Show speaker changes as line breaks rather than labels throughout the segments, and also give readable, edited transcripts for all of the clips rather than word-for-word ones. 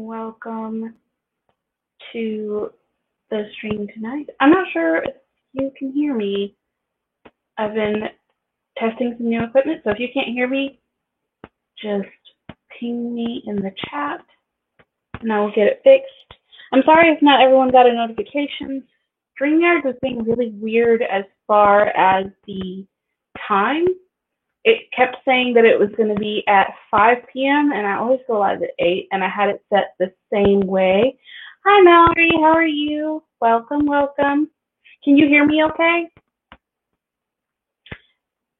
welcome to the stream tonight. I'm not sure if you can hear me. I've been testing some new equipment, so if you can't hear me, just ping me in the chat and I will get it fixed. I'm sorry if not everyone got a notification. StreamYard was being really weird as far as the time. It kept saying that it was going to be at 5 p.m. and I always go live at 8, and I had it set the same way. Hi, Mallory. How are you? Welcome, welcome. Can you hear me okay?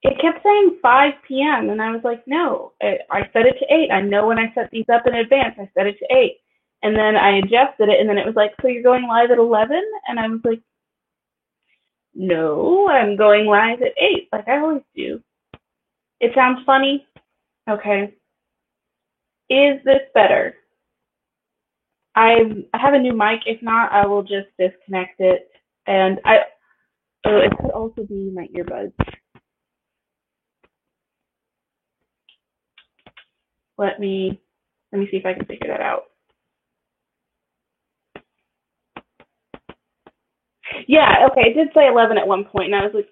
It kept saying 5 p.m. and I was like, no, I set it to 8. I know when I set these up in advance, I set it to 8. And then I adjusted it, and then it was like, so you're going live at 11? And I was like, no, I'm going live at 8, like I always do. It sounds funny? Okay. Is this better? I have a new mic. If not, I will just disconnect it. And it could also be my earbuds. Let me see if I can figure that out. Yeah, okay, it did say 11 at one point, and I was like,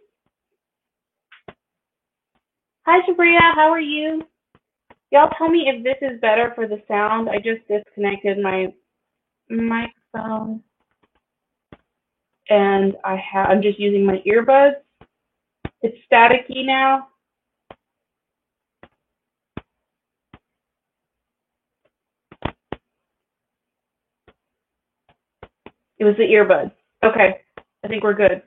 hi, Sabria, how are you? Y'all tell me if this is better for the sound. I just disconnected my microphone, and I'm just using my earbuds. It's staticky now. It was the earbuds. Okay, I think we're good.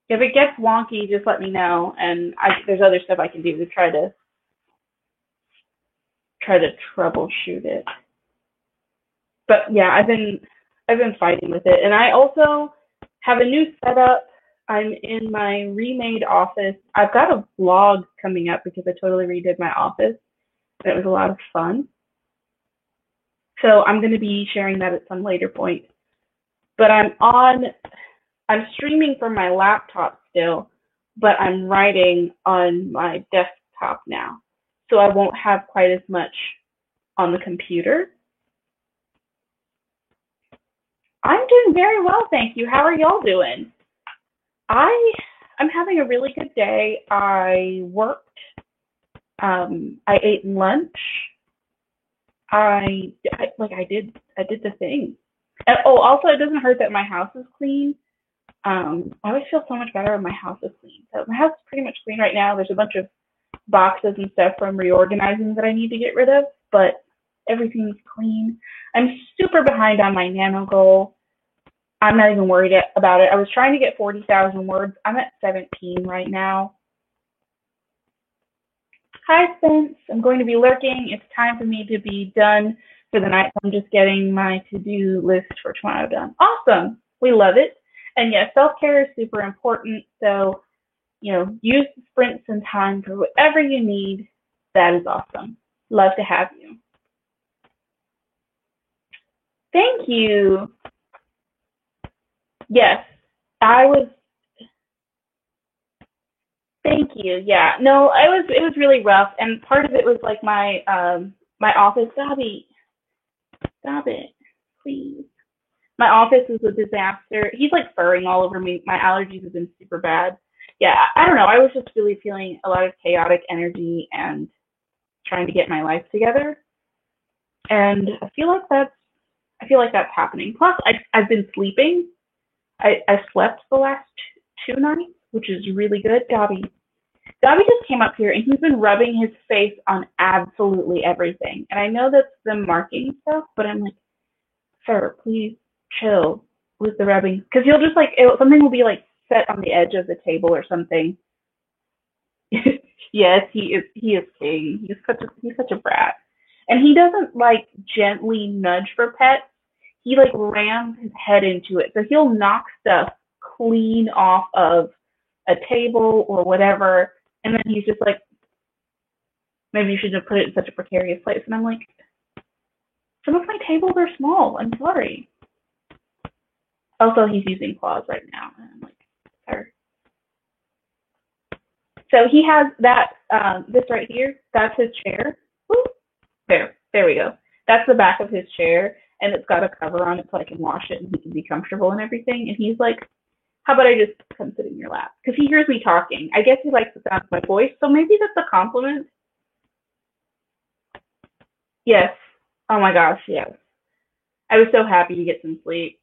If it gets wonky, just let me know, and there's other stuff I can do to try to troubleshoot it. But yeah, I've been fighting with it, and I also have a new setup. I'm in my remade office. I've got a vlog coming up because I totally redid my office, and it was a lot of fun. So I'm going to be sharing that at some later point. But I'm streaming from my laptop still, but I'm writing on my desktop now. So I won't have quite as much on the computer. I'm doing very well, thank you. How are y'all doing? I'm having a really good day. I worked. I ate lunch. I did the thing. And, also, it doesn't hurt that my house is clean. I always feel so much better when my house is clean. So my house is pretty much clean right now. There's a bunch of boxes and stuff from reorganizing that I need to get rid of, but everything's clean. I'm super behind on my nano goal. I'm not even worried about it. I was trying to get 40,000 words. I'm at 17 right now. Hi, Spence. I'm going to be lurking. It's time for me to be done for the night. I'm just getting my to-do list for tomorrow done. Awesome. We love it. And yes, self-care is super important. So, use the sprints and time for whatever you need. That is awesome. Love to have you. Thank you. Yes, thank you. Yeah, no, it was really rough. And part of it was like my office. Dobby, stop it, please. My office is a disaster. He's like furring all over me. My allergies have been super bad. Yeah, I don't know. I was just really feeling a lot of chaotic energy and trying to get my life together. And I feel like that's happening. Plus, I've been sleeping. I slept the last two nights, which is really good. Dobby just came up here and he's been rubbing his face on absolutely everything. And I know that's the marking stuff, but I'm like, sir, please chill with the rubbing, because he'll just something will be like set on the edge of the table or something. Yes, he is king. He's such a brat, and he doesn't like gently nudge for pets. He like rams his head into it, so he'll knock stuff clean off of a table or whatever, and then he's just like, maybe you shouldn't have put it in such a precarious place. And I'm like, some of my tables are small. I'm sorry. Also, he's using claws right now. And I'm like, sir. So he has that, this right here, that's his chair. Woo. There we go. That's the back of his chair, and it's got a cover on it so I can wash it and he can be comfortable and everything. And he's like, how about I just come sit in your lap? Because he hears me talking. I guess he likes the sound of my voice, so maybe that's a compliment. Yes. Oh my gosh, yes. I was so happy to get some sleep.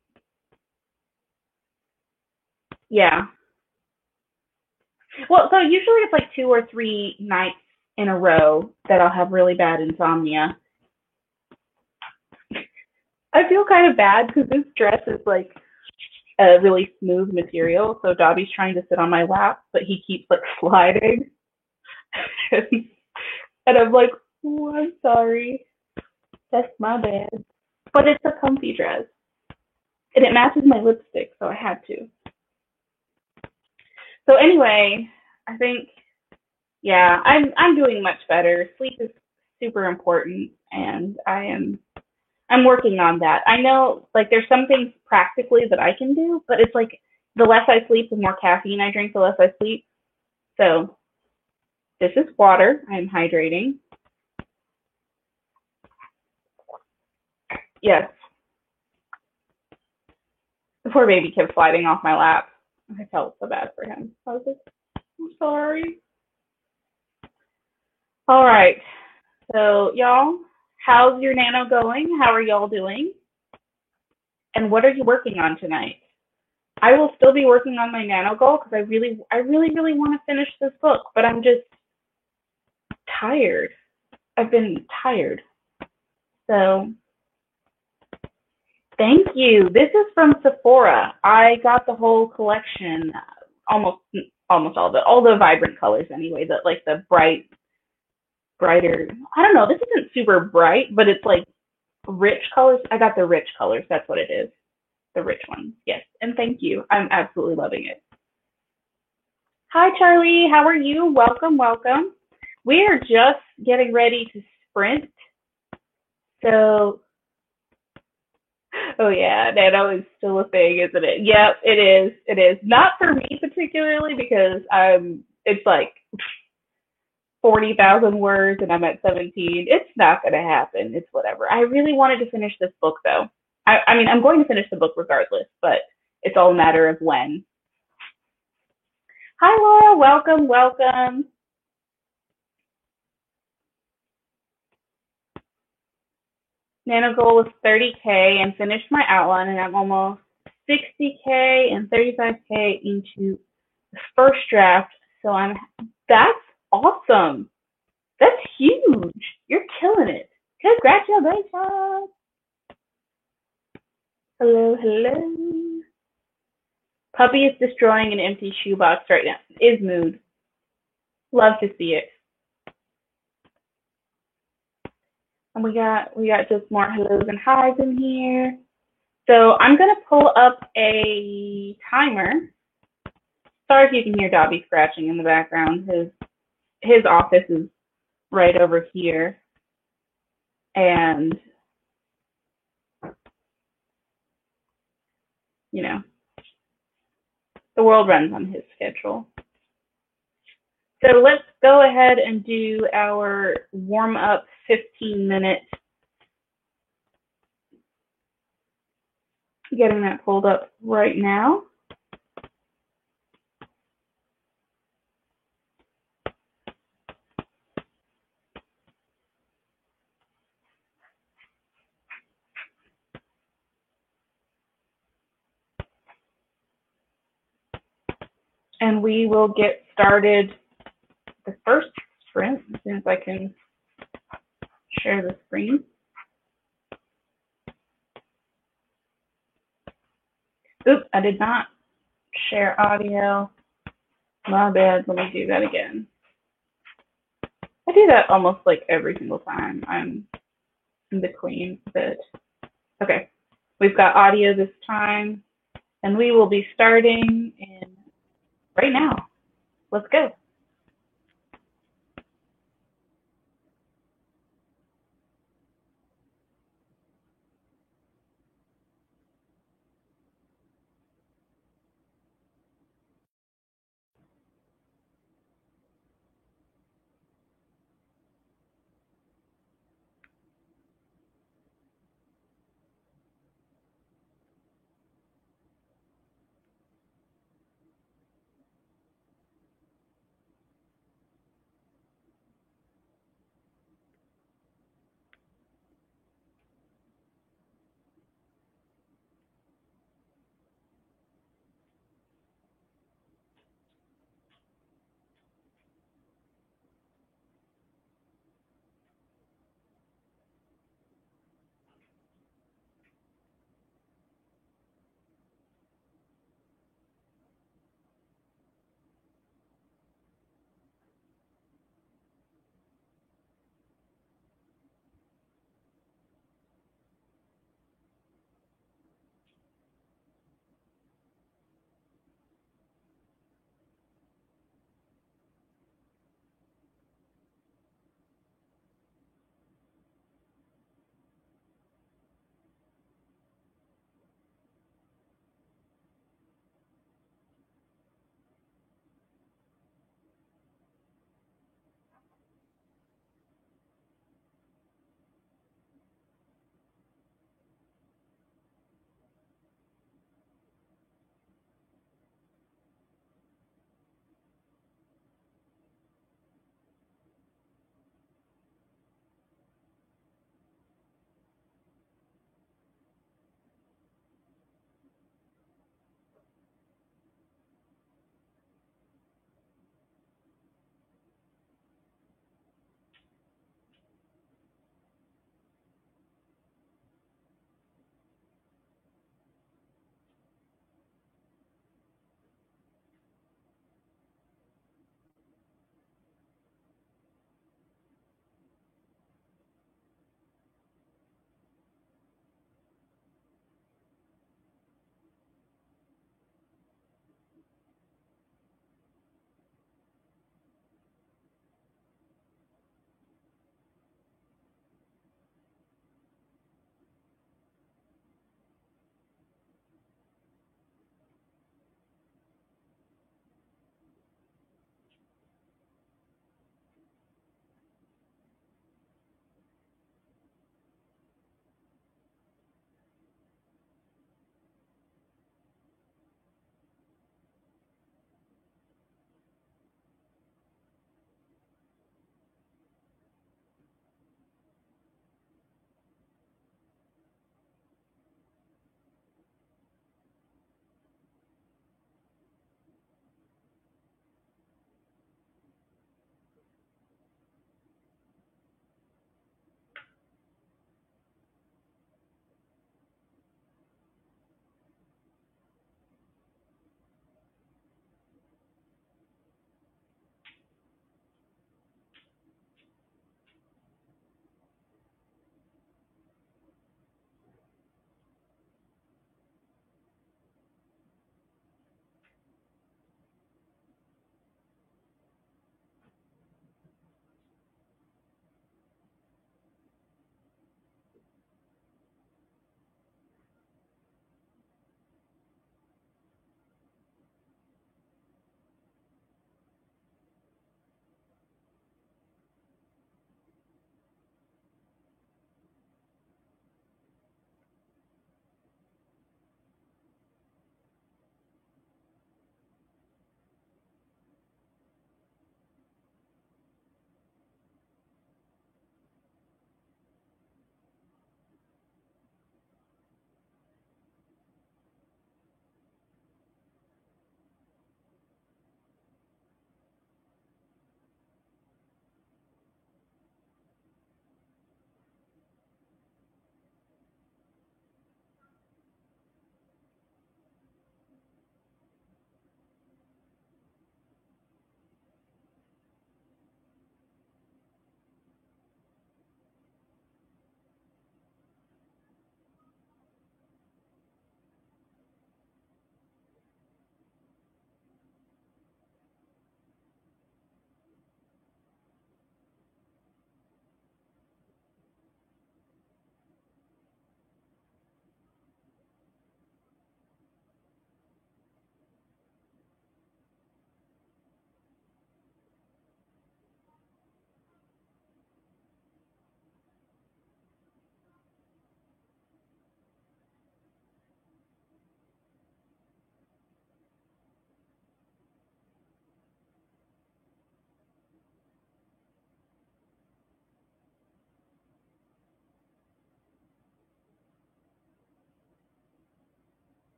Yeah. Well, so usually it's like 2 or 3 nights in a row that I'll have really bad insomnia. I feel kind of bad because this dress is like a really smooth material. So Dobby's trying to sit on my lap, but he keeps like sliding. and I'm like, oh, I'm sorry. That's my bad. But it's a comfy dress. And it matches my lipstick, so I had to. So anyway, I think yeah, I'm doing much better. Sleep is super important and I'm working on that. I know like there's some things practically that I can do, but it's like the less I sleep, the more caffeine I drink, the less I sleep. So this is water. I'm hydrating. Yes. The poor baby kept sliding off my lap. I felt so bad for him. I was like, I'm sorry. All right. So y'all, how's your nano going? How are y'all doing? And what are you working on tonight? I will still be working on my nano goal because really want to finish this book, but I'm just tired. I've been tired. So thank you. This is from Sephora. I got the whole collection, almost all of it, all the vibrant colors anyway. The like the brighter. I don't know. This isn't super bright, but it's like rich colors. I got the rich colors. That's what it is. The rich ones. Yes. And thank you. I'm absolutely loving it. Hi, Charlie. How are you? Welcome, welcome. We are just getting ready to sprint. So, oh yeah, Nano is still a thing, isn't it? Yep, it is. It is. Not for me particularly because it's like 40,000 words and I'm at 17. It's not going to happen. It's whatever. I really wanted to finish this book though. I mean, I'm going to finish the book regardless, but it's all a matter of when. Hi, Laura. Welcome, welcome. Nano goal was 30K and finished my outline, and I'm almost 60K and 35K into the first draft. So that's awesome. That's huge. You're killing it. Congratulations. Hello, hello. Puppy is destroying an empty shoebox right now. Is mood. Love to see it. And we got just more hellos and highs in here. So I'm gonna pull up a timer. Sorry if you can hear Dobby scratching in the background. His office is right over here, and you know the world runs on his schedule. So let's go ahead and do our warm up 15-minute. Getting that pulled up right now. And we will get started the first sprint as soon as I can share the screen. Oops, I did not share audio. My bad. Let me do that again. I do that almost like every single time I'm in between, but okay. We've got audio this time, and we will be starting in right now. Let's go.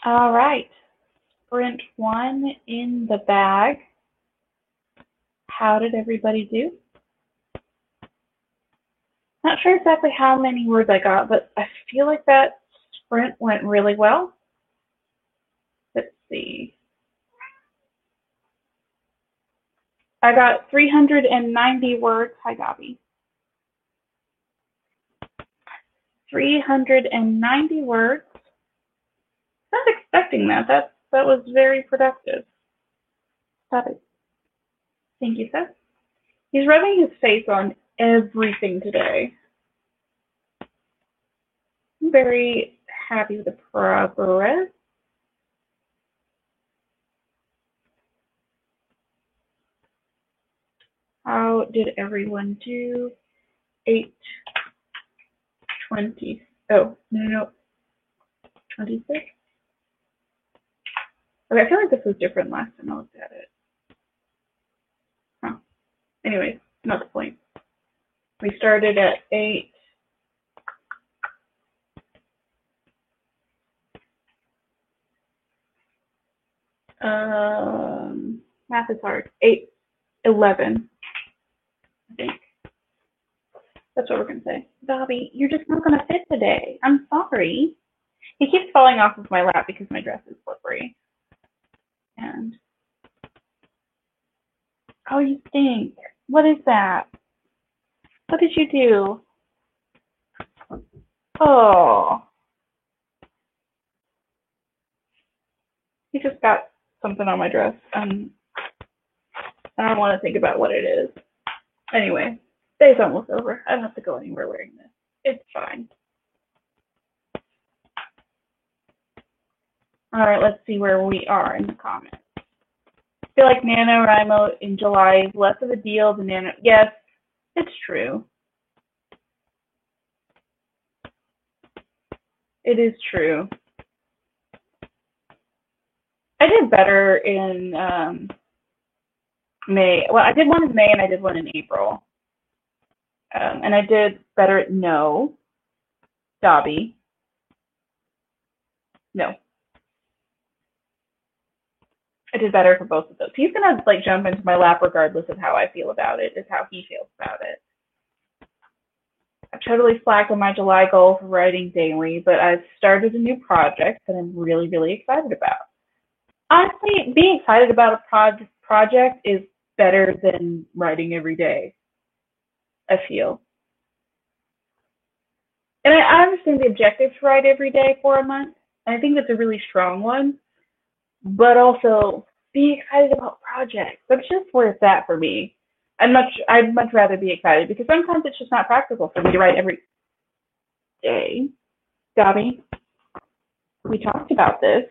All right. Sprint 1 in the bag. How did everybody do? Not sure exactly how many words I got, but I feel like that sprint went really well. Let's see. I got 390 words. Hi, Gabby. 390 words. Not expecting that. That was very productive. Stop it. Thank you, Seth. He's rubbing his face on everything today. I'm very happy with the progress. How did everyone do? 8:20. Oh, no. 26? Okay, I feel like this was different last time I looked at it. Huh. Anyways, not the point. We started at 8. Math is hard. 8:11. I think. That's what we're going to say. Bobby, you're just not going to fit today. I'm sorry. He keeps falling off of my lap because my dress is slippery. And, oh, you stink. What is that? What did you do? Oh. He just got something on my dress. I don't want to think about what it is. Anyway, day's almost over. I don't have to go anywhere wearing this. It's fine. All right, let's see where we are in the comments. I feel like NaNoWriMo in July is less of a deal than Nano. Yes, it's true. It is true. I did better in May. Well, I did one in May and I did one in April. And I did better at no. Dobby. No. I did better for both of those. He's gonna like jump into my lap regardless of how I feel about it, is how he feels about it. I totally slacked on my July goal for writing daily, but I've started a new project that I'm really, really excited about. Honestly, being excited about a project is better than writing every day, I feel. And I understand the objective to write every day for a month. And I think that's a really strong one. But also, be excited about projects. That's just where it's at for me. I'd much rather be excited because sometimes it's just not practical for me to write every day. Gabby, we talked about this.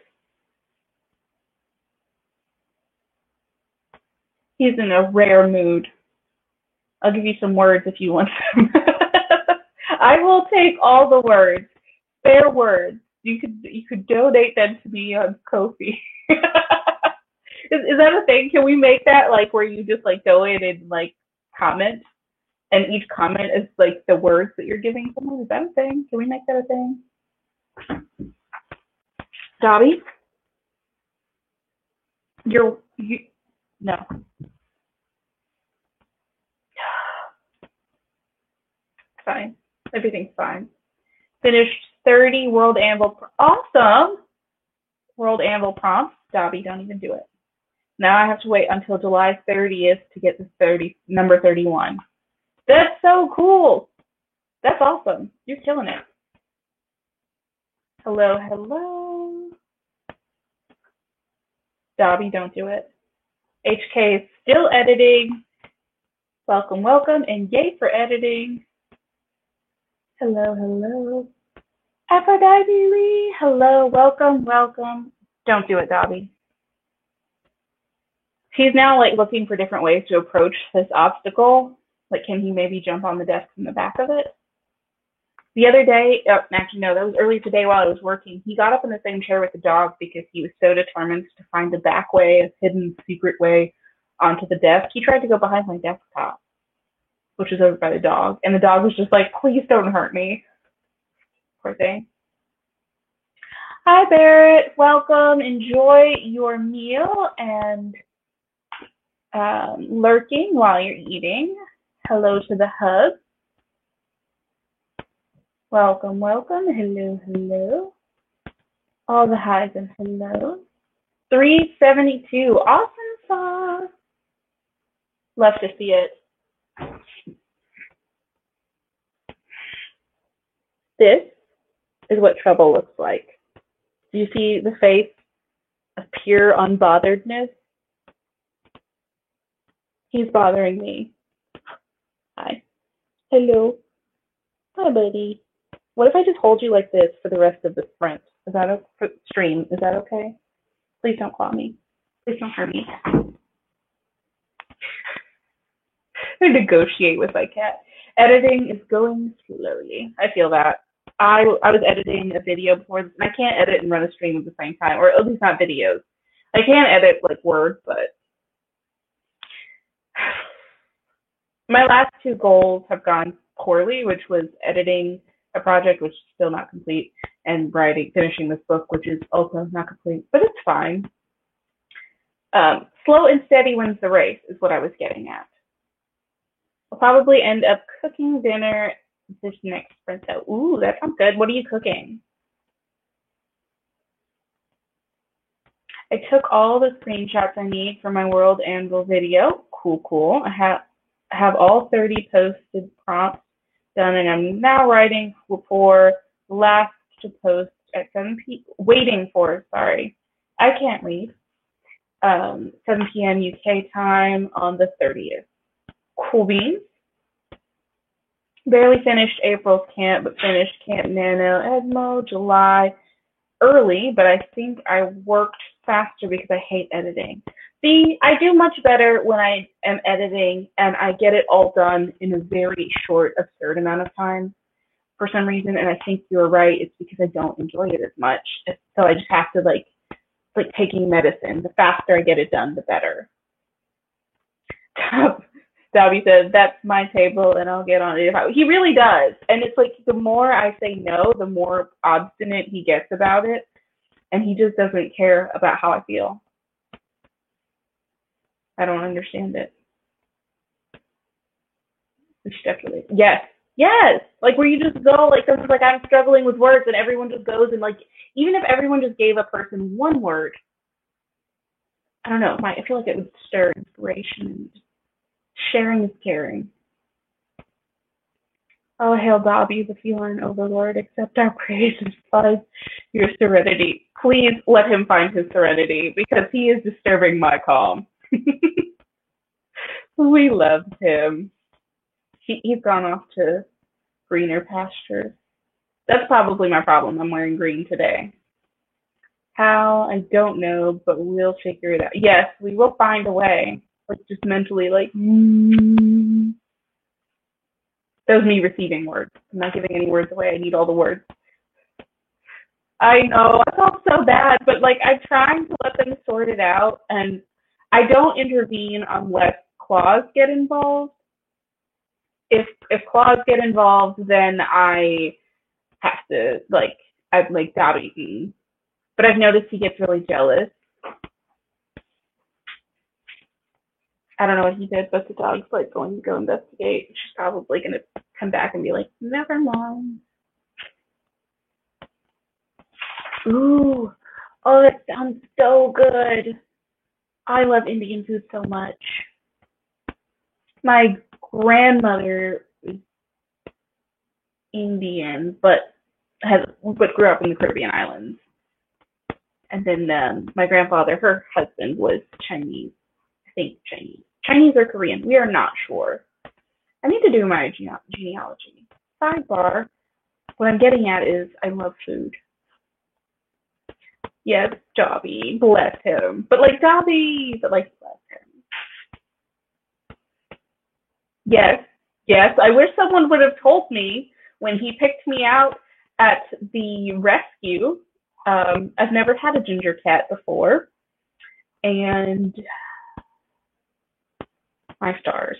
He's in a rare mood. I'll give you some words if you want them. I will take all the words. Fair words. You could donate them to me on Ko-fi. Is that a thing? Can we make that like where you just like go in and like comment, and each comment is like the words that you're giving someone? Is that a thing? Can we make that a thing? Dobby, you no. Fine. Everything's fine. Finished 30 World Anvil. Awesome. World Anvil prompts. Dobby, don't even do it. Now I have to wait until July 30th to get the number 31. That's so cool. That's awesome. You're killing it. Hello, hello. Dobby, don't do it. HK is still editing. Welcome, welcome, and yay for editing. Hello, hello. Aphrodite Lee, hello, welcome, welcome. Don't do it, Dobby. He's now like looking for different ways to approach this obstacle. Like, can he maybe jump on the desk in the back of it? The other day, actually no, that was earlier today while I was working. He got up in the same chair with the dog because he was so determined to find the back way, a hidden secret way onto the desk. He tried to go behind my desktop, which was over by the dog. And the dog was just like, please don't hurt me. Poor thing. Hi, Barrett. Welcome. Enjoy your meal and lurking while you're eating. Hello to the hub. Welcome, welcome. Hello, hello. All the highs and hellos. 372. Awesome sauce. Love to see it. This is what trouble looks like. Do you see the face of pure unbotheredness? He's bothering me. Hi. Hello. Hi, buddy. What if I just hold you like this for the rest of the sprint? Is that a stream? Is that okay? Please don't claw me. Please don't hurt me. I negotiate with my cat. Editing is going slowly. I feel that. I was editing a video before this, and I can't edit and run a stream at the same time, or at least not videos. I can edit like Word, but my last two goals have gone poorly, which was editing a project which is still not complete, and finishing this book, which is also not complete, but it's fine. Slow and steady wins the race is what I was getting at. I'll probably end up cooking dinner this next sprint though. Ooh, that sounds good. What are you cooking? I took all the screenshots I need for my World Anvil video. Cool, cool. I have all 30 posted prompts done, and I'm now writing for the last to post at 7 p. Waiting for, sorry. I can't read. 7 p.m. UK time on the 30th. Cool beans. Barely finished April's camp, but finished Camp Nano Edmo July early, but I think I worked faster because I hate editing. See, I do much better when I am editing and I get it all done in a very short, absurd amount of time for some reason, and I think you're right. It's because I don't enjoy it as much. So I just have to like taking medicine. The faster I get it done, the better. Dobby says, that's my table and I'll get on it. He really does. And it's like the more I say no, the more obstinate he gets about it. And he just doesn't care about how I feel. I don't understand it. We should definitely. Yes. Yes. Like where you just go, like someone's like, I'm struggling with words, and everyone just goes and like, even if everyone just gave a person one word, I don't know, I feel like it would stir inspiration. Sharing is caring. Oh, hail Dobby, the feline overlord, accept our praise and find your serenity. Please let him find his serenity, because he is disturbing my calm. We love him. He's gone off to greener pastures. That's probably my problem. I'm wearing green today. How? I don't know, but we'll figure it out. Yes, we will find a way. Like just mentally, like, That was me receiving words. I'm not giving any words away. I need all the words. I know. I felt so bad, but like I'm trying to let them sort it out, and I don't intervene unless claws get involved. If claws get involved, then I have to I've like Dobby. But I've noticed he gets really jealous. I don't know what he did, but the dog's like going to go investigate. She's probably going to come back and be like, never mind. Ooh, oh, that sounds so good. I love Indian food so much. My grandmother is Indian, but grew up in the Caribbean islands. And then my grandfather, her husband, was Chinese. I think Chinese or Korean. We are not sure. I need to do my genealogy. Sidebar. What I'm getting at is I love food. Yes, Dobby, bless him. But like Dobby, but like bless him. Yes, yes. I wish someone would have told me when he picked me out at the rescue. I've never had a ginger cat before, and my stars.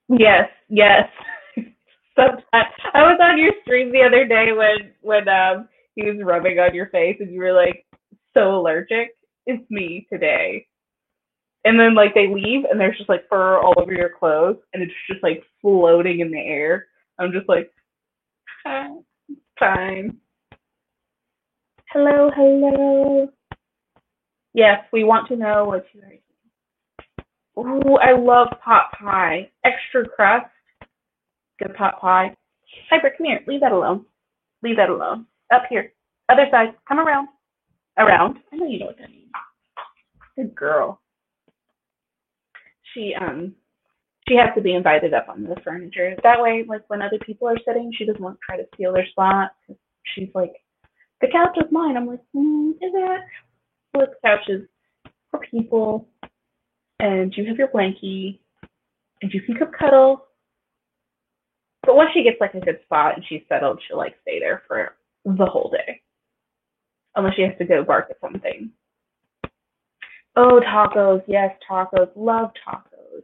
Yes, yes. Sometimes I was on your stream the other day when she was rubbing on your face and you were like so allergic. It's me today. And then like they leave and there's just like fur all over your clothes and it's just like floating in the air. I'm just like, ah, fine. Hello, hello. Yes, we want to know what you are eating. Ooh, I love pot pie. Extra crust. Good pot pie. Piper, come here. Leave that alone. Leave that alone. Up here. Other side. Come around. Around. I know you know what that means. Good girl. She has to be invited up on the furniture. That way, like when other people are sitting, she doesn't want to try to steal their spot. She's like, the couch is mine. I'm like, is it? Well, the couch is for people, and you have your blankie, and you can cuddle. But once she gets like a good spot and she's settled, she'll like stay there for the whole day, unless she has to go bark at something. Oh, tacos. Yes, tacos. Love tacos.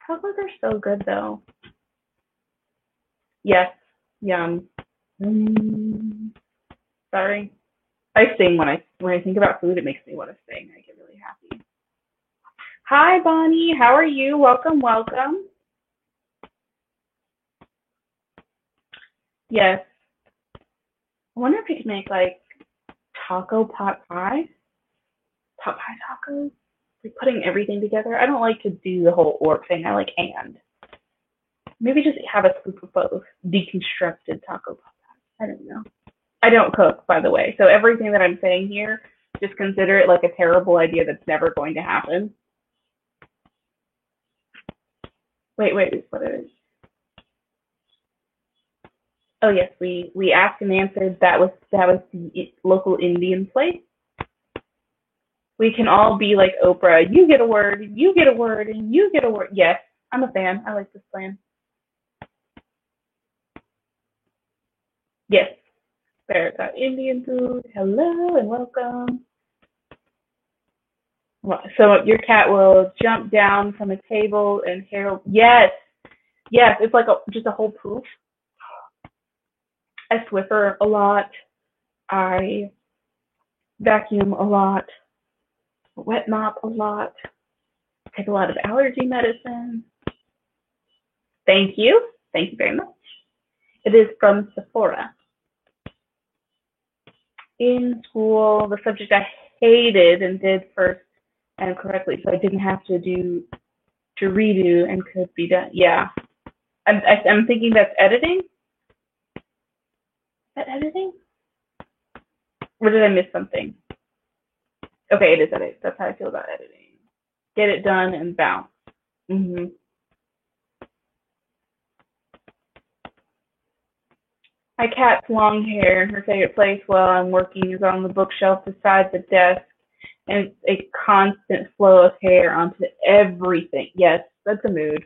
Tacos are so good though. Yes. Yum. Mm, sorry. I sing when I think about food. It makes me want to sing. I get really happy. Hi, Bonnie. How are you? Welcome, welcome. Yes. I wonder if we could make like taco pot pie. Pot pie tacos. Like putting everything together. I don't like to do the whole or thing. I like and. Maybe just have a scoop of both. Deconstructed taco pot pie. I don't know. I don't cook, by the way. So everything that I'm saying here, just consider it like a terrible idea that's never going to happen. Wait, what is it? Oh yes, we asked and answered. That was the local Indian place. We can all be like Oprah. You get a word, you get a word, and you get a word. Yes, I'm a fan. I like this plan. Yes, there's that Indian food. Hello and welcome. So your cat will jump down from a table and Harold. Yes, yes, it's like just a whole poof. I Swiffer a lot. I vacuum a lot. Wet mop a lot. Take a lot of allergy medicine. Thank you. Thank you very much. It is from Sephora. In school, the subject I hated and did first and correctly, so I didn't have to redo and could be done. Yeah, I'm thinking that's editing. Is that editing? Or did I miss something? Okay, it is editing. That's how I feel about editing. Get it done and bounce. Mm-hmm. My cat's long hair, and her favorite place while I'm working is on the bookshelf beside the desk, and it's a constant flow of hair onto everything. Yes, that's a mood.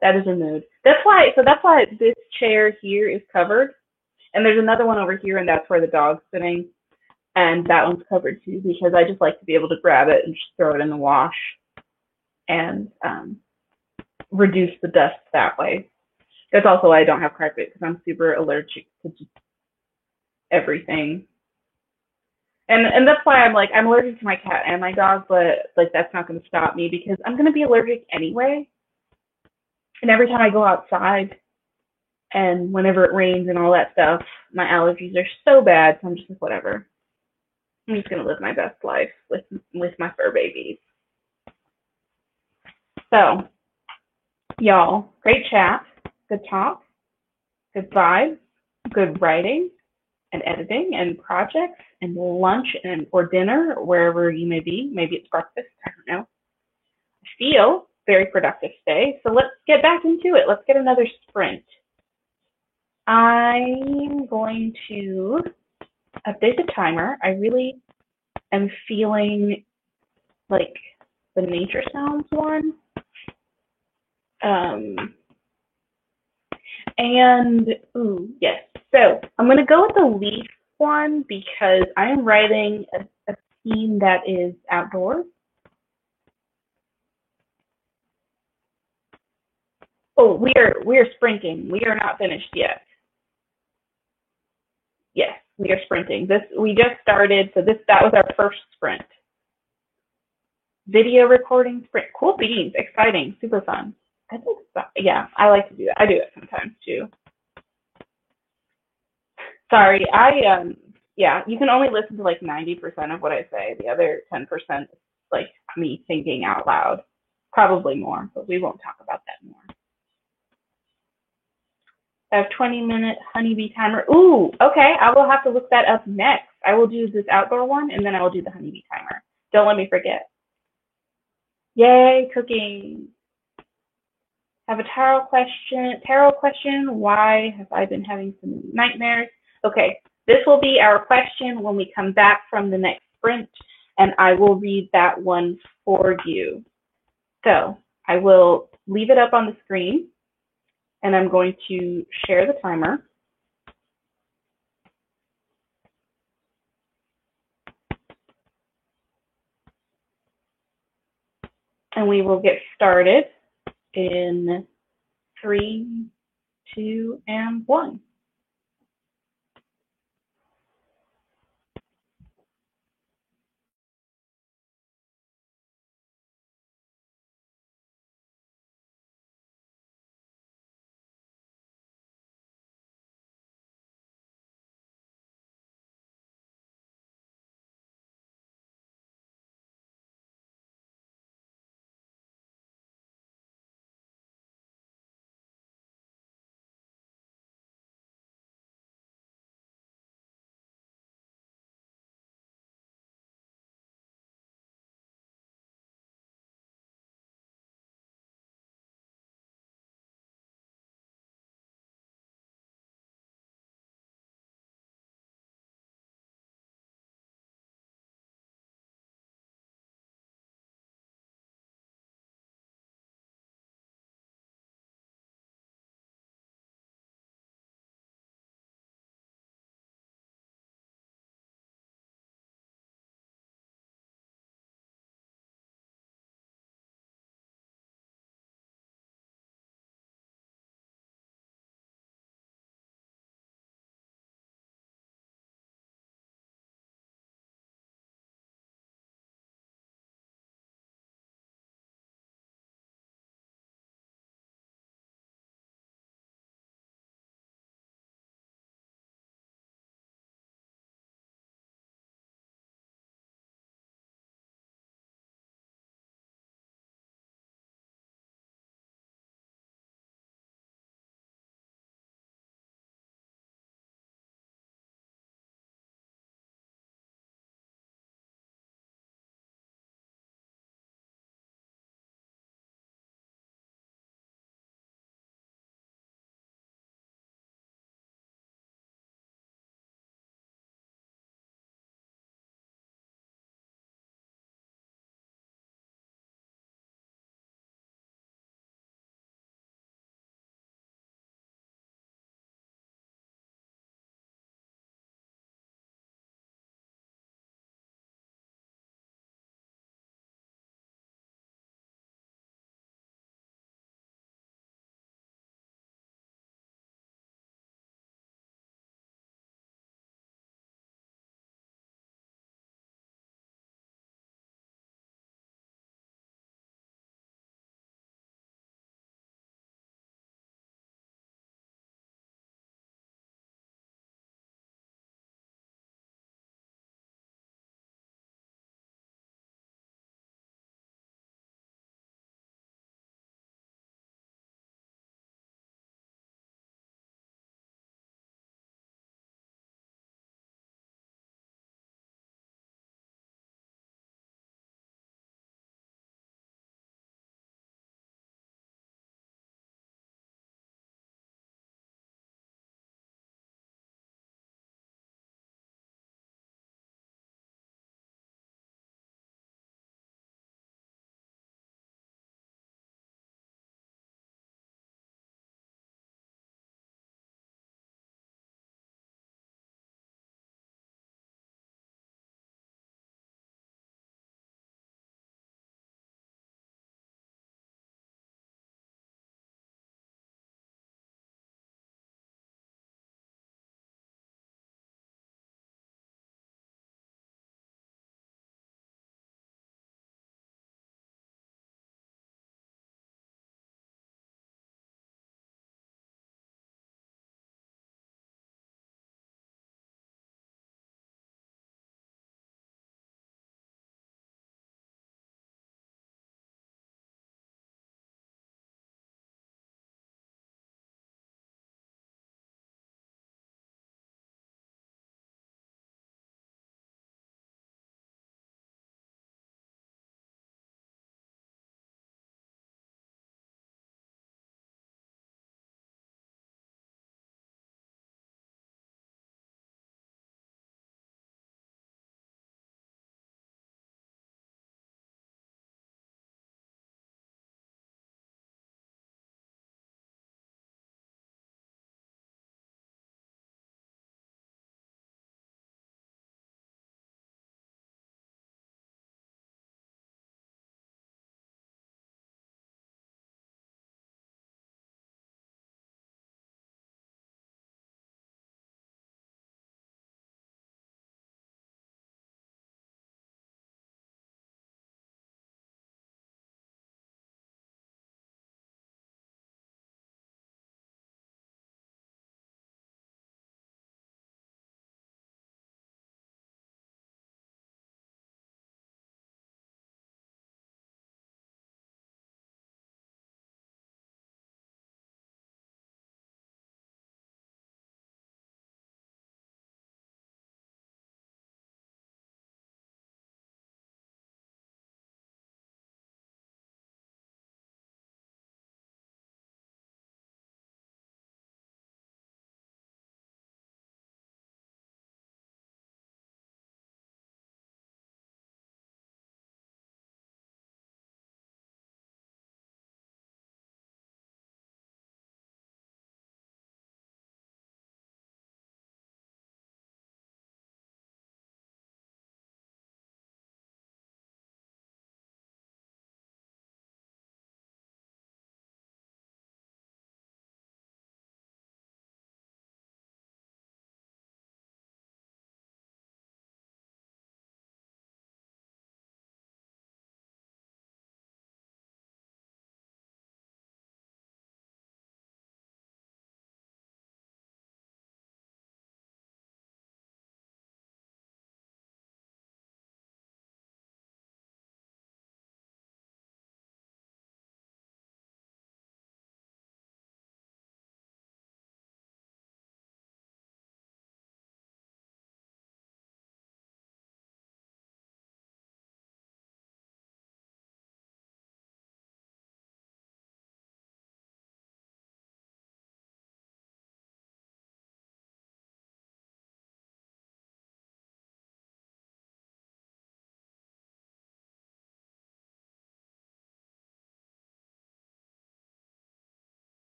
That is a mood. That's why this chair here is covered, and there's another one over here, and that's where the dog's sitting, and that one's covered too because I just like to be able to grab it and just throw it in the wash and reduce the dust that way. That's also why I don't have carpet because I'm super allergic to just everything. And that's why I'm allergic to my cat and my dog, but like that's not going to stop me because I'm going to be allergic anyway. And every time I go outside and whenever it rains and all that stuff, my allergies are so bad. So I'm just like whatever. I'm just going to live my best life with my fur babies. So, y'all, great chat, good talk, good vibes, good writing and editing and projects and lunch and or dinner or wherever you may be. Maybe it's breakfast. I don't know. I feel very productive today. So let's get back into it. Let's get another sprint. I'm going to update the timer. I really am feeling like the nature sounds one. And ooh, yes. So I'm going to go with the leaf one because I am writing a scene that is outdoors. Oh, we are sprinting. We are not finished yet. Yes, We are sprinting. We just started, so that was our first sprint. Video recording sprint. Cool beans, exciting, super fun. I think so. Yeah, I like to do that. I do it sometimes too. Sorry, yeah, you can only listen to like 90% of what I say. The other 10% is like me thinking out loud. Probably more, but we won't talk about that more. I have 20-minute honeybee timer. Ooh, okay. I will have to look that up next. I will do this outdoor one and then I will do the honeybee timer. Don't let me forget. Yay, cooking. Have a tarot question. Tarot question. Why have I been having some nightmares? Okay, this will be our question when we come back from the next sprint, and I will read that one for you. So I will leave it up on the screen, and I'm going to share the timer. And we will get started in 3, 2, and 1.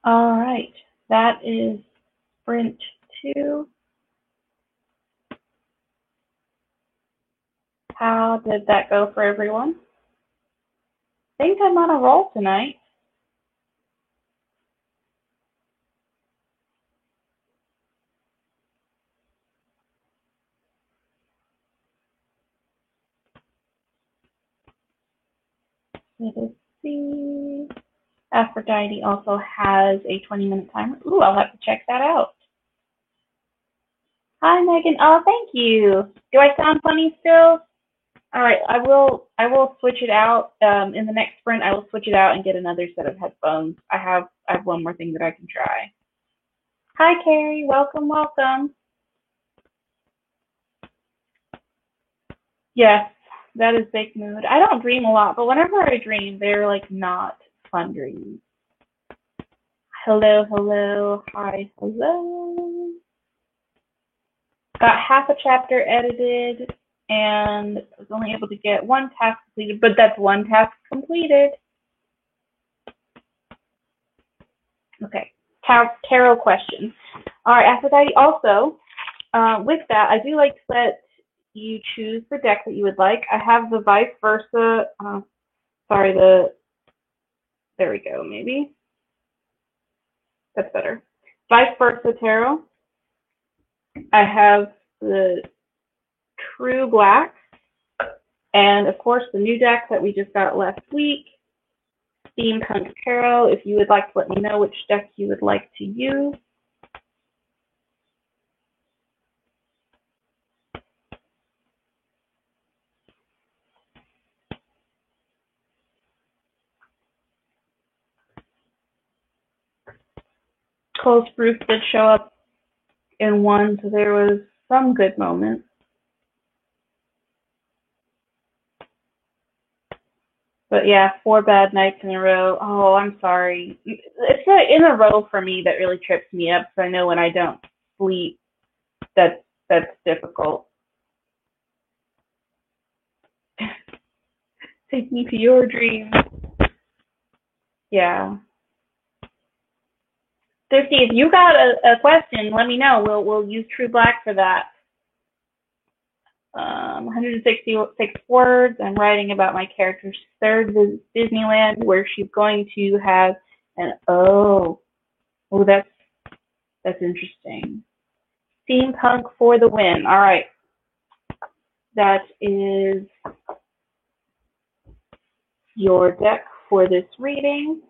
All right, that is sprint 2. How did that go for everyone? I think I'm on a roll tonight. Let's see. Aphrodite also has a 20-minute timer. Ooh, I'll have to check that out. Hi, Megan. Oh, thank you. Do I sound funny still? All right, I will switch it out. In the next sprint, I will switch it out and get another set of headphones. I have one more thing that I can try. Hi, Carrie. Welcome, welcome. Yes, that is fake mood. I don't dream a lot, but whenever I dream, they're like not fun dreams. Hello, hello, hi, hello. Got half a chapter edited, and I was only able to get one task completed, but that's one task completed. Okay, tarot question. All right, Aphrodite, also, with that, I do like to let you choose the deck that you would like. I have the vice versa, there we go, maybe. That's better. Vice versa tarot. I have the True Black, and of course the new deck that we just got last week, Steampunk Tarot. If you would like to let me know which deck you would like to use. Close Proof did show up in one, so there was some good moments. But yeah, 4 bad nights in a row. Oh, I'm sorry. It's the in a row for me that really trips me up. So I know when I don't sleep, that's difficult. Take me to your dreams. Yeah. Thrifty, if you got a question, let me know. We'll use True Black for that. 166 words. I'm writing about my character's third visit to Disneyland, where she's going to have an that's interesting. Steampunk for the win. All right, that is your deck for this reading.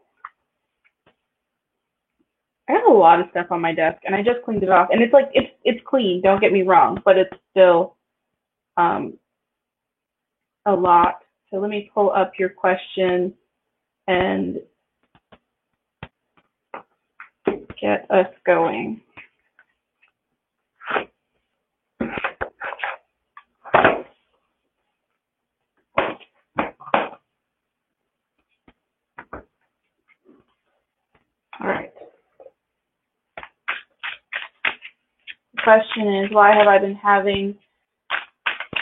I have a lot of stuff on my desk, and I just cleaned it off, and it's like it's clean. Don't get me wrong, but it's still a lot. So let me pull up your question and get us going. All right. The question is, why have I been having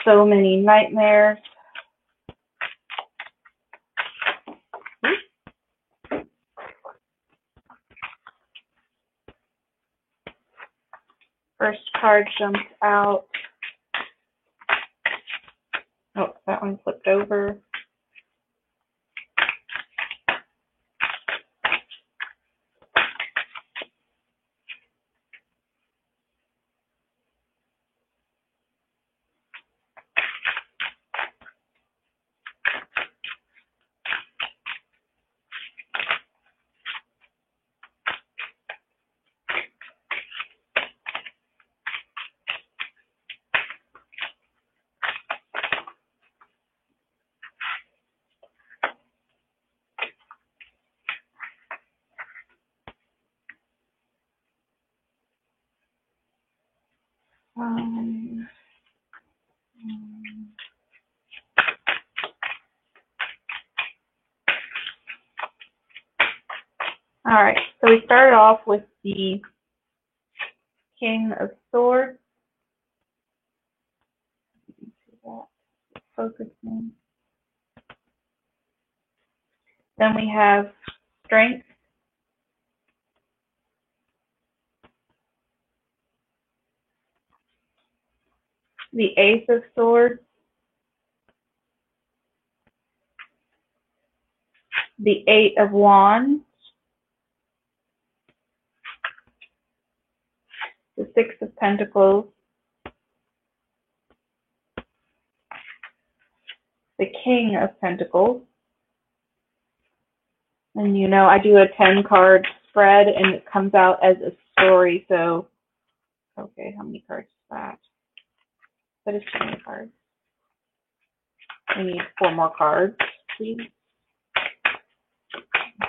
so many nightmares? First card jumped out. Oh, that one flipped over. All right, so we started off with the King of Swords. Focusing. Then we have Strength, the Ace of Swords, the Eight of Wands, the Six of Pentacles, the King of Pentacles. And you know, I do a 10-card spread and it comes out as a story. So, okay, how many cards is that? That is 20 cards. We need 4 more cards, please.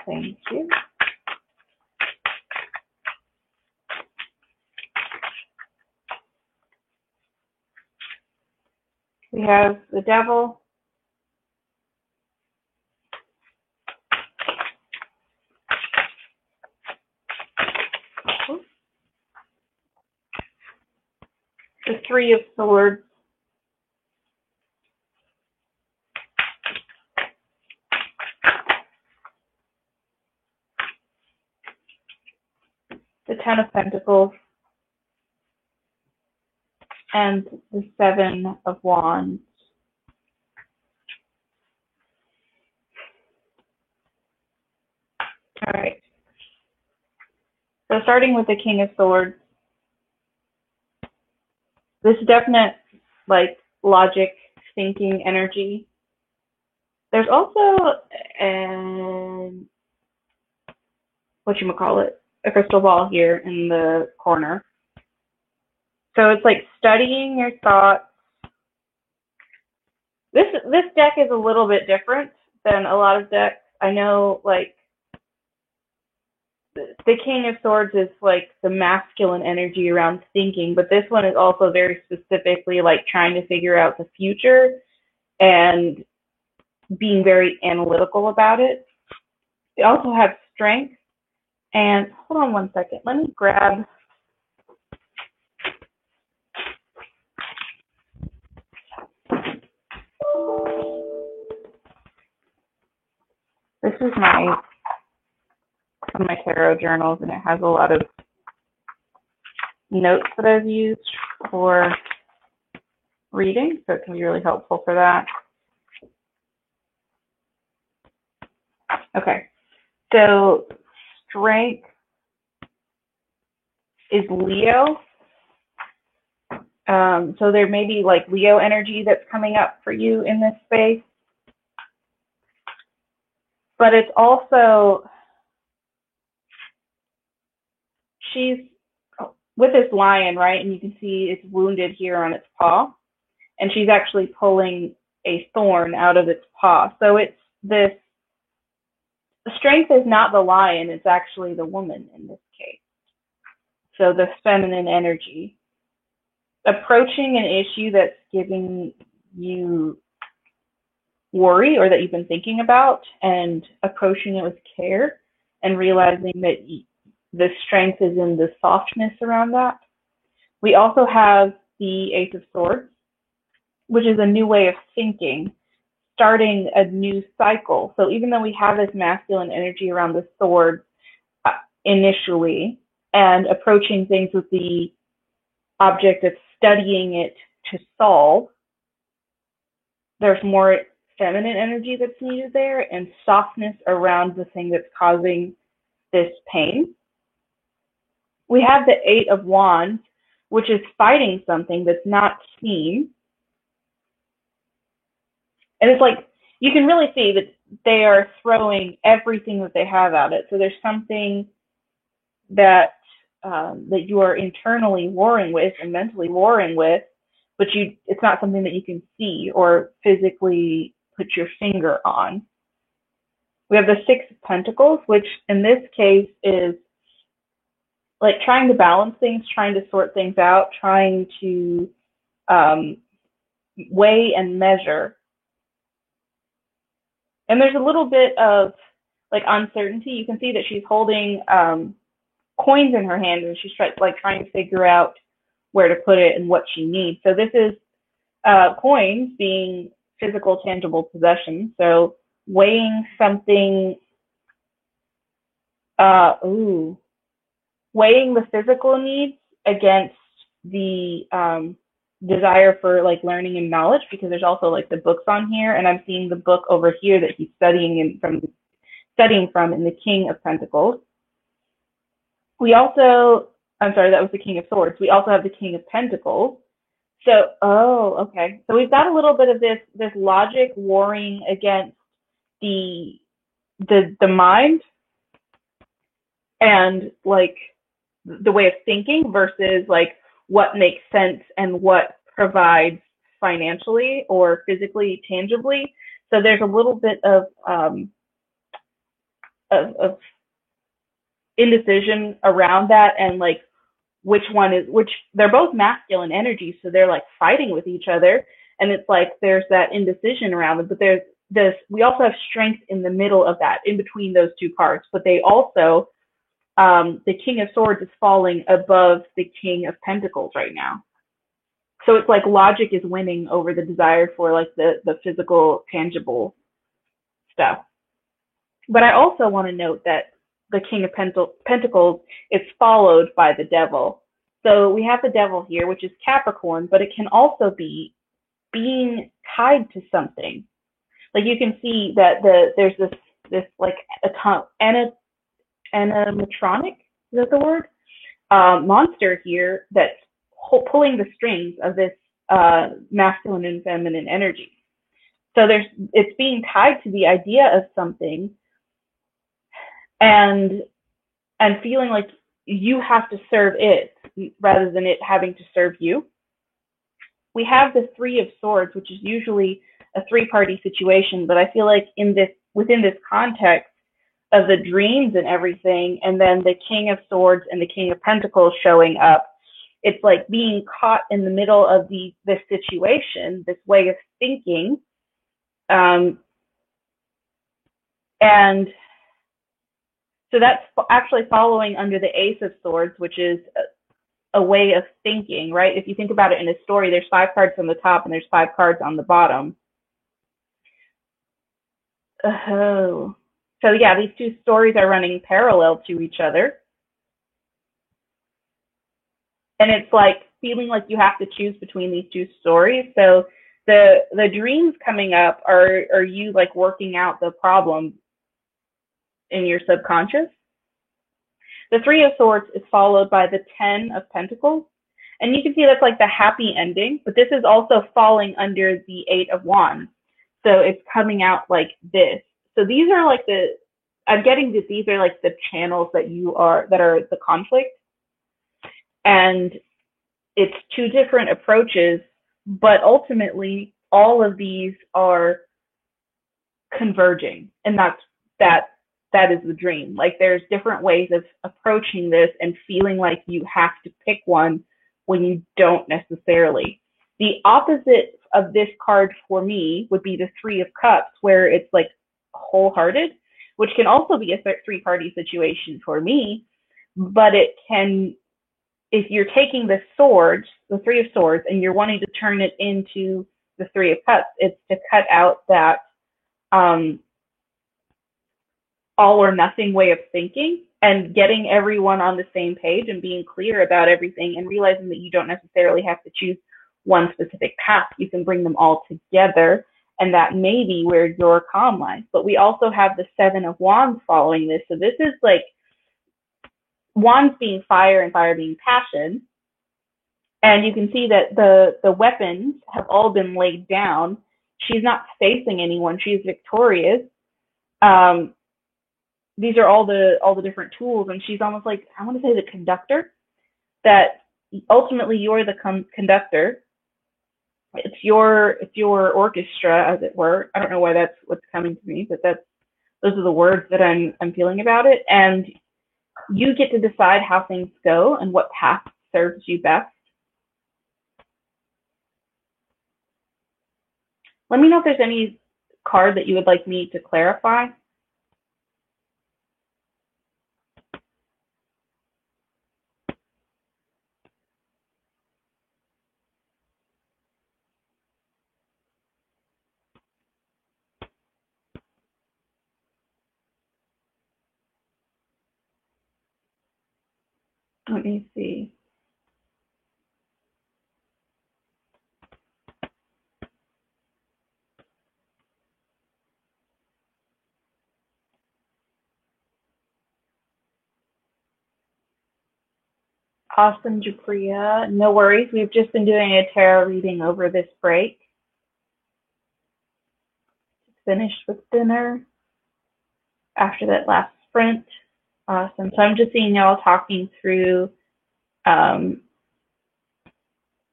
Thank you. We have the Devil, the Three of Swords, the Ten of Pentacles, and the Seven of Wands. All right. So starting with the King of Swords, this definite like logic thinking energy. There's also a crystal ball here in the corner. So it's like studying your thoughts. This deck is a little bit different than a lot of decks. I know, like, the King of Swords is like the masculine energy around thinking, but this one is also very specifically like trying to figure out the future and being very analytical about it. They also have strength. And hold on one second. Let me grab. This is one of my tarot journals, and it has a lot of notes that I've used for reading, so it can be really helpful for that. Okay, so strength is Leo. So there may be like Leo energy that's coming up for you in this space. But it's also, she's with this lion, right? And you can see it's wounded here on its paw. And she's actually pulling a thorn out of its paw. So it's this, the strength is not the lion, it's actually the woman in this case. So the feminine energy. Approaching an issue that's giving you worry or that you've been thinking about and approaching it with care and realizing that the strength is in the softness around that. We also have the Ace of Swords, which is a new way of thinking, starting a new cycle. So even though we have this masculine energy around the sword initially and approaching things with the object of studying it to solve, there's more feminine energy that's needed there and softness around the thing that's causing this pain. We have the Eight of Wands, which is fighting something that's not seen. And it's like, you can really see that they are throwing everything that they have at it. So there's something that that you are internally warring with and mentally warring with, but it's not something that you can see or physically put your finger on. We have the Six of Pentacles, which in this case is like trying to balance things, trying to sort things out, trying to weigh and measure. And there's a little bit of like uncertainty. You can see that she's holding coins in her hand and she's trying to figure out where to put it and what she needs. So this is coins being physical, tangible possessions. So weighing something, weighing the physical needs against the desire for like learning and knowledge, because there's also like the books on here, and I'm seeing the book over here that he's studying from in the King of Pentacles. We also, I'm sorry, that was the King of Swords. We also have the King of Pentacles. So, oh, okay. So we've got a little bit of this logic warring against the the mind and like the way of thinking versus like what makes sense and what provides financially or physically tangibly. So there's a little bit of indecision around that, and like which one is which. They're both masculine energies, so they're like fighting with each other, and it's like there's that indecision around it. But there's this, we also have strength in the middle of that, in between those two cards. But they also, the King of Swords is falling above the King of Pentacles right now. So it's like logic is winning over the desire for like the physical, tangible stuff. But I also want to note that the King of Pentacles is followed by the Devil. So we have the Devil here, which is Capricorn, but it can also be being tied to something. Like you can see that there's this like animatronic, is that the word? Monster here that's pulling the strings of this masculine and feminine energy. So it's being tied to the idea of something, and feeling like you have to serve it rather than it having to serve you. We have the Three of Swords, which is usually a three-party situation, but I feel like within this context of the dreams and everything, and then the King of Swords and the King of Pentacles showing up, it's like being caught in the middle of this situation, this way of thinking, and so that's actually following under the Ace of Swords, which is a way of thinking, right? If you think about it in a story, there's 5 cards on the top and there's 5 cards on the bottom. Oh. So yeah, these two stories are running parallel to each other. And it's like feeling like you have to choose between these two stories. So the dreams coming up are you like working out the problem in your subconscious. The Three of Swords is followed by the 10 of Pentacles. And you can see that's like the happy ending, but this is also falling under the 8 of Wands. So it's coming out like this. So these are like I'm getting that these are like the channels that are the conflict. And it's two different approaches, but ultimately all of these are converging. And that is the dream. Like there's different ways of approaching this and feeling like you have to pick one when you don't necessarily. The opposite of this card for me would be the Three of Cups, where it's like wholehearted, which can also be a three-party situation for me. But it can, if you're taking the swords, the Three of Swords, and you're wanting to turn it into the Three of Cups, it's to cut out that all or nothing way of thinking, and getting everyone on the same page and being clear about everything, and realizing that you don't necessarily have to choose one specific path. You can bring them all together, and that may be where your calm lies. But we also have the Seven of Wands following this. So this is like Wands being fire and fire being passion. And you can see that the weapons have all been laid down. She's not facing anyone. She's victorious. These are all the different tools, and she's almost like, I want to say, the conductor. That ultimately you're the conductor. It's your orchestra, as it were. I don't know why that's what's coming to me, but those are the words that I'm feeling about it. And you get to decide how things go and what path serves you best. Let me know if there's any card that you would like me to clarify. Let me see. Awesome, Jupriya. No worries. We've just been doing a tarot reading over this break. Finished with dinner after that last sprint. Awesome. So I'm just seeing y'all talking through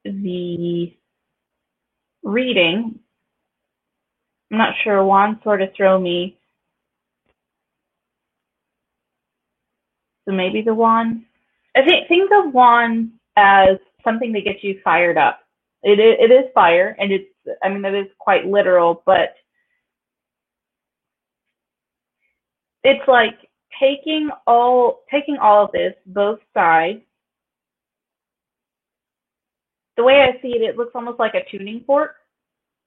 the reading. I'm not sure. Juan sort of throw me. So maybe the wand. I think of wand as something that gets you fired up. It is fire, and I mean that is quite literal, but it's like taking all of this, both sides. The way I see it, it looks almost like a tuning fork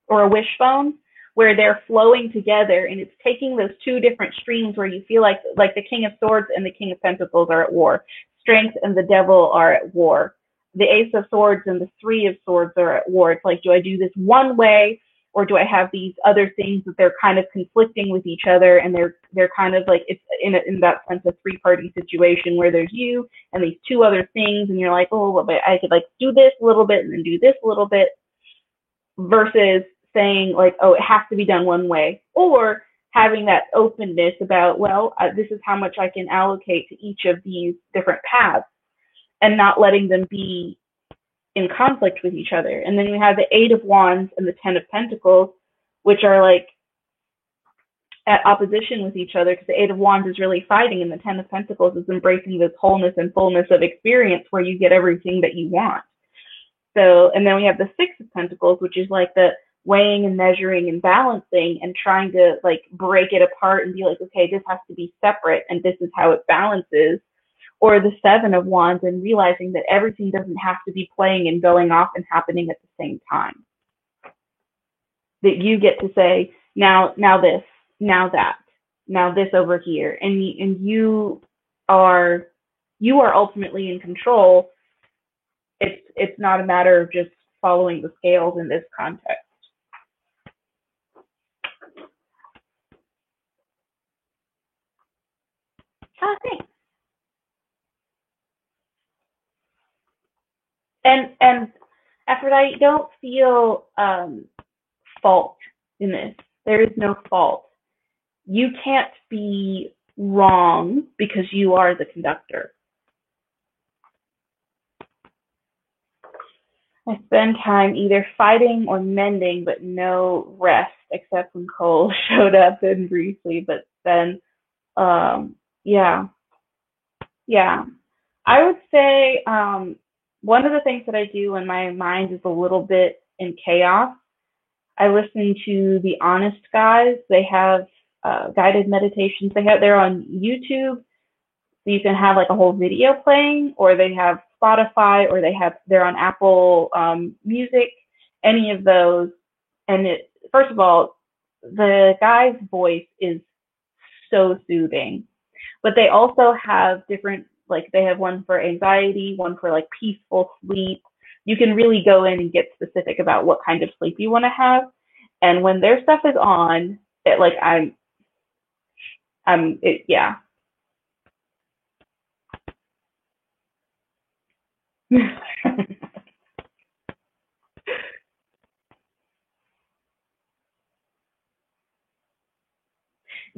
or a wishbone, where they're flowing together, and it's taking those two different streams where you feel like the King of Swords and the King of Pentacles are at war. Strength and the Devil are at war. The Ace of Swords and the Three of Swords are at war. It's like, do I do this one way, or do I have these other things that they're kind of conflicting with each other, and they're kind of like, it's in that sense a three-party situation where there's you and these two other things, and you're like, oh, but I could like do this a little bit and then do this a little bit, versus saying like, oh, it has to be done one way, or having that openness about, well, this is how much I can allocate to each of these different paths, and not letting them be in conflict with each other. And then we have the Eight of Wands and the Ten of Pentacles, which are like at opposition with each other, because the Eight of Wands is really fighting, and the Ten of Pentacles is embracing this wholeness and fullness of experience where you get everything that you want. So, and then we have the Six of Pentacles, which is like the weighing and measuring and balancing and trying to like break it apart and be like, okay, this has to be separate and this is how it balances. Or the Seven of Wands, and realizing that everything doesn't have to be playing and going off and happening at the same time. That you get to say, now this, now that, now this over here, and you are ultimately in control. It's not a matter of just following the scales in this context. Okay. And Aphrodite, don't feel fault in this. There is no fault. You can't be wrong because you are the conductor. I spend time either fighting or mending, but no rest, except when Cole showed up and briefly. But then, yeah. I would say one of the things that I do when my mind is a little bit in chaos, I listen to the Honest Guys. They have guided meditations. They're on YouTube, so you can have like a whole video playing, or they have Spotify, or they're on Apple Music, any of those. And first of all, the guy's voice is so soothing, but they also have different, like they have one for anxiety, one for like peaceful sleep. You can really go in and get specific about what kind of sleep you want to have. And when their stuff is on, it like yeah.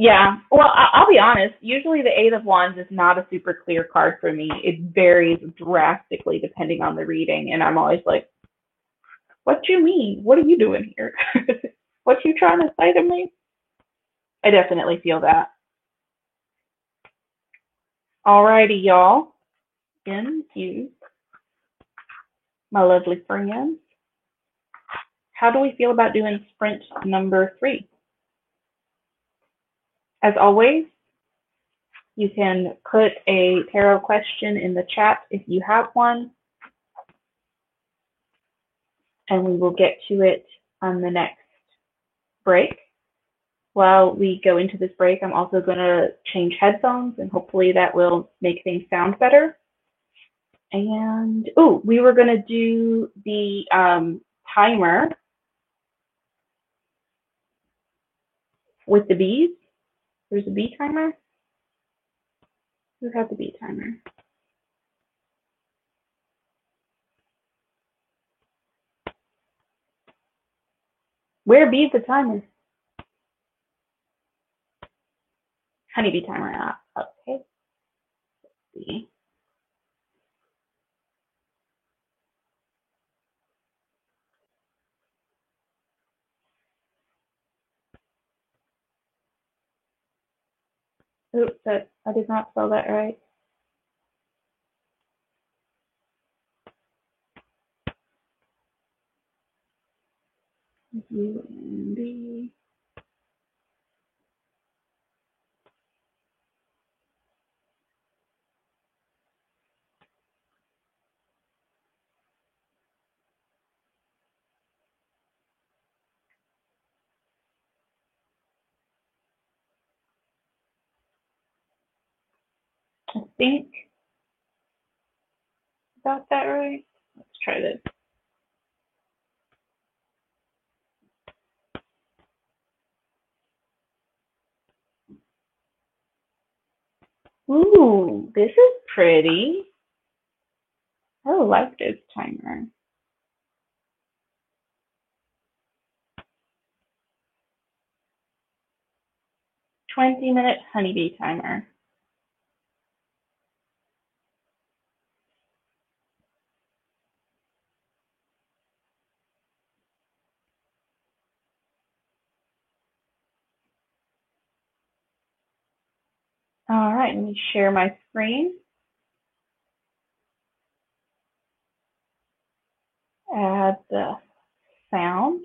Yeah. Well, I'll be honest. Usually, the Eight of Wands is not a super clear card for me. It varies drastically depending on the reading, and I'm always like, "What do you mean? What are you doing here? What you trying to say to me?" I definitely feel that. Alrighty, y'all. In you, my lovely friends. How do we feel about doing sprint number 3? As always, you can put a tarot question in the chat if you have one, and we will get to it on the next break. While we go into this break, I'm also going to change headphones, and hopefully that will make things sound better. And, we were going to do the timer with the bees. There's a bee timer. Who had the bee timer? Where be the timer? Honeybee timer app. Okay. Let's see. Oops, I did not spell that right. UND. I think I got that right. Let's try this. Ooh, this is pretty. I like this timer. 20-minute honeybee timer. All right, let me share my screen. Add the sound.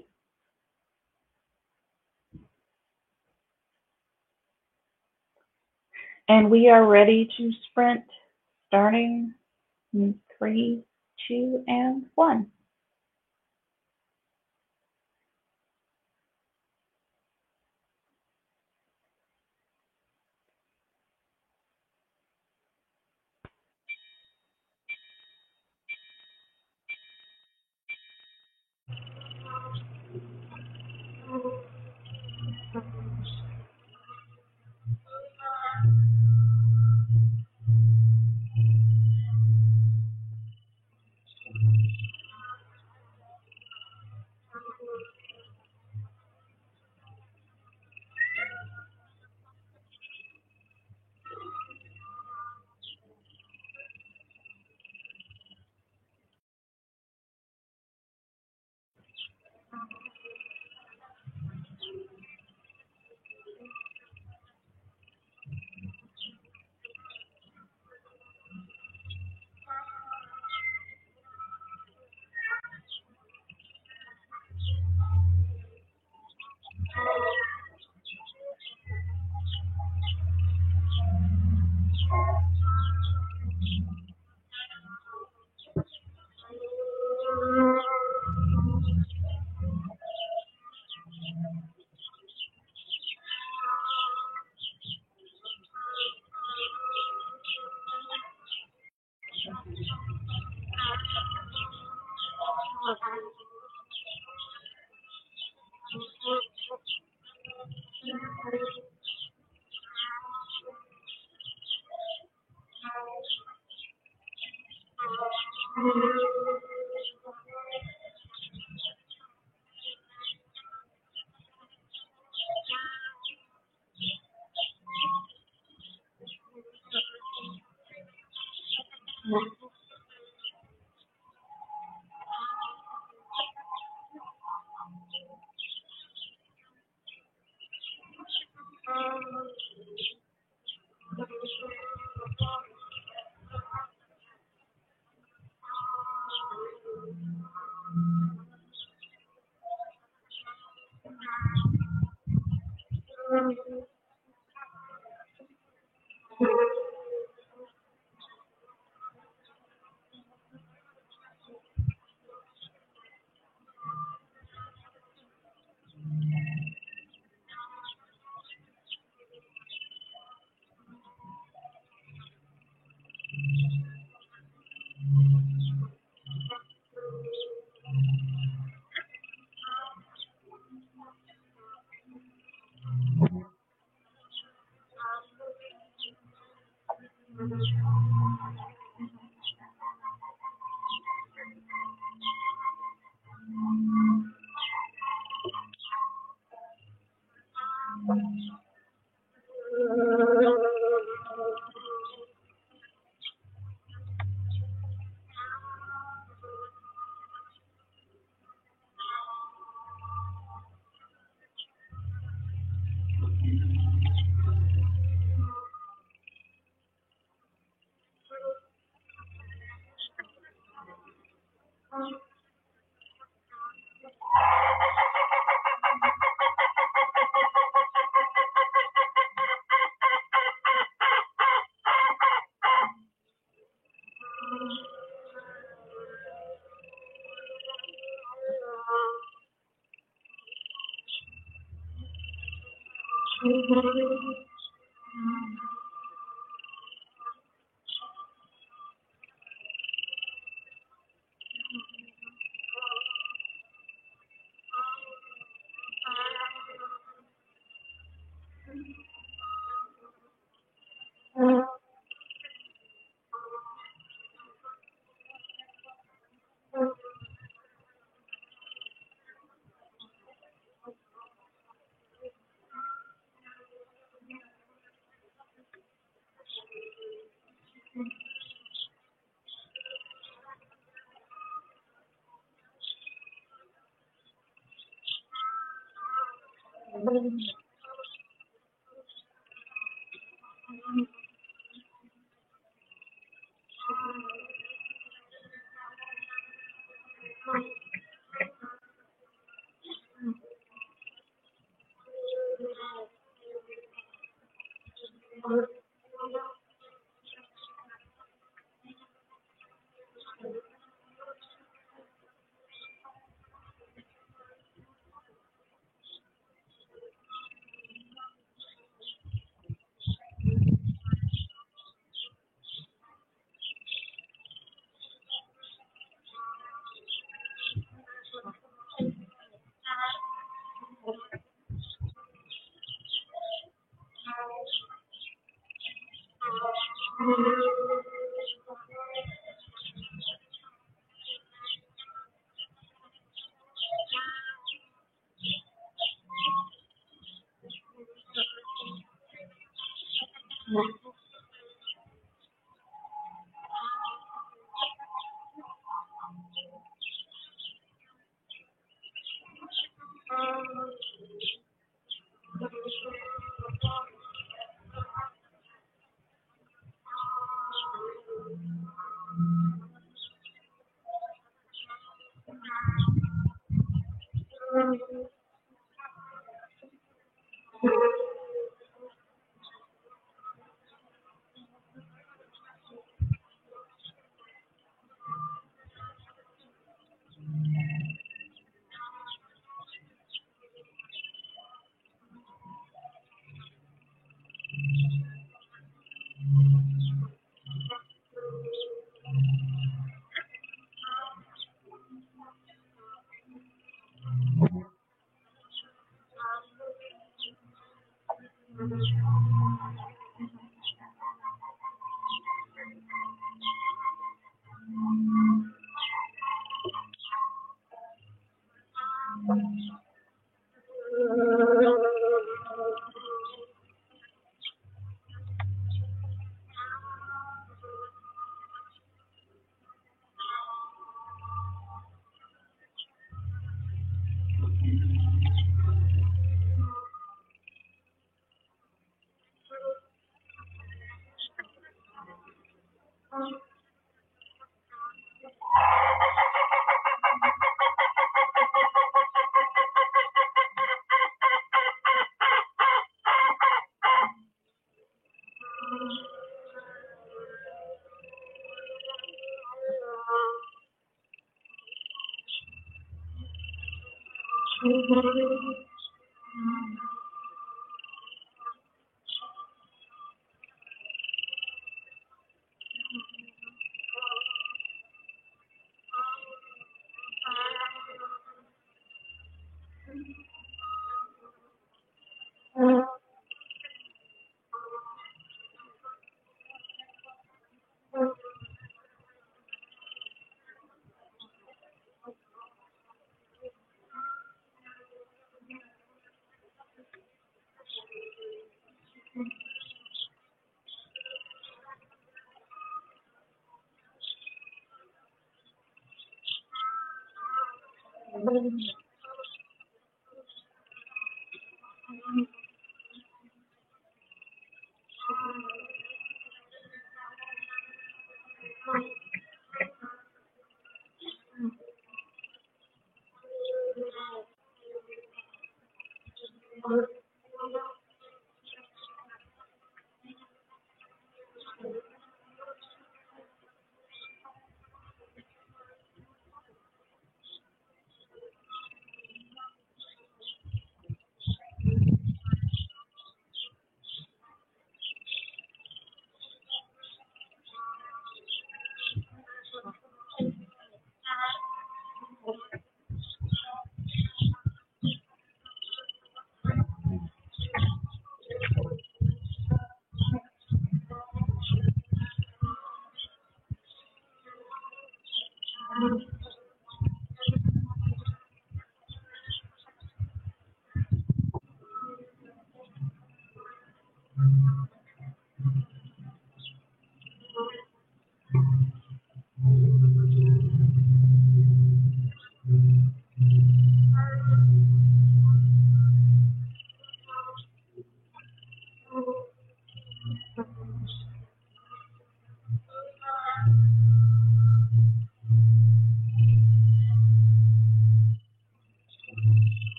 And we are ready to sprint starting in 3, 2, and 1.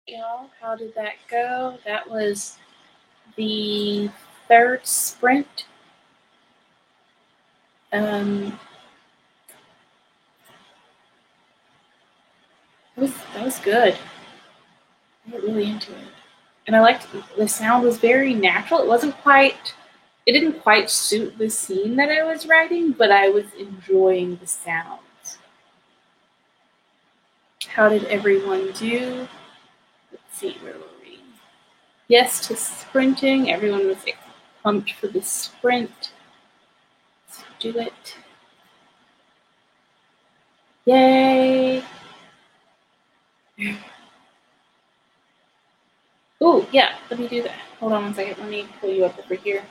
Y'all, how did that go? That was the third sprint. That was good. I got really into it. And I liked the sound was very natural. It didn't quite suit the scene that I was writing, but I was enjoying the sounds. How did everyone do? Let's see, where were we? Yes to sprinting. Everyone was pumped for the sprint. Let's do it. Yay! Oh, yeah, let me do that. Hold on 1 second. Let me pull you up over here.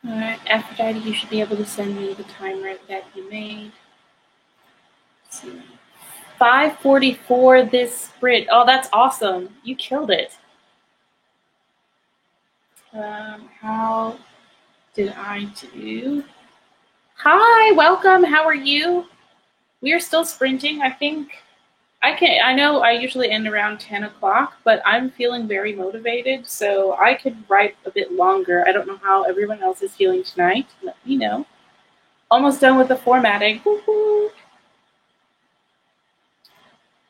Alright, Aphrodite, you should be able to send me the timer that you made. Let's see. 5:44 this sprint. Oh, that's awesome. You killed it. How did I do? Hi, welcome. How are you? We are still sprinting. I think I know I usually end around 10 o'clock, but I'm feeling very motivated, so I could write a bit longer. I don't know how everyone else is feeling tonight. Let me know. Almost done with the formatting. Woo-hoo.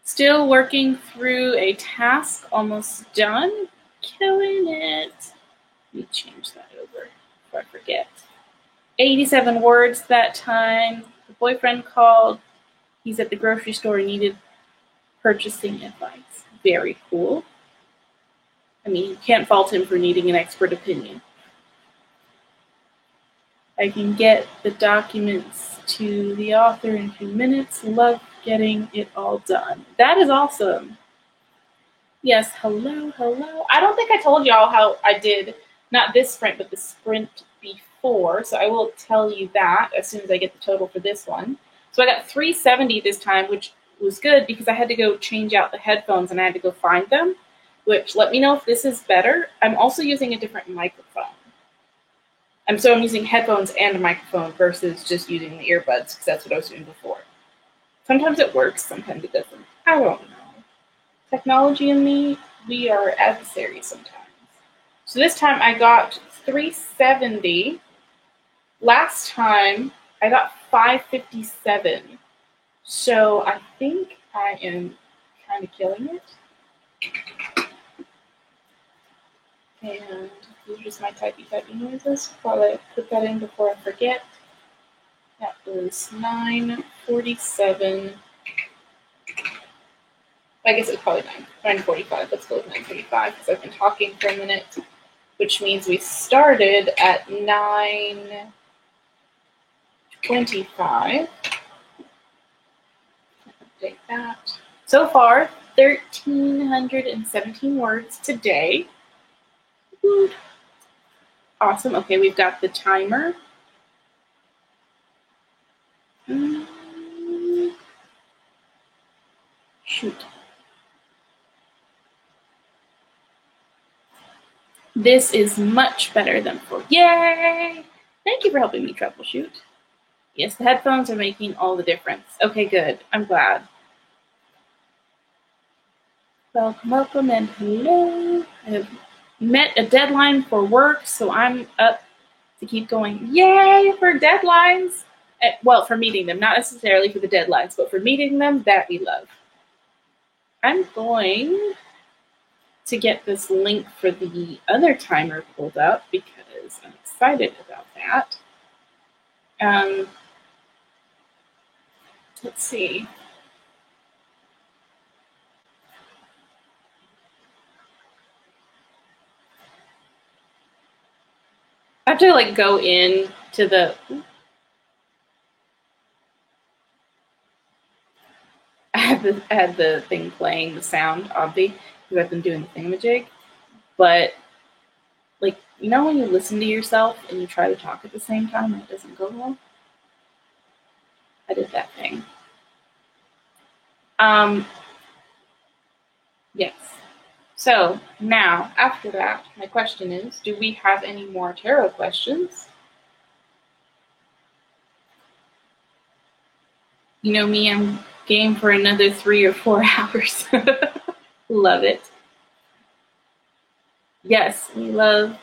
Still working through a task. Almost done. Killing it. Let me change that over before I forget. 87 words that time. The boyfriend called. He's at the grocery store and needed purchasing advice. Very cool. I mean, you can't fault him for needing an expert opinion. I can get the documents to the author in 2 minutes. Love getting it all done. That is awesome. Yes, hello, hello. I don't think I told y'all how I did, not this sprint, but the sprint before. So I will tell you that as soon as I get the total for this one. So I got 370 this time, which was good because I had to go change out the headphones and I had to go find them, which let me know if this is better. I'm also using a different microphone. I'm using headphones and a microphone versus just using the earbuds because that's what I was doing before. Sometimes it works, sometimes it doesn't. I don't know. Technology and me, we are adversaries sometimes. So this time I got 370. Last time I got 557. So I think I am kind of killing it. And these are just my typey noises while I put that in before I forget. That was 9:47. I guess it's probably 9:45. Let's go with 9:45 because I've been talking for a minute, which means we started at 9:25. Update that. So far, 1,317 words today. Woo. Awesome. Okay, we've got the timer. Shoot. This is much better than before. Yay! Thank you for helping me troubleshoot. Yes, the headphones are making all the difference. Okay, good. I'm glad. Welcome, welcome, and hello. I have met a deadline for work, so I'm up to keep going. Yay for deadlines! Well, for meeting them, not necessarily for the deadlines, but for meeting them, that we love. I'm going to get this link for the other timer pulled up because I'm excited about that. Let's see. I have to go in to the. I had the thing playing the sound, obvi, because I've been doing the thingamajig. But when you listen to yourself and you try to talk at the same time and it doesn't go well? I did that thing. Yes. So now, after that, my question is, do we have any more tarot questions? You know me, I'm game for another 3 or 4 hours. Love it. Yes, we love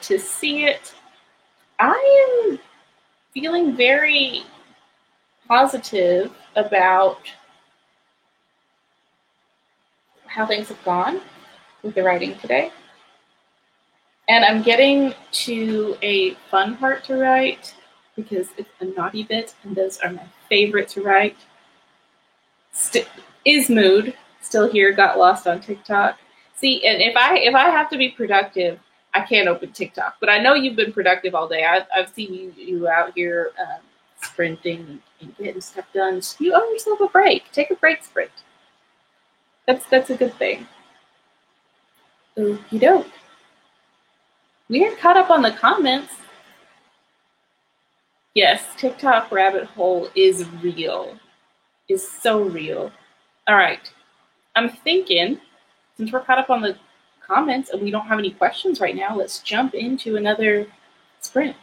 to see it. I am feeling very positive about how things have gone with the writing today. And I'm getting to a fun part to write because it's a naughty bit, and those are my favorite to write. Is mood still here? Got lost on TikTok. See, and if I have to be productive, I can't open TikTok. But I know you've been productive all day. I've seen you out here sprinting and getting stuff done. So you owe yourself a break. Take a break sprint. That's a good thing. Okie doke. We are caught up on the comments. Yes, TikTok rabbit hole is real. Is so real. All right. I'm thinking, since we're caught up on the comments and we don't have any questions right now, let's jump into another sprint.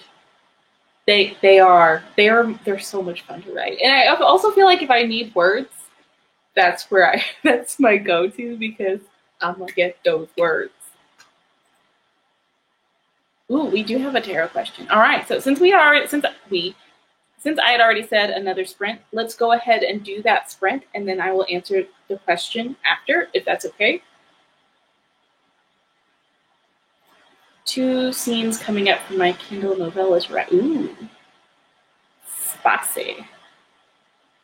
They're so much fun to write. And I also feel like if I need words, that's my go-to, because I'm gonna get those words. Ooh, we do have a tarot question. All right, so since I had already said another sprint, let's go ahead and do that sprint, and then I will answer the question after, if that's okay. 2 scenes coming up from my Kindle novellas. Right? Ooh, spicy.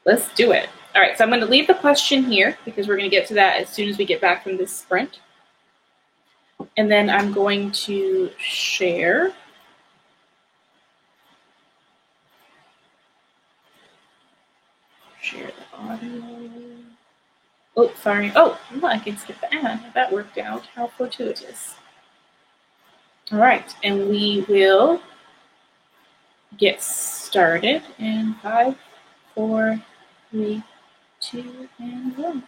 Let's do it. All right, so I'm going to leave the question here because we're going to get to that as soon as we get back from this sprint. And then I'm going to share. Share the audio. Oh, sorry. Oh, well, I can skip the ad. That worked out. How fortuitous. All right, and we will get started in 5, 4, 3, 2, and 1.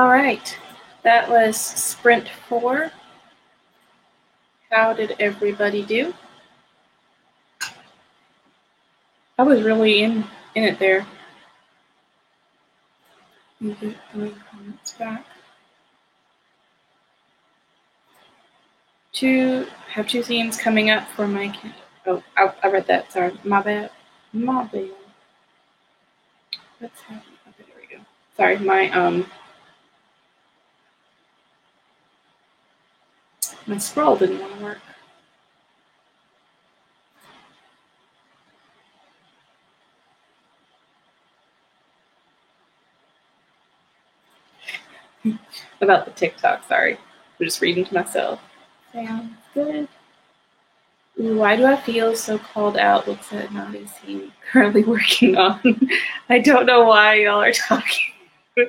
All right, that was sprint 4. How did everybody do? I was really in it there. Let me get my comments back. Have 2 themes coming up for my. Oh, I read that. Sorry, my bad. My bad. Let's have. Okay, there we go. Sorry, my scroll didn't want to work. About the TikTok, sorry. I'm just reading to myself. Sounds good. Ooh, why do I feel so called out? What's that not is he currently working on? I don't know why y'all are talking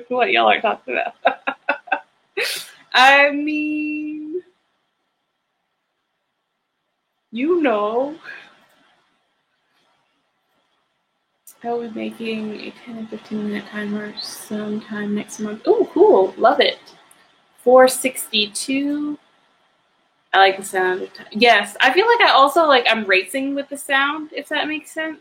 what y'all are talking about. I mean, you know. I'll be making a 10 and 15-minute timer sometime next month. Oh, cool. Love it. 462. I like the sound of time. Yes, I feel like I also I'm racing with the sound, if that makes sense.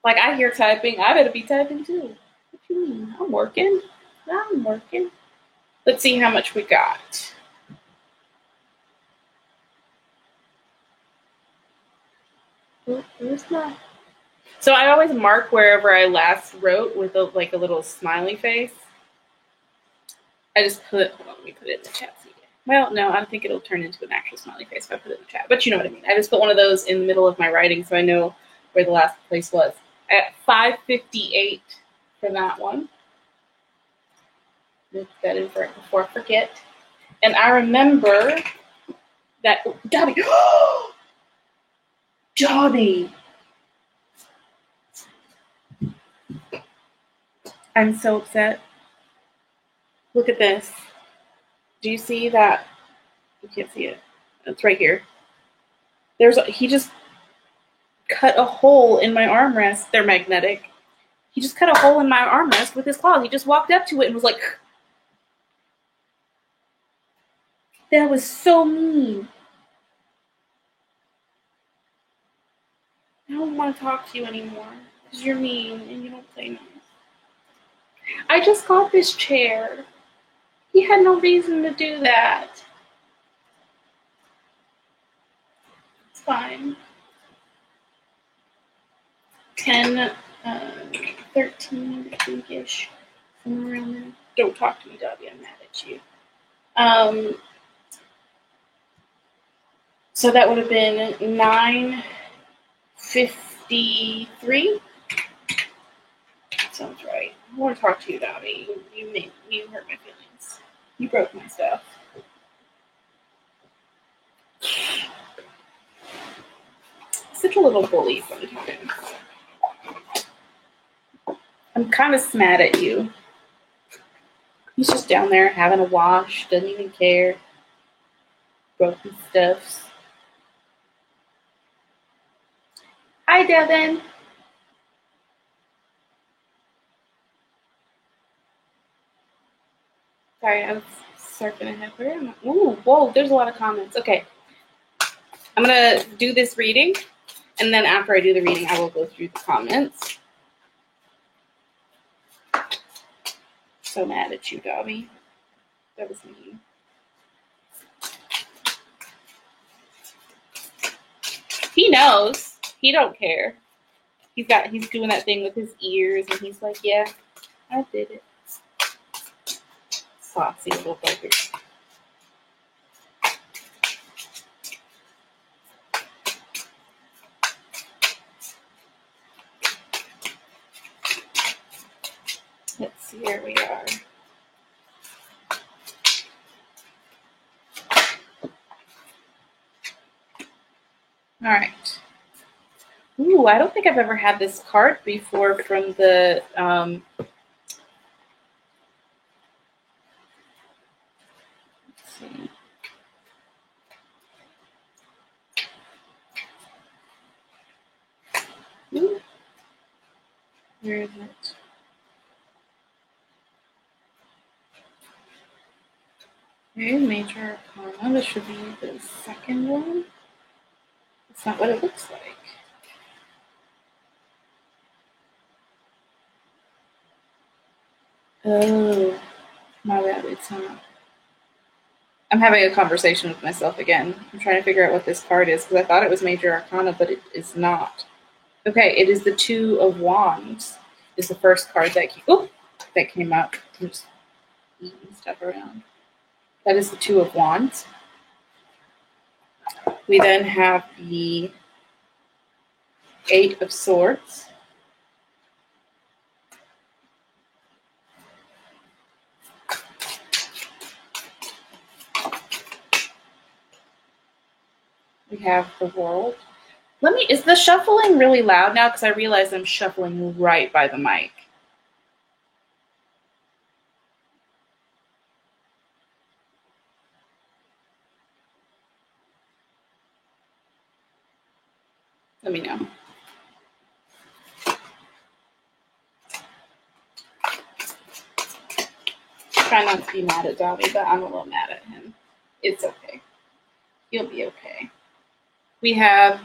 Like I hear typing, I better be typing too. What you mean? I'm working. Let's see how much we got. Where's my? So I always mark wherever I last wrote with a little smiley face. I just hold on, let me put it in the chat. Well, no, I don't think it'll turn into an actual smiley face if I put it in the chat, but you know what I mean. I just put one of those in the middle of my writing so I know where the last place was. At 5:58 for that one. That is right before I forget. And I remember that, Dobby, Dobby! I'm so upset. Look at this. Do you see that? You can't see it. It's right here. He just cut a hole in my armrest. They're magnetic. He just cut a hole in my armrest with his claws. He just walked up to it and was like, that was so mean. I don't want to talk to you anymore because you're mean and you don't play nice. I just got this chair. He had no reason to do that. It's fine. 10, 13, I think-ish. Somewhere around there. Don't talk to me, Dobby. I'm mad at you. So that would have been 9:53. Sounds right. I want to talk to you, Dobby. You hurt my feelings. You broke my stuff. Such a little bully sometimes. I'm kind of mad at you. He's just down there having a wash, doesn't even care. Broken stuffs. Hi, Devin. Sorry, I was surfing ahead. Where am I? Ooh, whoa, there's a lot of comments. Okay. I'm going to do this reading, and then after I do the reading, I will go through the comments. So mad at you, Dobby. That was mean. He knows. He don't care. He's doing that thing with his ears, and he's like, yeah, I did it. Saucy little bugger. Let's see, here we are. All right. Ooh, I don't think I've ever had this card before from the let's see. Ooh. Where is it? Okay, Major Arcana. This should be the second one. That's not what it looks like. Oh, my bad. It's not. I'm having a conversation with myself again. I'm trying to figure out what this card is because I thought it was Major Arcana, but it is not. Okay, it is the Two of Wands. Is the first card that came up. I'm just eating stuff around. That is the Two of Wands. We then have the Eight of Swords. We have the World. Is the shuffling really loud now? Because I realize I'm shuffling right by the mic. Let me know. Try not to be mad at Dobby, but I'm a little mad at him. It's okay. He'll be okay. We have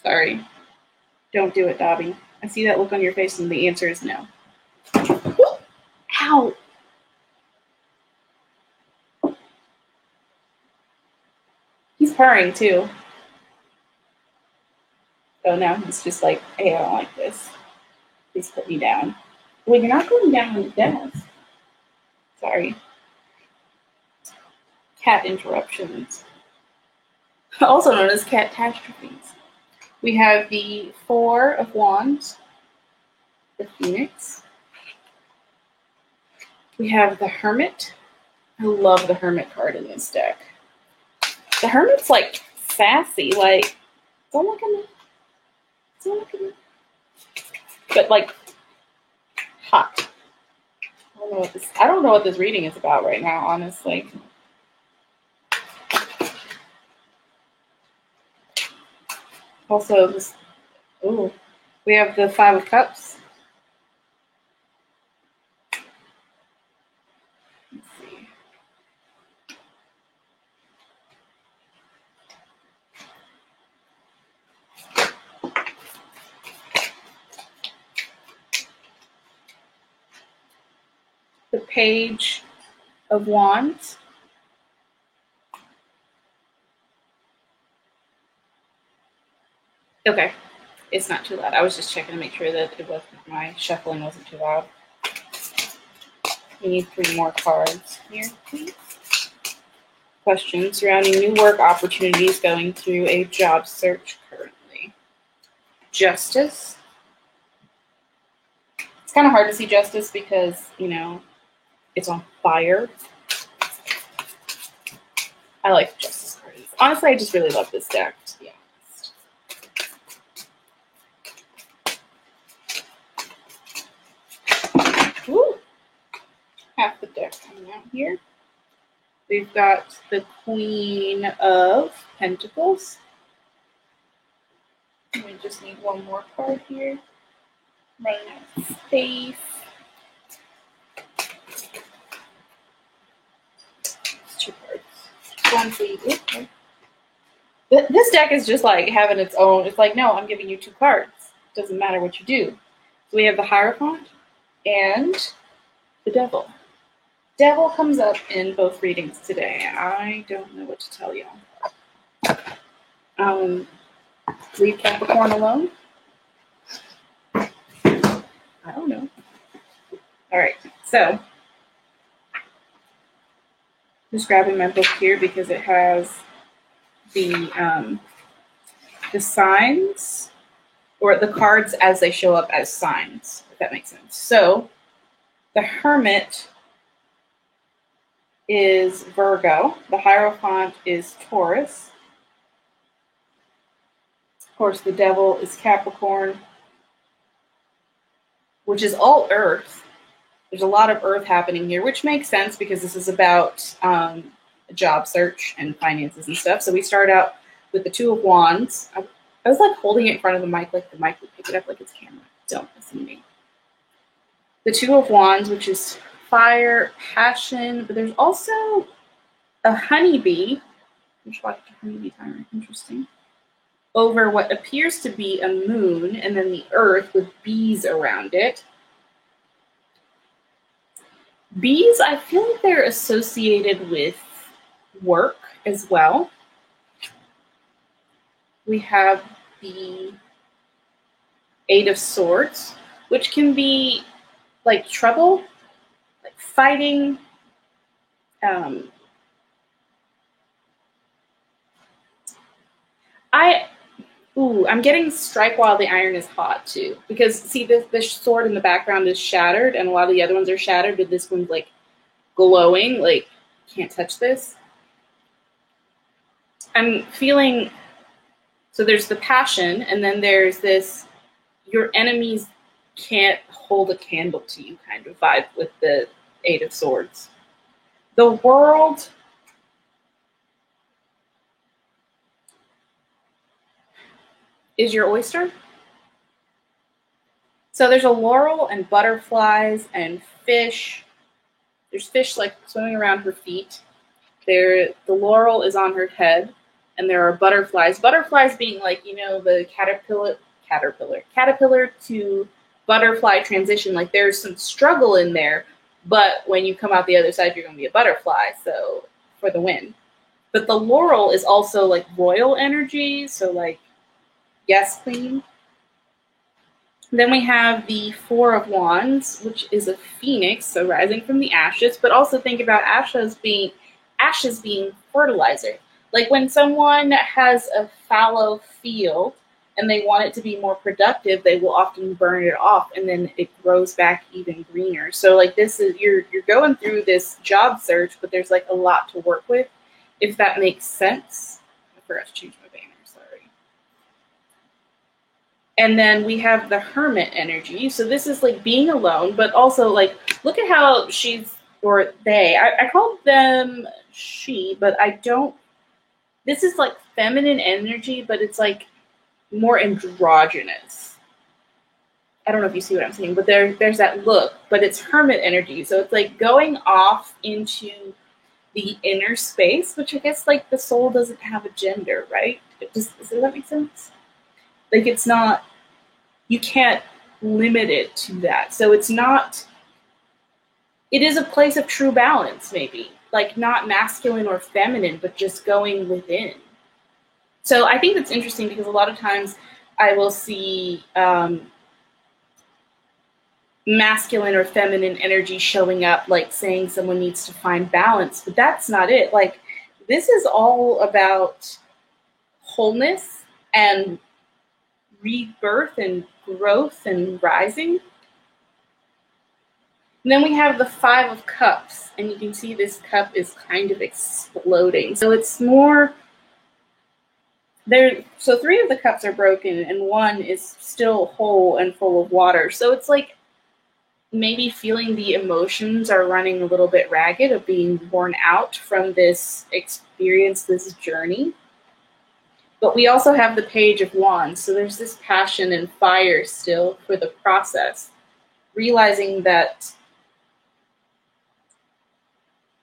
sorry. Don't do it, Dobby. I see that look on your face and the answer is no. Ow! He's purring too. Oh, now he's just like, hey, I don't like this. Please put me down. Well, you're not going down on the desk. Sorry. Cat interruptions. Also known as catastrophes. We have the Four of Wands, the Phoenix. We have the Hermit. I love the Hermit card in this deck. The Hermit's like sassy, like, don't look at me. Don't look at me. But like hot. I don't know what this reading is about right now, honestly. Also, we have the Five of Cups. Let's see. The Page of Wands. Okay, it's not too loud. I was just checking to make sure that my shuffling wasn't too loud. We need 3 more cards here, please. Questions surrounding new work opportunities going through a job search currently. Justice. It's kind of hard to see Justice because, it's on fire. I like Justice cards. Honestly, I just really love this deck, to be honest. Woo! Half the deck coming out here. We've got the Queen of Pentacles. We just need 1 more card here. Running out of space. It's 2 cards. One for you. Okay. This deck is just like having its own. It's like, no, I'm giving you 2 cards. Doesn't matter what you do. So we have the Hierophant and the Devil. Devil comes up in both readings today. I don't know what to tell y'all. Leave Capricorn alone? I don't know. All right, so just grabbing my book here because it has the signs or the cards as they show up as signs, if that makes sense. So the Hermit is Virgo. The Hierophant is Taurus. Of course, the Devil is Capricorn, which is all Earth. There's a lot of Earth happening here, which makes sense because this is about a job search and finances and stuff. So we start out with the Two of Wands. I was like holding it in front of the mic like the mic would pick it up like it's camera. Don't listen to me. The Two of Wands, which is fire, passion, but there's also a honeybee. We should watch the honeybee timer. Interesting. Over what appears to be a moon, and then the earth with bees around it. Bees, I feel like they're associated with work as well. We have the Eight of Swords, which can be like trouble, like fighting. I'm getting strike while the iron is hot too, because see, this sword in the background is shattered, and a lot of the other ones are shattered, but this one's like glowing, like can't touch this. I'm feeling, so there's the passion, and then there's this, your enemies can't hold a candle to you kind of vibe with the Eight of Swords. The world is your oyster. So there's a laurel and butterflies and fish. There's fish like swimming around her feet. The laurel is on her head, and there are butterflies. Butterflies being like, you know, the caterpillar to butterfly transition. Like there's some struggle in there, but when you come out the other side, you're going to be a butterfly. So for the win. But the laurel is also like royal energy. So like, yes, queen. Then we have the Four of Wands, which is a phoenix, so rising from the ashes, but also think about ashes being fertilizer. Like when someone has a fallow field and they want it to be more productive, they will often burn it off, and then it grows back even greener. So like this is, you're going through this job search, but there's like a lot to work with, if that makes sense. I forgot to change my banner, sorry. And then we have the Hermit energy. So this is like being alone, but also like, look at how she's, or they, I called them she, but I don't, this is like feminine energy, but it's like more androgynous. I don't know if you see what I'm saying, but there's that look, but it's hermit energy. So it's like going off into the inner space, which I guess like the soul doesn't have a gender, right? Does that make sense? Like it's not, you can't limit it to that. So it's not, it is a place of true balance, maybe. Like not masculine or feminine, but just going within. So I think that's interesting because a lot of times I will see masculine or feminine energy showing up, like saying someone needs to find balance, but that's not it. Like this is all about wholeness and rebirth and growth and rising. And then we have the Five of Cups, and you can see this cup is kind of exploding. So it's more there. So three of the cups are broken, and one is still whole and full of water. So it's like maybe feeling the emotions are running a little bit ragged, of being worn out from this experience, this journey. But we also have the Page of Wands. So there's this passion and fire still for the process, realizing that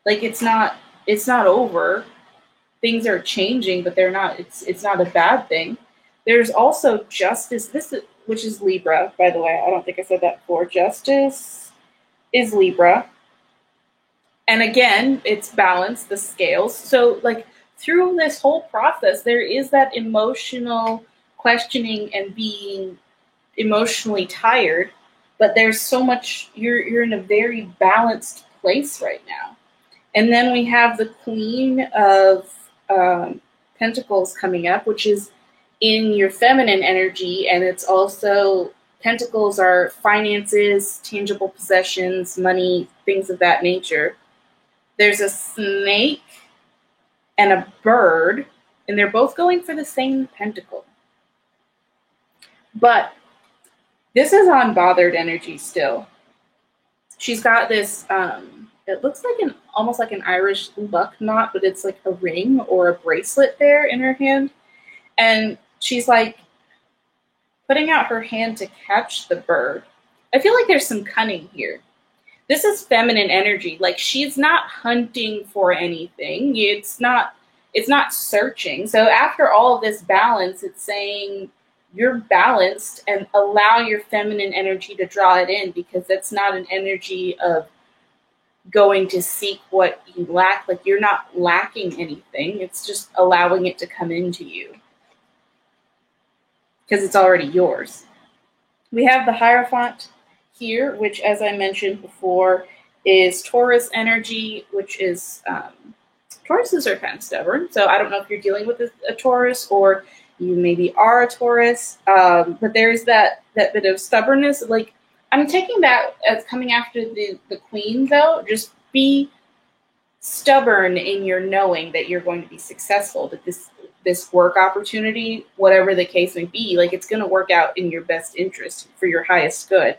like it's not over. Things are changing, but they're not, it's not a bad thing. There's also Justice, which is Libra, by the way. I don't think I said that before. Justice is Libra. And again, it's balanced, the scales. So like through this whole process, there is that emotional questioning and being emotionally tired, but there's so much, you're in a very balanced place right now. And then we have the Queen of Pentacles coming up, which is in your feminine energy, and it's also, pentacles are finances, tangible possessions, money, things of that nature. There's a snake and a bird, and they're both going for the same pentacle. But this is unbothered energy still. She's got this, it looks like almost like an Irish luck knot, but it's like a ring or a bracelet there in her hand. And she's like putting out her hand to catch the bird. I feel like there's some cunning here. This is feminine energy. Like, she's not hunting for anything. It's not searching. So after all of this balance, it's saying you're balanced and allow your feminine energy to draw it in, because that's not an energy of going to seek what you lack. Like, you're not lacking anything. It's just allowing it to come into you because it's already yours. We have the Hierophant here, which, as I mentioned before, is Taurus energy, which is, Tauruses are kind of stubborn. So I don't know if you're dealing with a Taurus, or you maybe are a Taurus, but there's that bit of stubbornness. Like, I'm taking that as coming after the Queen, though. Just be stubborn in your knowing that you're going to be successful, that this work opportunity, whatever the case may be, like, it's going to work out in your best interest for your highest good.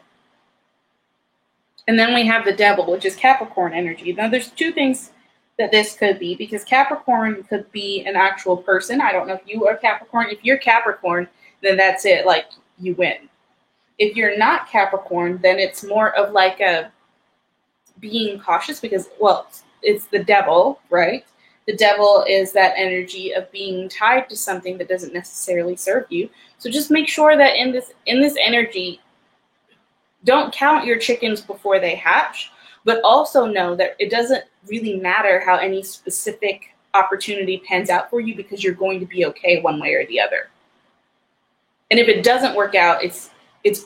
And then we have the Devil, which is Capricorn energy. Now, there's two things that this could be, because Capricorn could be an actual person. I don't know if you are Capricorn. If you're Capricorn, then that's it. Like, you win. If you're not Capricorn, then it's more of like a being cautious, because, well, it's the Devil, right? The Devil is that energy of being tied to something that doesn't necessarily serve you. So just make sure that in this energy, don't count your chickens before they hatch, but also know that it doesn't really matter how any specific opportunity pans out for you, because you're going to be okay one way or the other. And if it doesn't work out, it's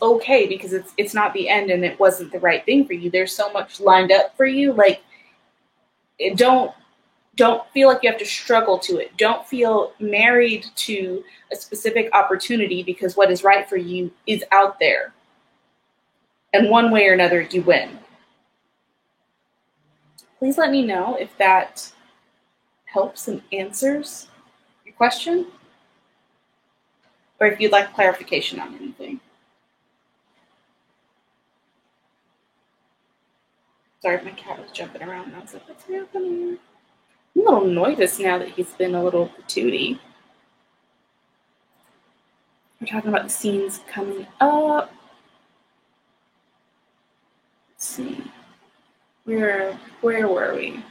okay, because it's not the end and it wasn't the right thing for you. There's so much lined up for you. Like, don't feel like you have to struggle to it. Don't feel married to a specific opportunity, because what is right for you is out there. And one way or another, you win. Please let me know if that helps and answers your question, or if you'd like clarification on anything. Sorry, my cat was jumping around and I was like, what's happening? I'm a little nervous now that he's been a little patootie. We're talking about the scenes coming up. Let's see. Where were we?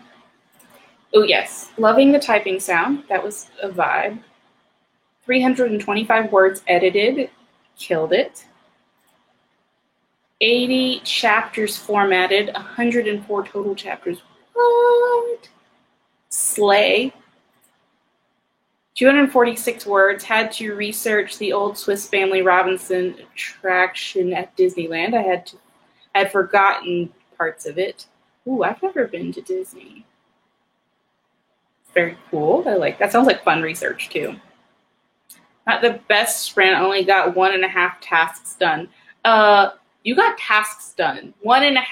Oh, yes. Loving the typing sound. That was a vibe. 325 words edited. Killed it. 80 chapters formatted. 104 total chapters. What? Slay. 246 words. Had to research the old Swiss Family Robinson attraction at Disneyland. I had forgotten parts of it. Ooh, I've never been to Disney. Very cool. I like that. Sounds like fun research too. Not the best sprint. Only got 1.5 tasks done. You got tasks done. 1.5.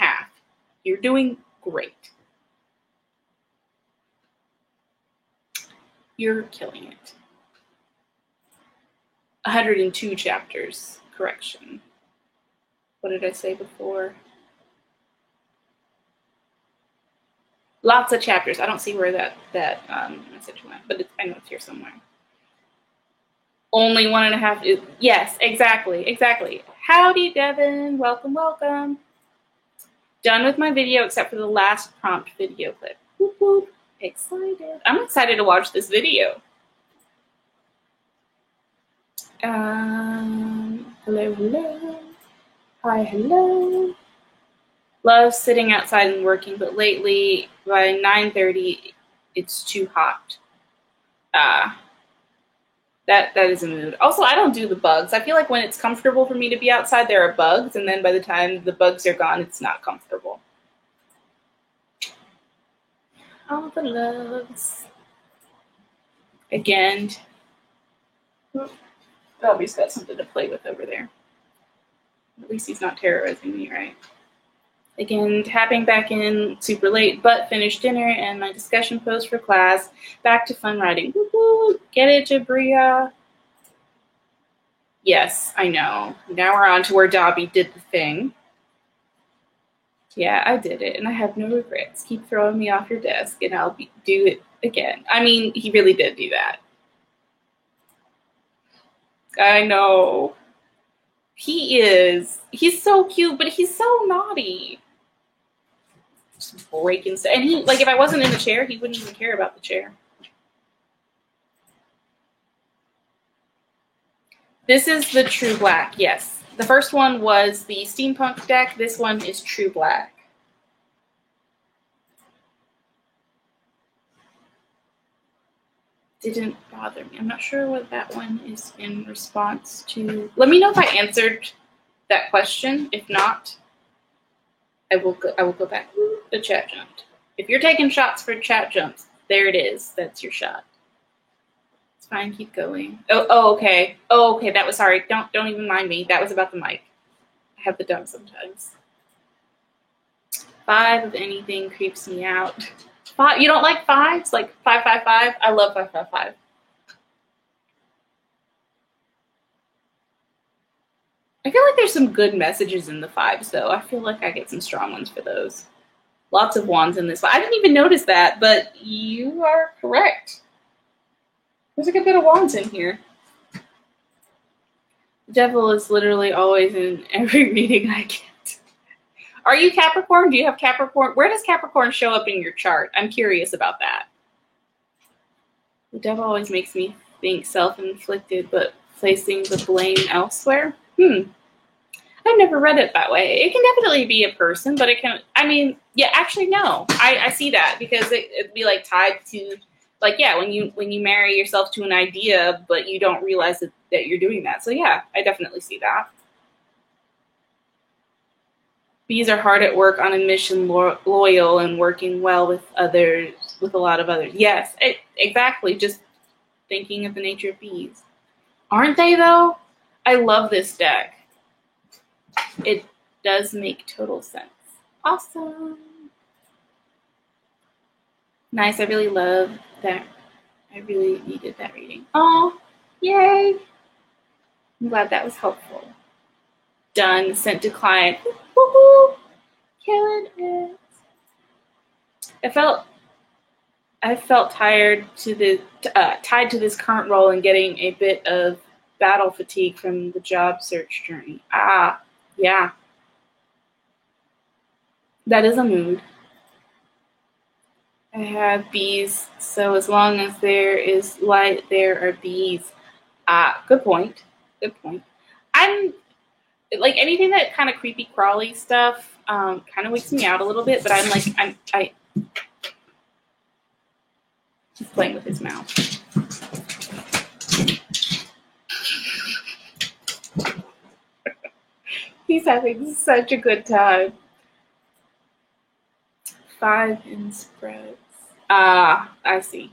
You're doing great. You're killing it. 102 chapters. Correction. What did I say before? Lots of chapters. I don't see where that message went, but I know it's here somewhere. Only 1.5. Yes, exactly. Howdy, Devin. Welcome. Done with my video except for the last prompt video clip. Whoop, whoop. Excited. I'm excited to watch this video. Hello. Hi, hello. Love sitting outside and working, but lately by 9:30 it's too hot. That is a mood. Also, I don't do the bugs. I feel like when it's comfortable for me to be outside, there are bugs, and then by the time the bugs are gone, it's not comfortable. All the loves. Again. Bobby's got something to play with over there. At least he's not terrorizing me, right? Again, tapping back in super late, but finished dinner and my discussion post for class. Back to fun writing. Woo-hoo! Get it, Jabria? Yes, I know. Now we're on to where Dobby did the thing. Yeah, I did it, and I have no regrets. Keep throwing me off your desk, and I'll do it again. I mean, he really did do that. I know. He's so cute, but he's so naughty. Just breaking stuff. And he, like, if I wasn't in the chair, he wouldn't even care about the chair. This is the True Black, yes. The first one was the Steampunk deck. This one is True Black. Didn't bother me. I'm not sure what that one is in response to. Let me know if I answered that question. If not, I will go back to chat jumped. If you're taking shots for chat jumps, there it is. That's your shot. It's fine. Keep going. Oh, okay. Oh, okay. That was sorry. Don't even mind me. That was about the mic. I have the dumb sometimes. 5 of anything creeps me out. 5. You don't like 5s? Like 555? I love 555. I feel like there's some good messages in the 5s, though. I feel like I get some strong ones for those. Lots of wands in this one. I didn't even notice that, but you are correct. There's a good bit of wands in here. The devil is literally always in every reading I get. Are you Capricorn? Do you have Capricorn? Where does Capricorn show up in your chart? I'm curious about that. The devil always makes me think self-inflicted, but placing the blame elsewhere. I've never read it that way. It can definitely be a person, but it can, I mean, yeah, actually, no. I see that because it'd be like tied to, like, yeah, when you marry yourself to an idea, but you don't realize that you're doing that. So yeah, I definitely see that. Bees are hard at work on a mission, loyal and working well with others, with a lot of others. Yes, exactly. Just thinking of the nature of bees. Aren't they, though? I love this deck. It does make total sense. Awesome. Nice. I really love that. I really needed that reading. Oh, yay. I'm glad that was helpful. Done. Sent to client. Woohoo! Killing it. I felt tied to this current role and getting a bit of battle fatigue from the job search journey. Yeah. That is a mood. I have bees, so as long as there is light, there are bees. Good point. I'm like anything that kind of creepy crawly stuff kind of wakes me out a little bit, but he's playing with his mouth. He's having such a good time. 5 in spreads. I see.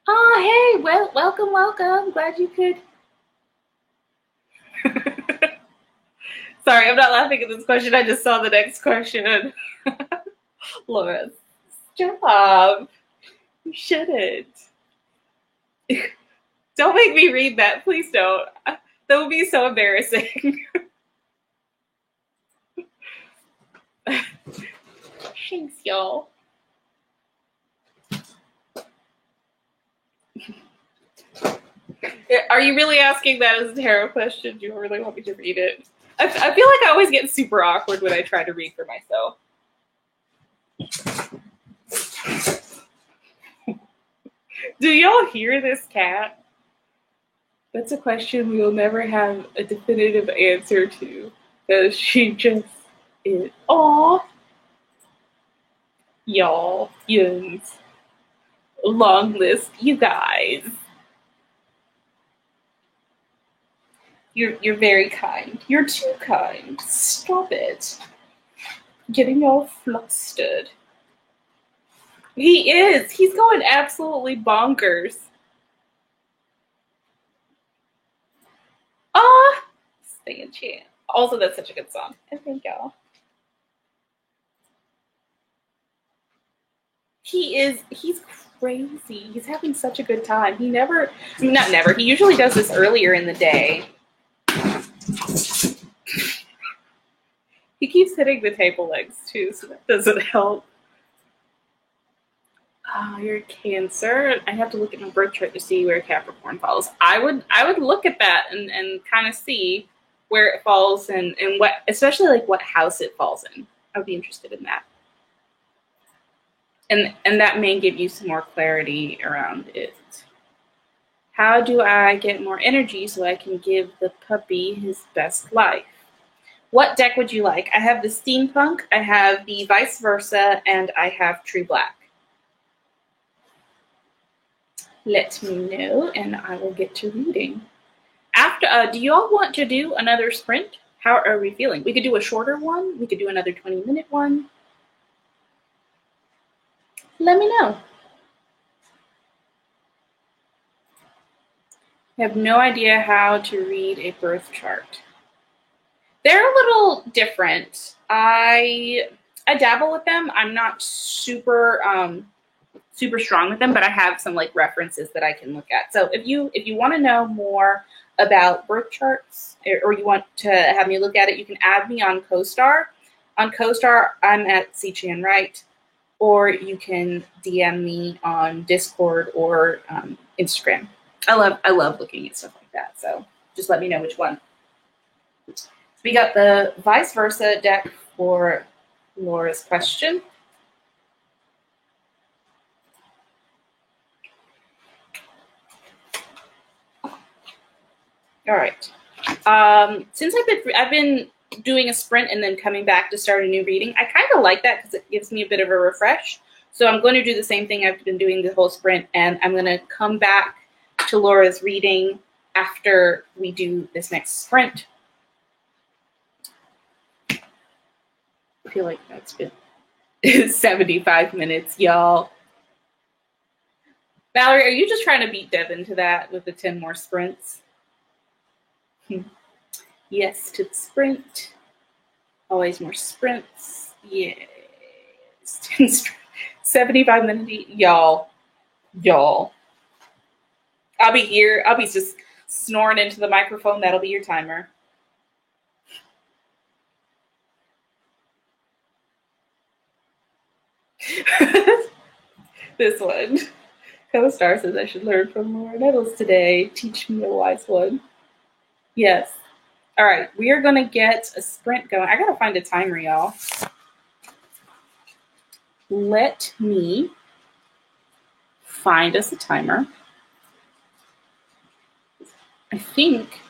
Oh, hey, well, welcome. Glad you could. Sorry, I'm not laughing at this question. I just saw the next question. Laura, stop. You shouldn't. Don't make me read that. Please don't. That would be so embarrassing. Thanks, y'all. Are you really asking that as a tarot question? Do you really want me to read it? I feel like I always get super awkward when I try to read for myself. Do y'all hear this cat? That's a question we will never have a definitive answer to, because she just is. Aw. Y'all, yuns. Long list, you guys. You're very kind. You're too kind. Stop it. Getting all flustered. He is. He's going absolutely bonkers. Stay in chat. Also, that's such a good song. I thank y'all. He's crazy. He's having such a good time. He usually does this earlier in the day. He keeps hitting the table legs too, so that doesn't help. Oh, you're Cancer. I have to look at my birth chart to see where Capricorn falls. I would look at that and kind of see. where it falls and what, especially like what house it falls in. I would be interested in that. And that may give you some more clarity around it. How do I get more energy so I can give the puppy his best life? What deck would you like? I have the Steampunk, I have the Vice Versa, and I have True Black. Let me know, and I will get to reading. After, do you all want to do another sprint? How are we feeling? We could do a shorter one. We could do another 20-minute one. Let me know. I have no idea how to read a birth chart. They're a little different. I dabble with them. I'm not super super strong with them, but I have some like references that I can look at. So if you want to know more about birth charts, or you want to have me look at it, you can add me on CoStar. On CoStar, I'm at CChan Wright, or you can DM me on Discord or Instagram. I love looking at stuff like that. So just let me know which one. So we got the Vice Versa deck for Laura's question. All right. Since I've been doing a sprint and then coming back to start a new reading, I kind of like that because it gives me a bit of a refresh. So I'm going to do the same thing I've been doing the whole sprint, and I'm going to come back to Laura's reading after we do this next sprint. I feel like that's been 75 minutes, y'all. Valerie, are you just trying to beat Devin to that with the 10 more sprints? Yes to the sprint. Always more sprints. Yes. 75 minutes. Y'all. I'll be here. I'll be just snoring into the microphone. That'll be your timer. This one. CoStar says I should learn from Laura Nettles today. Teach me a wise one. Yes. All right. We are going to get a sprint going. I got to find a timer, y'all. Let me find us a timer. I think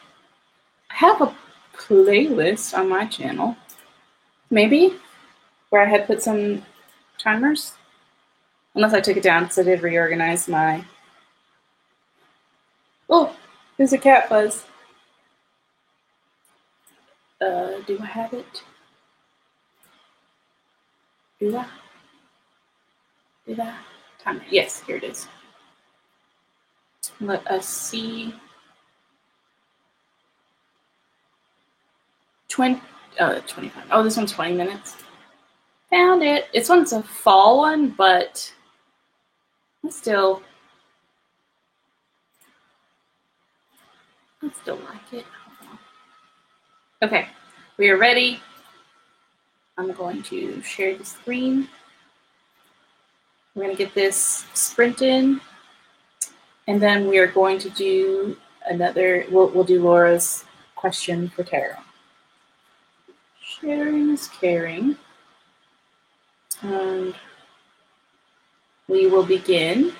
I have a playlist on my channel. Maybe where I had put some timers. Unless I took it down because I did reorganize my... Oh, there's a cat buzz. Do I have it? Do I? Timer. Yes, here it is. Let us see. 25. Oh, this one's 20 minutes. Found it. This one's a fall one, but I still like it. Okay, we are ready. I'm going to share the screen. We're going to get this sprint in, and then we are going to do another. We'll do Laura's question for tarot. Sharing is caring, and we will begin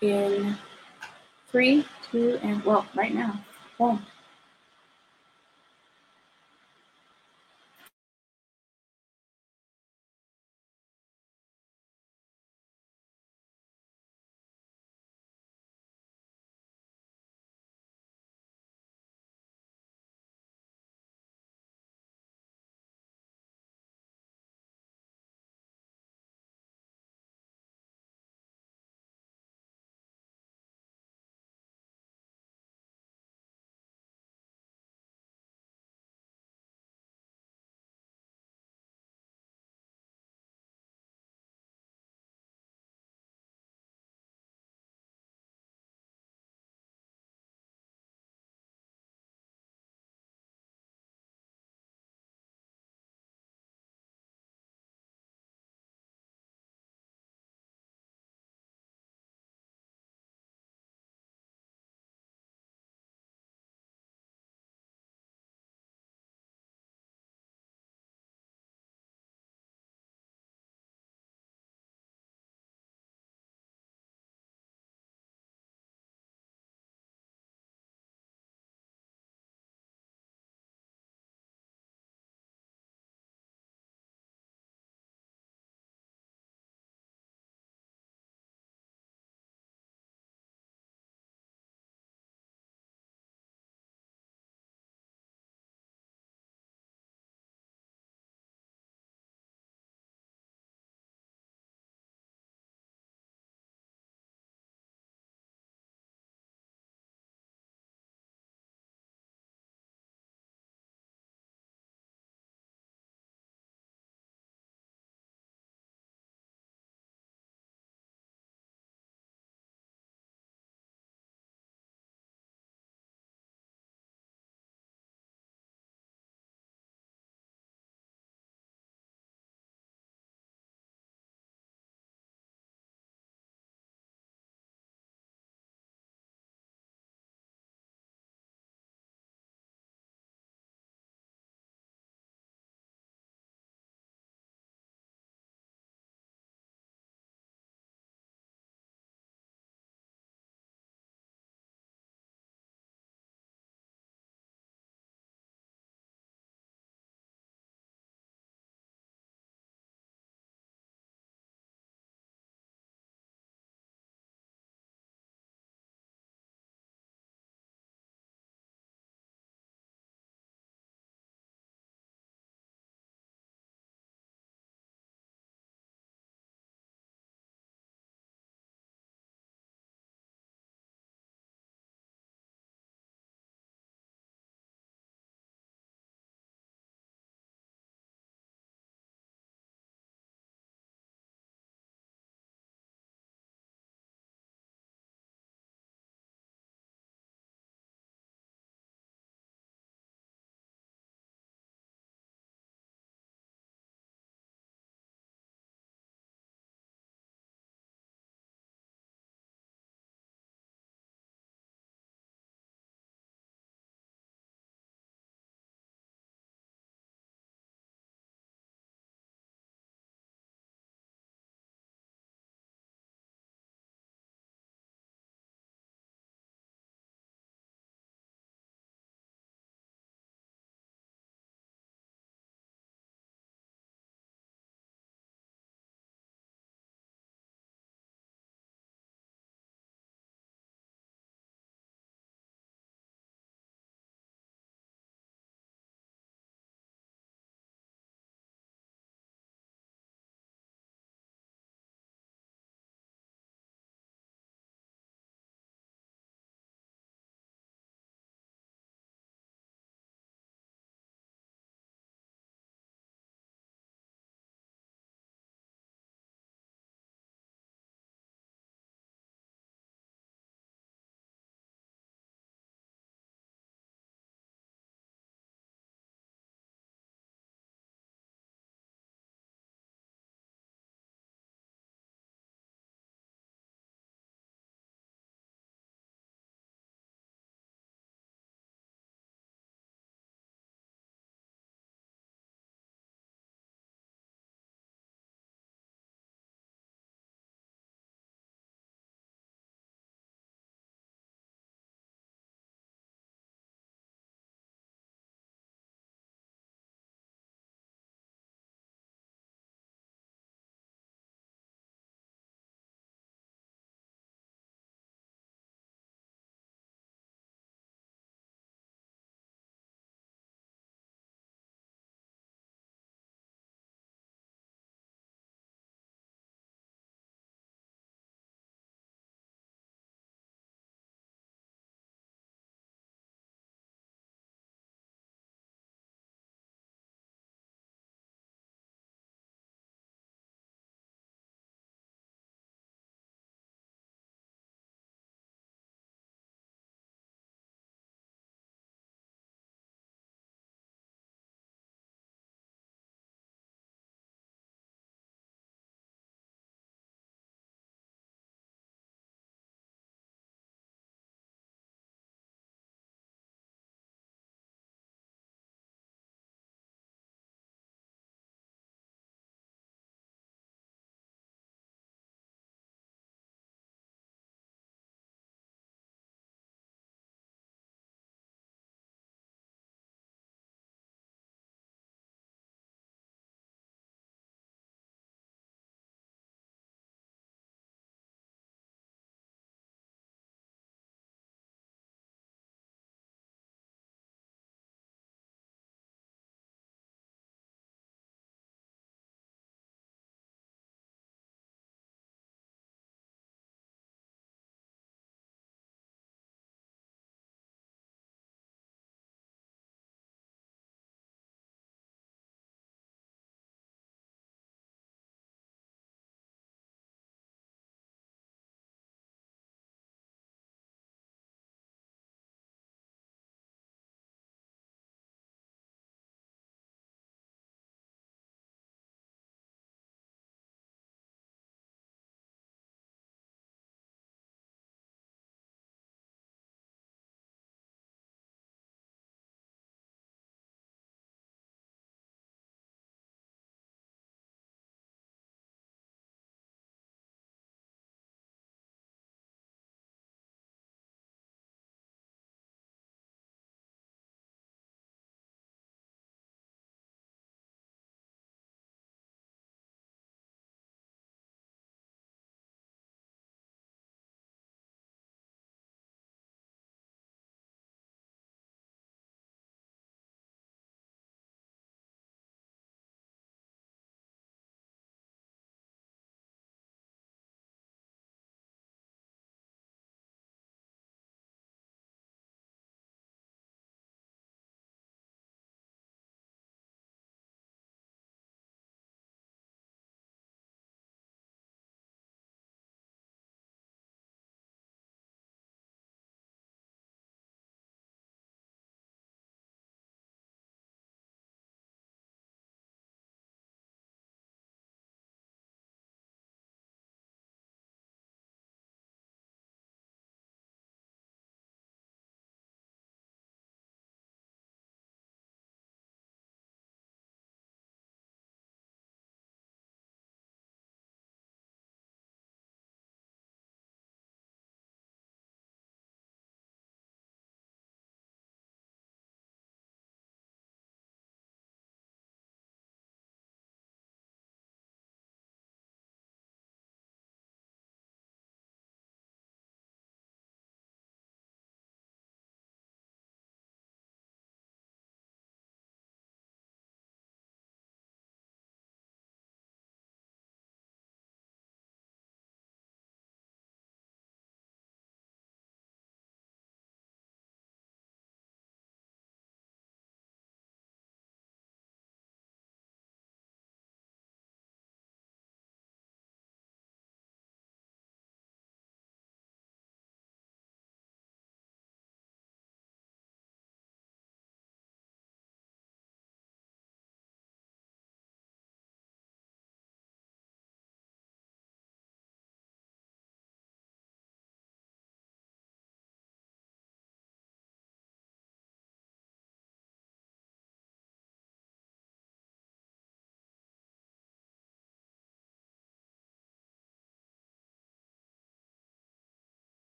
in 3, 2, and well, right now, 1.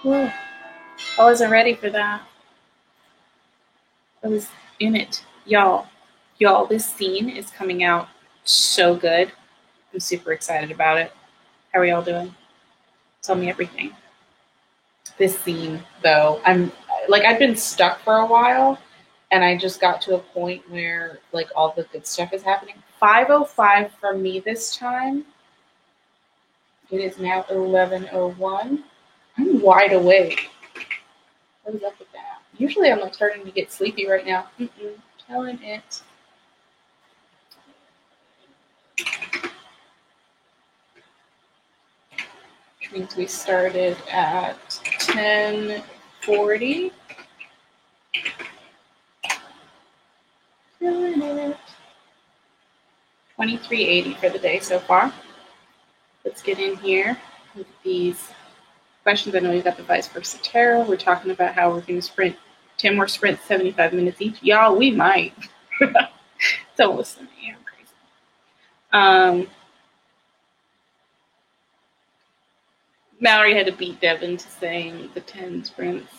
Whoa. I wasn't ready for that. I was in it. Y'all, this scene is coming out so good. I'm super excited about it. How are y'all doing? Tell me everything. This scene, though, I've been stuck for a while, and I just got to a point where, like, all the good stuff is happening. 5:05 for me this time. It is now 11:01. I'm wide awake. What is up with that? Usually I'm like starting to get sleepy right now. Telling it. Which means we started at 10:40. Killing it. 2380 for the day so far. Let's get in here with these questions. I know we've got the vice versa tarot. We're talking about how we're going to sprint 10 more sprints, 75 minutes each. Y'all, we might. Don't listen to me. I'm crazy. Mallory had to beat Devin to saying the 10 sprints.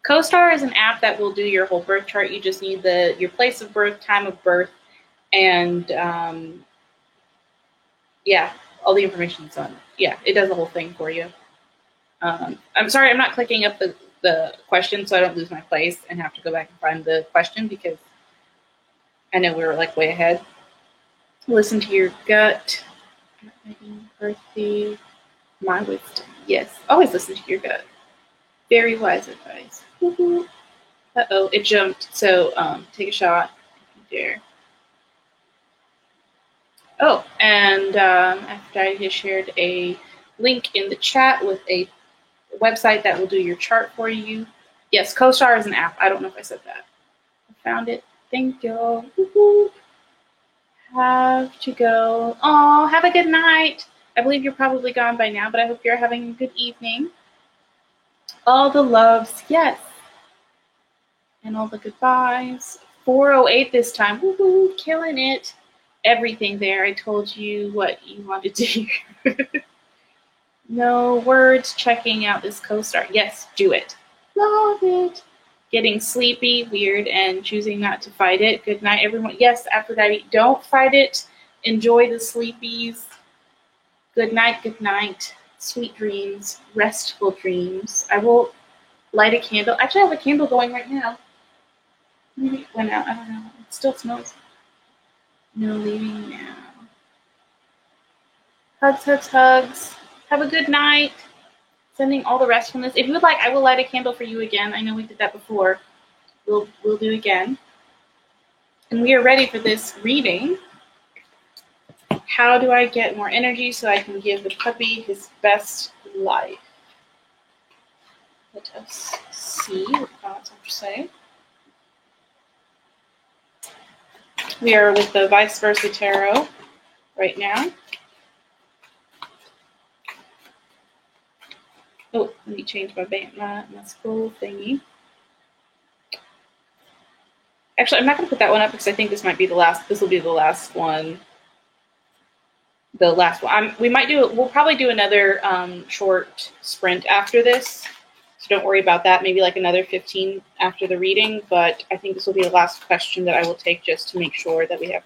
CoStar is an app that will do your whole birth chart. You just need your place of birth, time of birth, and all the information's on it. Yeah, it does the whole thing for you. I'm sorry, I'm not clicking up the question so I don't lose my place and have to go back and find the question because I know we were like way ahead. Listen to your gut. Birthday, my wisdom. Yes, always listen to your gut. Very wise advice. Uh-oh, it jumped. So take a shot if you dare. Oh, and after I just shared a link in the chat with a website that will do your chart for you. Yes, CoStar is an app. I don't know if I said that. I found it. Thank you. Woo-hoo. Have to go. Oh, have a good night. I believe you're probably gone by now, but I hope you're having a good evening. All the loves, yes. And all the goodbyes. 4:08 this time. Woohoo, killing it. Everything there. I told you what you wanted to hear. No words. Checking out this CoStar. Yes, do it. Love it. Getting sleepy, weird, and choosing not to fight it. Good night, everyone. Yes, Aphrodite, don't fight it. Enjoy the sleepies. Good night, good night. Sweet dreams, restful dreams. I will light a candle. Actually, I have a candle going right now. Maybe it went out. I don't know. It still smells. No leaving now. Hugs, hugs, hugs. Have a good night. Sending all the restfulness. If you would like, I will light a candle for you again. I know we did that before. We'll do again. And we are ready for this reading. How do I get more energy so I can give the puppy his best life? Let us see what gods have to say. We are with the vice versa tarot right now. Oh, let me change my scroll thingy. Actually, I'm not going to put that one up because I think this might be the last. This will be the last one. The last one. We might do. We'll probably do another short sprint after this. So don't worry about that. Maybe like another 15 after the reading. But I think this will be the last question that I will take just to make sure that we have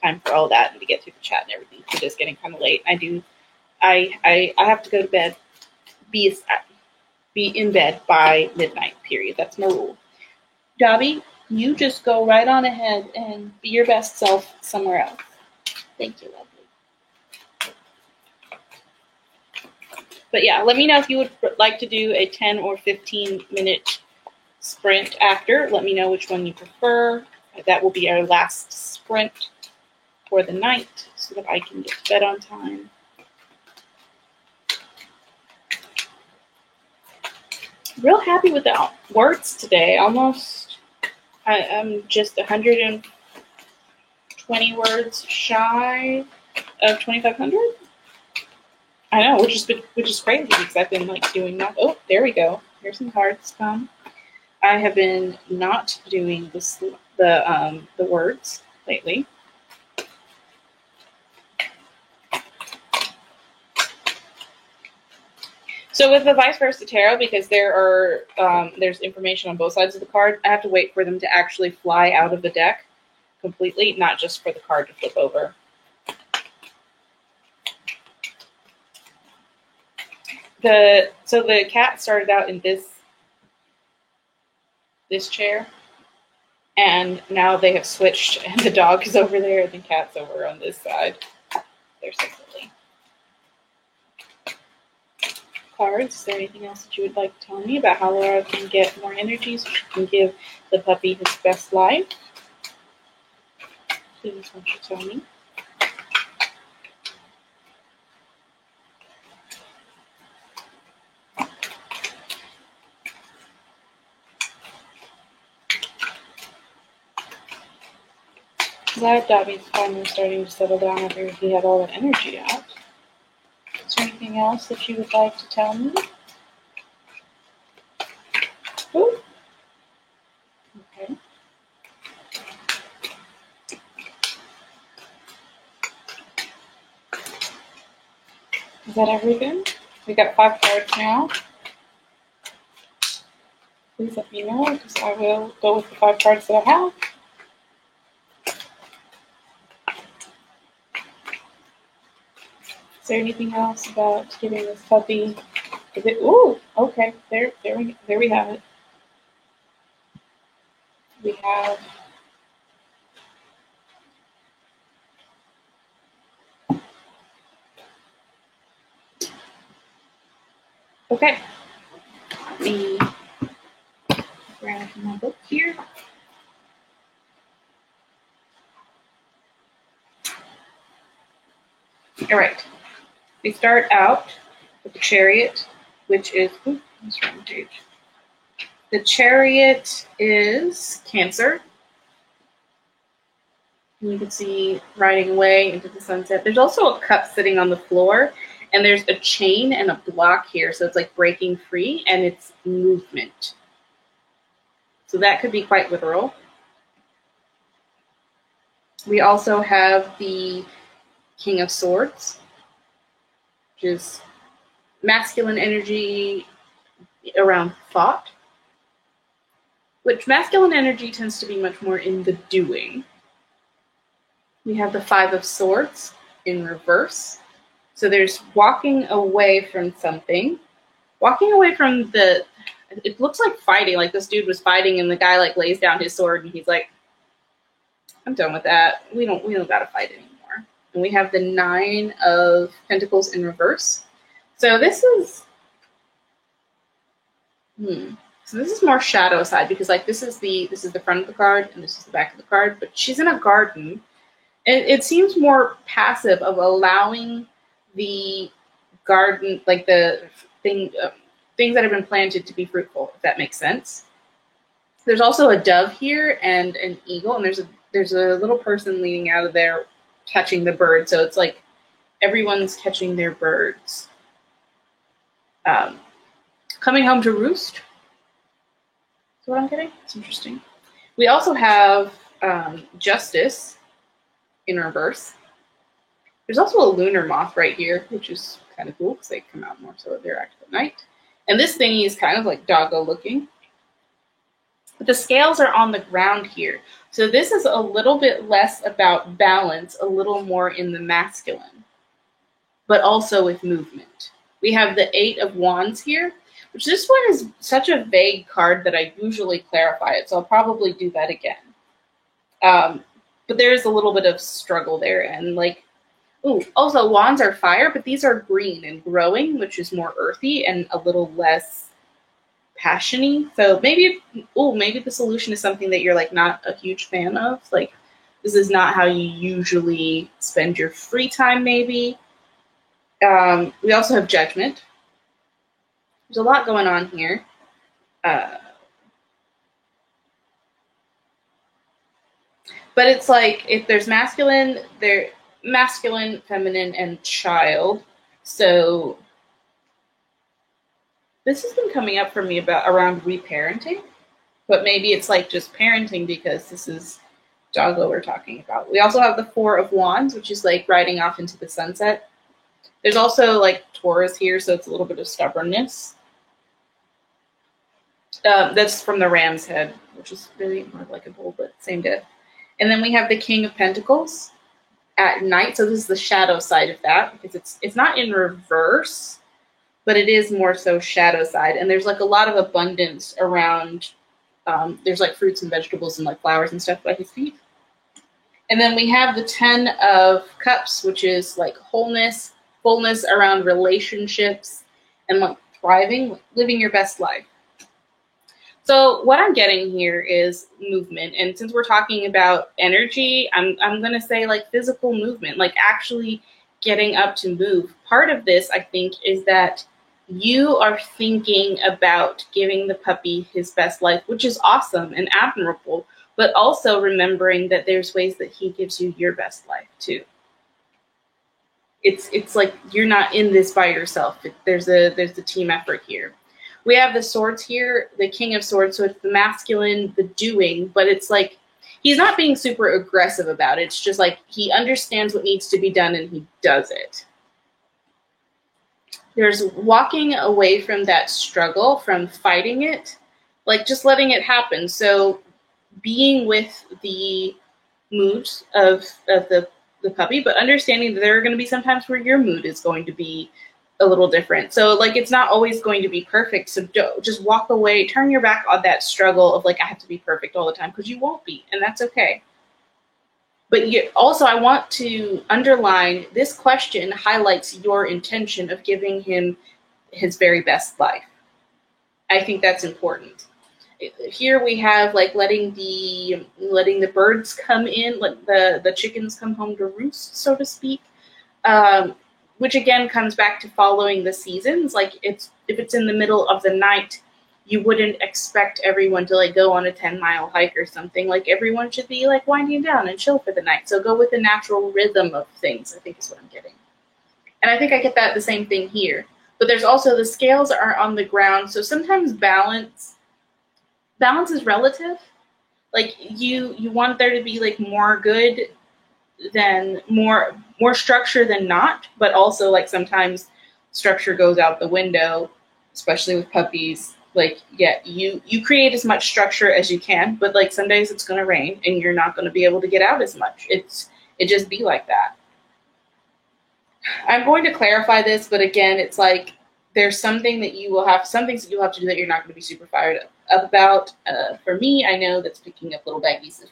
time for all that and to get through the chat and everything. It's just getting kind of late. I have to go to bed. Be in bed by midnight. Period. That's my rule. Dobby, you just go right on ahead and be your best self somewhere else. Thank you, lovely. But yeah, let me know if you would like to do a 10 or 15 minute sprint after. Let me know which one you prefer. That will be our last sprint for the night so that I can get to bed on time. Real happy with the words today. Almost, I'm just 120 words shy of 2,500. I know, which is crazy because I've been like doing that. Oh, there we go. Here's some cards come. I have been not doing the words lately. So with the vice versa tarot, because there's information on both sides of the card, I have to wait for them to actually fly out of the deck completely, not just for the card to flip over. So the cat started out in this chair, and now they have switched, and the dog is over there, and the cat's over on this side. They're separately. Cards, is there anything else that you would like to tell me about how Laura can get more energy so she can give the puppy his best life? Please, won't you tell me? Glad Dobby's finally starting to settle down after he had all that energy out. Is there anything else that you would like to tell me? Ooh. Okay. Is that everything? We got 5 cards now. Please let me know, because I will go with the 5 cards that I have. Is there anything else about giving this puppy? Ooh, okay. There we have it. We have okay. Let me grab my book here. All right. We start out with the Chariot, which is what's wrong page? The Chariot is Cancer. And you can see riding away into the sunset. There's also a cup sitting on the floor, and there's a chain and a block here, so it's like breaking free, and it's movement. So that could be quite literal. We also have the King of Swords, which is masculine energy around thought, which masculine energy tends to be much more in the doing. We have the 5 of Swords in reverse. So there's walking away from something. Walking away from it looks like fighting, like this dude was fighting and the guy like lays down his sword and he's like, I'm done with that. We don't gotta fight anymore. And we have the 9 of Pentacles in reverse. So this is so this is more shadow side, because like this is the front of the card and this is the back of the card, but she's in a garden. It seems more passive, of allowing the garden, like the things that have been planted, to be fruitful, if that makes sense. There's also a dove here and an eagle, and there's a little person leaning out of there catching the bird. So it's like everyone's catching their birds. Coming home to roost. That's what I'm getting. It's interesting. We also have Justice in reverse. There's also a lunar moth right here, which is kind of cool because they come out more so they're active at night. And this thingy is kind of like doggo looking. But the scales are on the ground here. So this is a little bit less about balance, a little more in the masculine, but also with movement. We have the 8 of Wands here, which this one is such a vague card that I usually clarify it. So I'll probably do that again. But there's a little bit of struggle there. And like, also wands are fire, but these are green and growing, which is more earthy and a little less passion-y. So maybe the solution is something that you're like not a huge fan of. Like, this is not how you usually spend your free time, maybe. We also have Judgment. There's a lot going on here. But it's like, if there's masculine, feminine, and child. So this has been coming up for me around reparenting, but maybe it's like just parenting because this is doggo we're talking about. We also have the 4 of Wands, which is like riding off into the sunset. There's also like Taurus here, so it's a little bit of stubbornness. That's from the ram's head, which is really more like a bull, but same death. And then we have the King of Pentacles at night. So this is the shadow side of that, because it's not in reverse, but it is more so shadow side. And there's like a lot of abundance around. There's like fruits and vegetables and like flowers and stuff by his feet. And then we have the 10 of Cups, which is like wholeness, fullness around relationships and like thriving, living your best life. So what I'm getting here is movement. And since we're talking about energy, I'm going to say like physical movement, like actually getting up to move. Part of this, I think, is that you are thinking about giving the puppy his best life, which is awesome and admirable, but also remembering that there's ways that he gives you your best life too. It's like you're not in this by yourself. There's a team effort here. We have the swords here, the King of Swords, so it's the masculine, the doing, but it's like he's not being super aggressive about it. It's just like he understands what needs to be done and he does it. There's walking away from that struggle, from fighting it, like just letting it happen. So being with the moods of the puppy, but understanding that there are going to be some times where your mood is going to be a little different. So like it's not always going to be perfect. So just walk away, turn your back on that struggle of like I have to be perfect all the time, because you won't be, and that's okay. But also I want to underline this question highlights your intention of giving him his very best life. I think that's important. Here we have like letting the birds come in, let the chickens come home to roost, so to speak. Which again comes back to following the seasons. Like if it's in the middle of the night, you wouldn't expect everyone to like go on a 10-mile hike or something. Like everyone should be like winding down and chill for the night. So go with the natural rhythm of things, I think is what I'm getting. And I think I get that the same thing here. But there's also the scales are on the ground. So sometimes balance is relative. Like you want there to be like more good than more structure than not, but also like sometimes structure goes out the window, especially with puppies. Like, yeah, you create as much structure as you can, but like some days it's going to rain and you're not going to be able to get out as much. It just be like that. I'm going to clarify this, but again, it's like there's some things that you'll have to do that you're not going to be super fired up about. For me, I know that's picking up little baggies of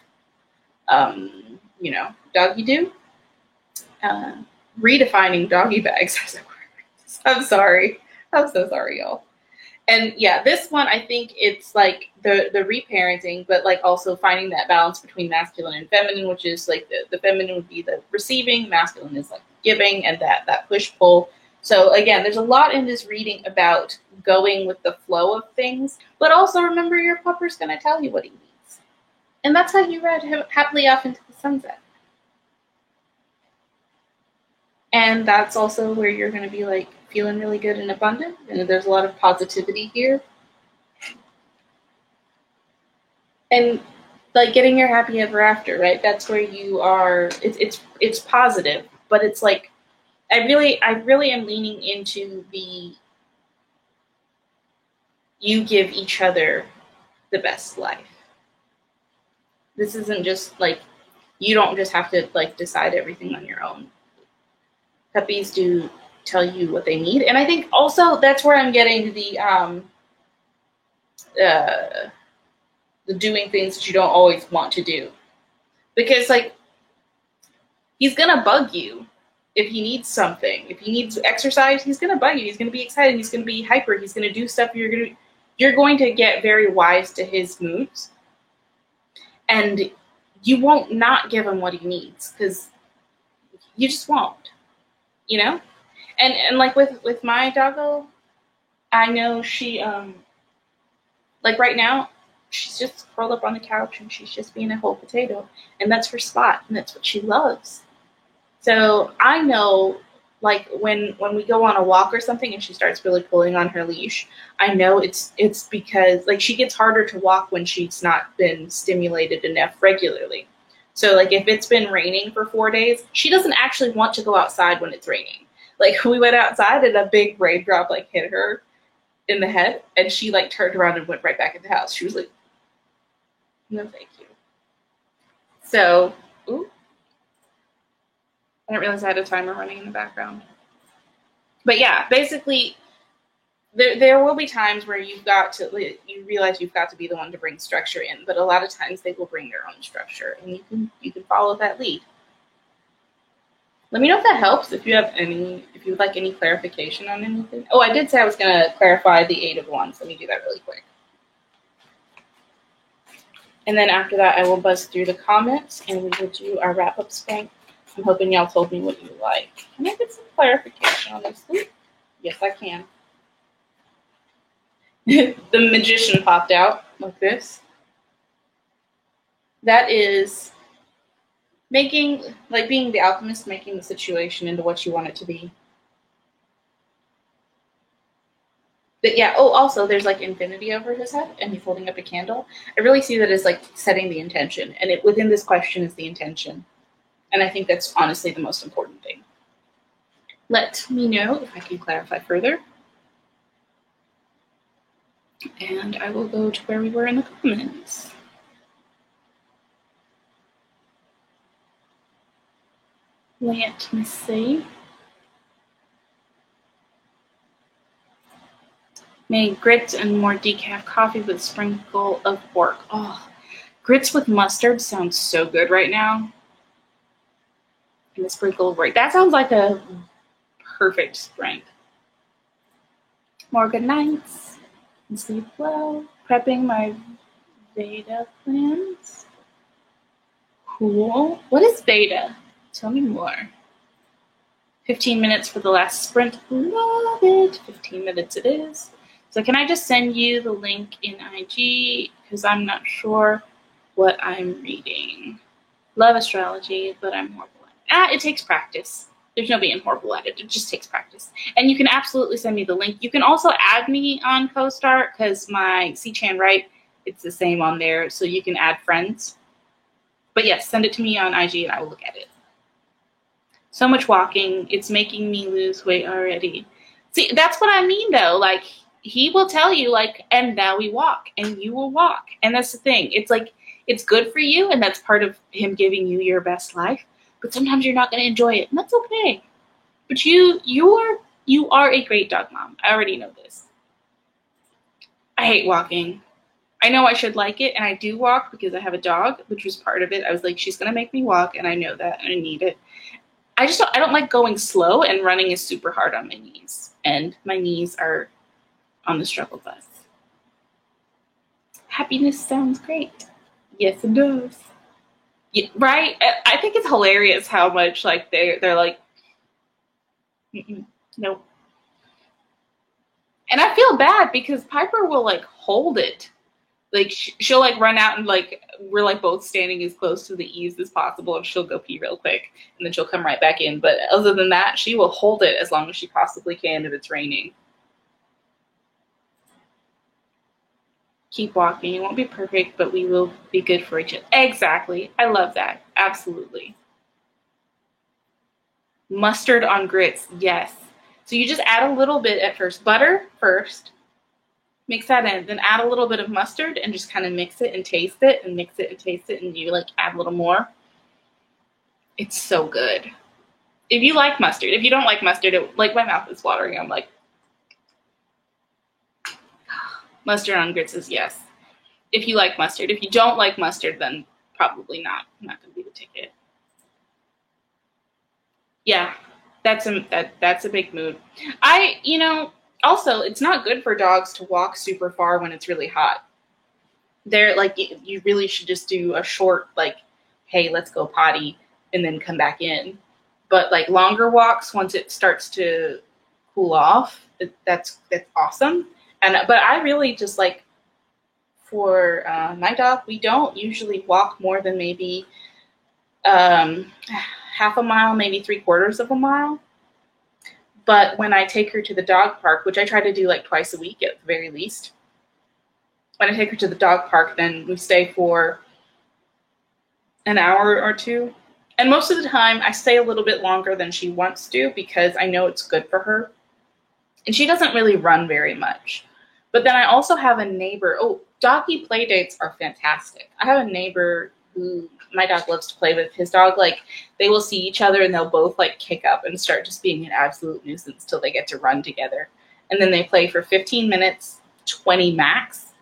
doggy do. Redefining doggy bags as a word. I'm sorry. I'm so sorry, y'all. And yeah, this one, I think it's like the reparenting, but like also finding that balance between masculine and feminine, which is like the feminine would be the receiving, masculine is like giving, and that push-pull. So again, there's a lot in this reading about going with the flow of things, but also remember your pupper's going to tell you what he needs. And that's how you ride him happily off into the sunset. And that's also where you're going to be like feeling really good and abundant. And there's a lot of positivity here. And like getting your happy ever after, right? That's where you are. It's positive, but it's like I really am leaning into the you give each other the best life. This isn't just like you don't just have to like decide everything on your own. Puppies do tell you what they need. And I think also that's where I'm getting the doing things that you don't always want to do. Because like he's gonna bug you if he needs something. If he needs exercise, he's gonna bug you. He's gonna be excited, he's gonna be hyper, he's gonna do stuff you're going to get very wise to his moods. And you won't not give him what he needs, because you just won't. You know? And like with my doggo, I know she like right now, she's just curled up on the couch and she's just being a whole potato. And that's her spot, and that's what she loves. So I know like when we go on a walk or something and she starts really pulling on her leash, I know it's because like she gets harder to walk when she's not been stimulated enough regularly. So like if it's been raining for 4 days, she doesn't actually want to go outside when it's raining. Like, we went outside and a big raindrop like hit her in the head, and she like turned around and went right back in the house. She was like, no, thank you. So, ooh, I didn't realize I had a timer running in the background. But yeah, basically, there will be times where you realize you've got to be the one to bring structure in, but a lot of times they will bring their own structure, and you can follow that lead. Let me know if that helps. If you would like any clarification on anything. Oh, I did say I was going to clarify the 8 of Wands. Let me do that really quick. And then after that, I will buzz through the comments, and we will do our wrap-up spank. I'm hoping y'all told me what you like. Can I get some clarification on this? Yes, I can. The Magician popped out like this. That is being the alchemist, making the situation into what you want it to be. But yeah, also there's like infinity over his head and he's holding up a candle. I really see that as like setting the intention, and within this question is the intention. And I think that's honestly the most important thing. Let me know if I can clarify further. And I will go to where we were in the comments. Let me see. Made grits and more decaf coffee with a sprinkle of pork. Oh, grits with mustard sounds so good right now. And a sprinkle of pork. That sounds like a perfect spring. More good nights. And sleep well. Prepping my Veda plans. Cool. What is Veda? Tell me more. 15 minutes for the last sprint. Love it. 15 minutes it is. So can I just send you the link in IG? Because I'm not sure what I'm reading. Love astrology, but I'm horrible at it. It takes practice. There's no being horrible at it. It just takes practice. And you can absolutely send me the link. You can also add me on CoStar because my C-Chan Write, it's the same on there. So you can add friends. But yes, send it to me on IG and I will look at it. So much walking. It's making me lose weight already. See, that's what I mean, though. Like, he will tell you, like, and now we walk, and you will walk. And that's the thing. It's like, it's good for you, and that's part of him giving you your best life. But sometimes you're not going to enjoy it, and that's okay. But you are a great dog mom. I already know this. I hate walking. I know I should like it, and I do walk because I have a dog, which was part of it. I was like, she's going to make me walk, and I know that, and I need it. I don't like going slow, and running is super hard on my knees. And my knees are on the struggle bus. Happiness sounds great. Yes, it does. Yeah, right? I think it's hilarious how much like they're like, nope. And I feel bad because Piper will like hold it. Like she'll like run out and like we're like both standing as close to the eaves as possible, and she'll go pee real quick and then she'll come right back in. But other than that, she will hold it as long as she possibly can if it's raining. Keep walking. It won't be perfect, but we will be good for each other. Exactly. I love that. Absolutely. Mustard on grits. Yes. So you just add a little bit at first. Butter first. Mix that in. Then add a little bit of mustard and just kind of mix it and taste it and mix it and taste it. And you like add a little more. It's so good. If you like mustard. If you don't like mustard, like my mouth is watering. I'm like, mustard on grits is yes. If you like mustard. If you don't like mustard, then probably not. Not going to be the ticket. Yeah, that's a big mood. Also, it's not good for dogs to walk super far when it's really hot. They're like, you really should just do a short, like, hey, let's go potty, and then come back in. But like longer walks, once it starts to cool off, that's awesome. But I really just like, for my dog, we don't usually walk more than maybe half a mile, maybe 3/4 of a mile. But when I take her to the dog park, which I try to do like twice a week at the very least, when I take her to the dog park, then we stay for an hour or two, And most of the time, I stay a little bit longer than she wants to because I know it's good for her. And she doesn't really run very much. But then I also have a neighbor. Oh, doggy play dates are fantastic. I have a neighbor who my dog loves to play with. His dog, like, they will see each other and they'll both, like, kick up and start just being an absolute nuisance till they get to run together. And then they play for 15 minutes, 20 max.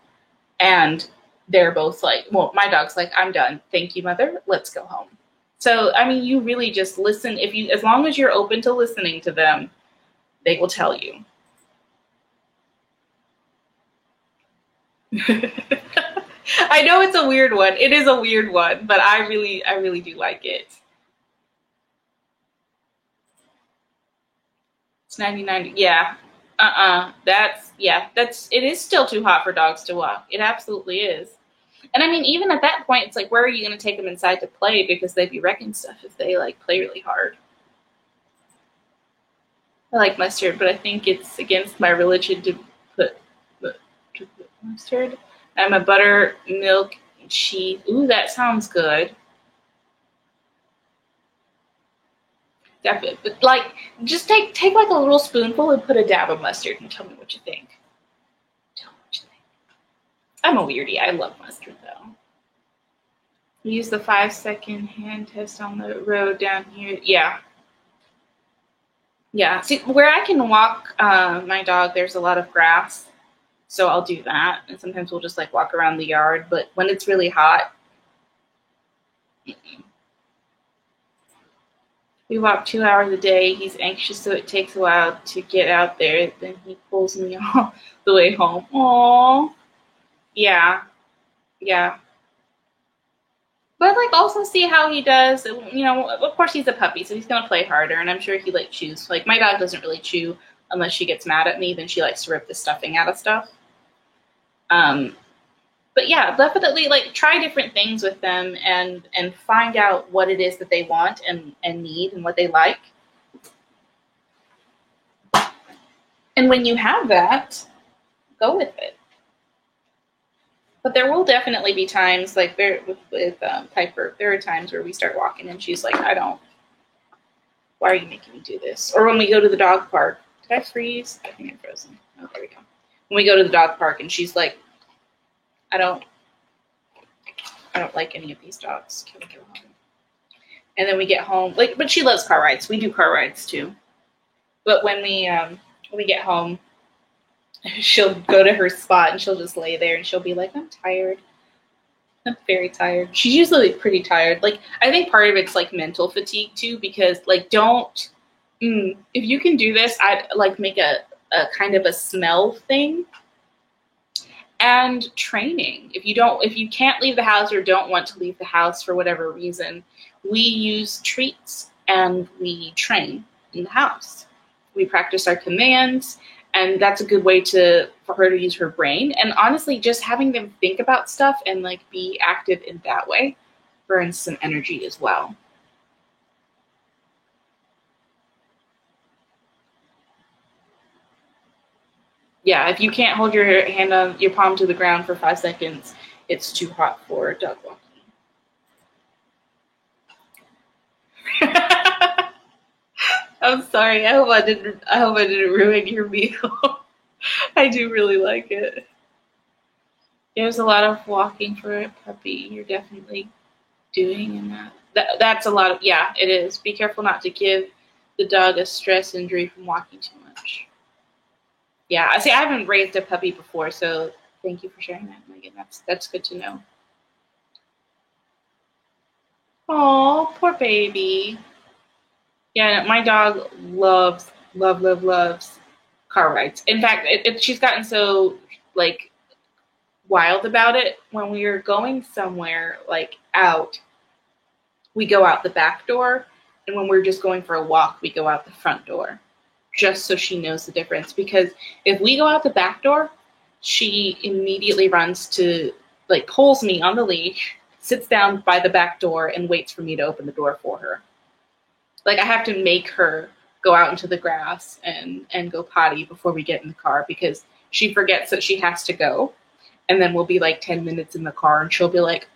And they're both like, well, my dog's like, I'm done. Thank you, mother. Let's go home. So, I mean, you really just listen. As long as you're open to listening to them, they will tell you. I know it's a weird one. It is a weird one, but I really do like it. It's 99. Yeah. It is still too hot for dogs to walk. It absolutely is. And I mean, even at that point, it's like, where are you going to take them inside to play? Because they'd be wrecking stuff if they, like, play really hard. I like mustard, but I think it's against my religion to put mustard. I'm a buttermilk cheese. Ooh, that sounds good. Definitely. But, like, just take like a little spoonful and put a dab of mustard and tell me what you think. Tell me what you think. I'm a weirdie. I love mustard, though. We use the 5-second hand test on the road down here. Yeah. Yeah. See, where I can walk my dog, there's a lot of grass. So I'll do that. And sometimes we'll just, like, walk around the yard. But when it's really hot, we walk 2 hours a day. He's anxious, so it takes a while to get out there. Then he pulls me all the way home. Aww. Yeah. Yeah. But, like, also see how he does. You know, of course he's a puppy, so he's going to play harder. And I'm sure he, like, chews. Like, my dog doesn't really chew unless she gets mad at me. Then she likes to rip the stuffing out of stuff. But yeah, definitely, like, try different things with them and find out what it is that they want and need and what they like. And when you have that, go with it. But there will definitely be times, like with Piper, there are times where we start walking and she's like, why are you making me do this? Or when we go to the dog park, did I freeze? I think I'm frozen. Oh, there we go. When we go to the dog park and she's like, I don't like any of these dogs. Can we go home? And then we get home, like, but she loves car rides. We do car rides too. But when we get home, she'll go to her spot and she'll just lay there and she'll be like, I'm tired. I'm very tired. She's usually pretty tired. Like, I think part of it's, like, mental fatigue too, because, like, if you can do this, I'd, like, make a kind of a smell thing. And training. If you can't leave the house or don't want to leave the house for whatever reason, we use treats and we train in the house. We practice our commands, and that's a good way for her to use her brain. And honestly, just having them think about stuff and, like, be active in that way burns some energy as well. Yeah, if you can't hold your hand on your palm to the ground for 5 seconds, it's too hot for dog walking. I'm sorry. I hope I didn't ruin your meal. I do really like it. There's a lot of walking for a puppy. You're definitely doing, and that's a lot of, yeah, it is. Be careful not to give the dog a stress injury from walking too much. Yeah, see, I haven't raised a puppy before, so thank you for sharing that, Megan. That's good to know. Oh, poor baby. Yeah, my dog loves car rides. In fact, she's gotten so, like, wild about it. When we are going somewhere, like, out, we go out the back door, and when we're just going for a walk, we go out the front door. Just so she knows the difference. Because if we go out the back door, she immediately runs to, like, pulls me on the leash, sits down by the back door, and waits for me to open the door for her. Like, I have to make her go out into the grass and go potty before we get in the car, because she forgets that she has to go. And then we'll be, like, 10 minutes in the car, and she'll be like,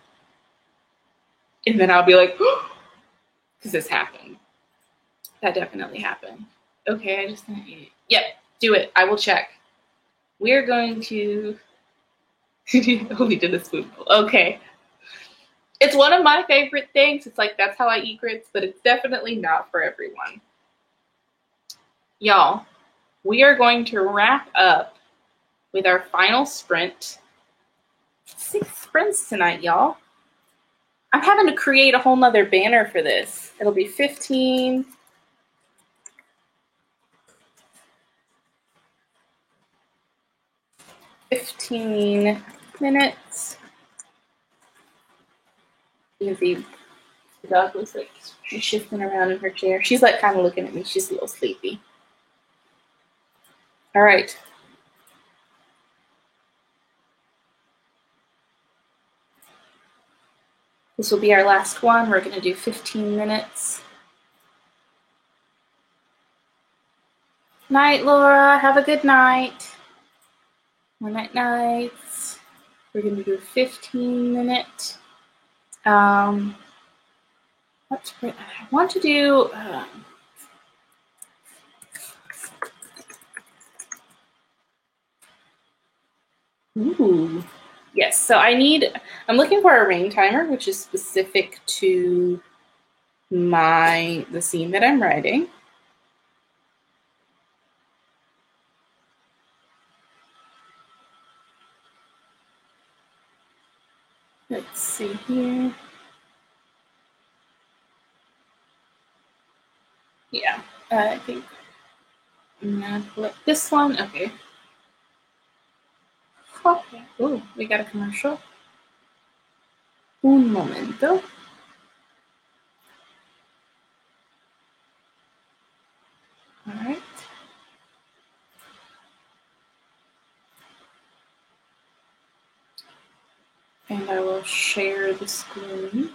and then I'll be like, because this happened. That definitely happened. Okay, I just didn't eat it. Yep, do it. I will check. We're going to only did a spoonful. Okay. It's one of my favorite things. It's like that's how I eat grits, but it's definitely not for everyone. Y'all, we are going to wrap up with our final sprint. 6 sprints tonight, y'all. I'm having to create a whole nother banner for this. It'll be 15 minutes. The dog looks like she's shifting around in her chair. She's like kind of looking at me. She's a little sleepy. All right. This will be our last one. We're going to do 15 minutes. Night, Laura. Have a good night. Night, nights. We're going to do 15 minutes. Let's I want to do. Ooh. Yes, so I'm looking for a rain timer, which is specific to the scene that I'm writing. Let's see here. Yeah, I think I'm gonna flip this one. Okay. Okay. Ooh, we got a commercial. Un momento. All right. And I will share the screen.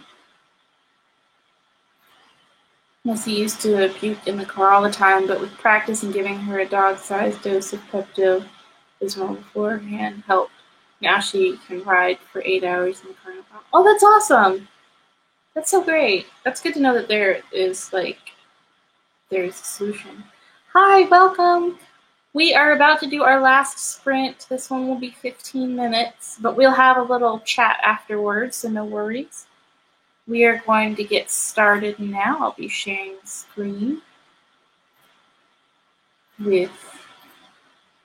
Missy used to puke in the car all the time, but with practice and giving her a dog-sized dose of Pepto-Bismol beforehand helped. Now she can ride for 8 hours in the car. Oh, that's awesome! That's so great. That's good to know that there's a solution. Hi, welcome. We are about to do our last sprint. This one will be 15 minutes, but we'll have a little chat afterwards, so no worries. We are going to get started now. I'll be sharing the screen with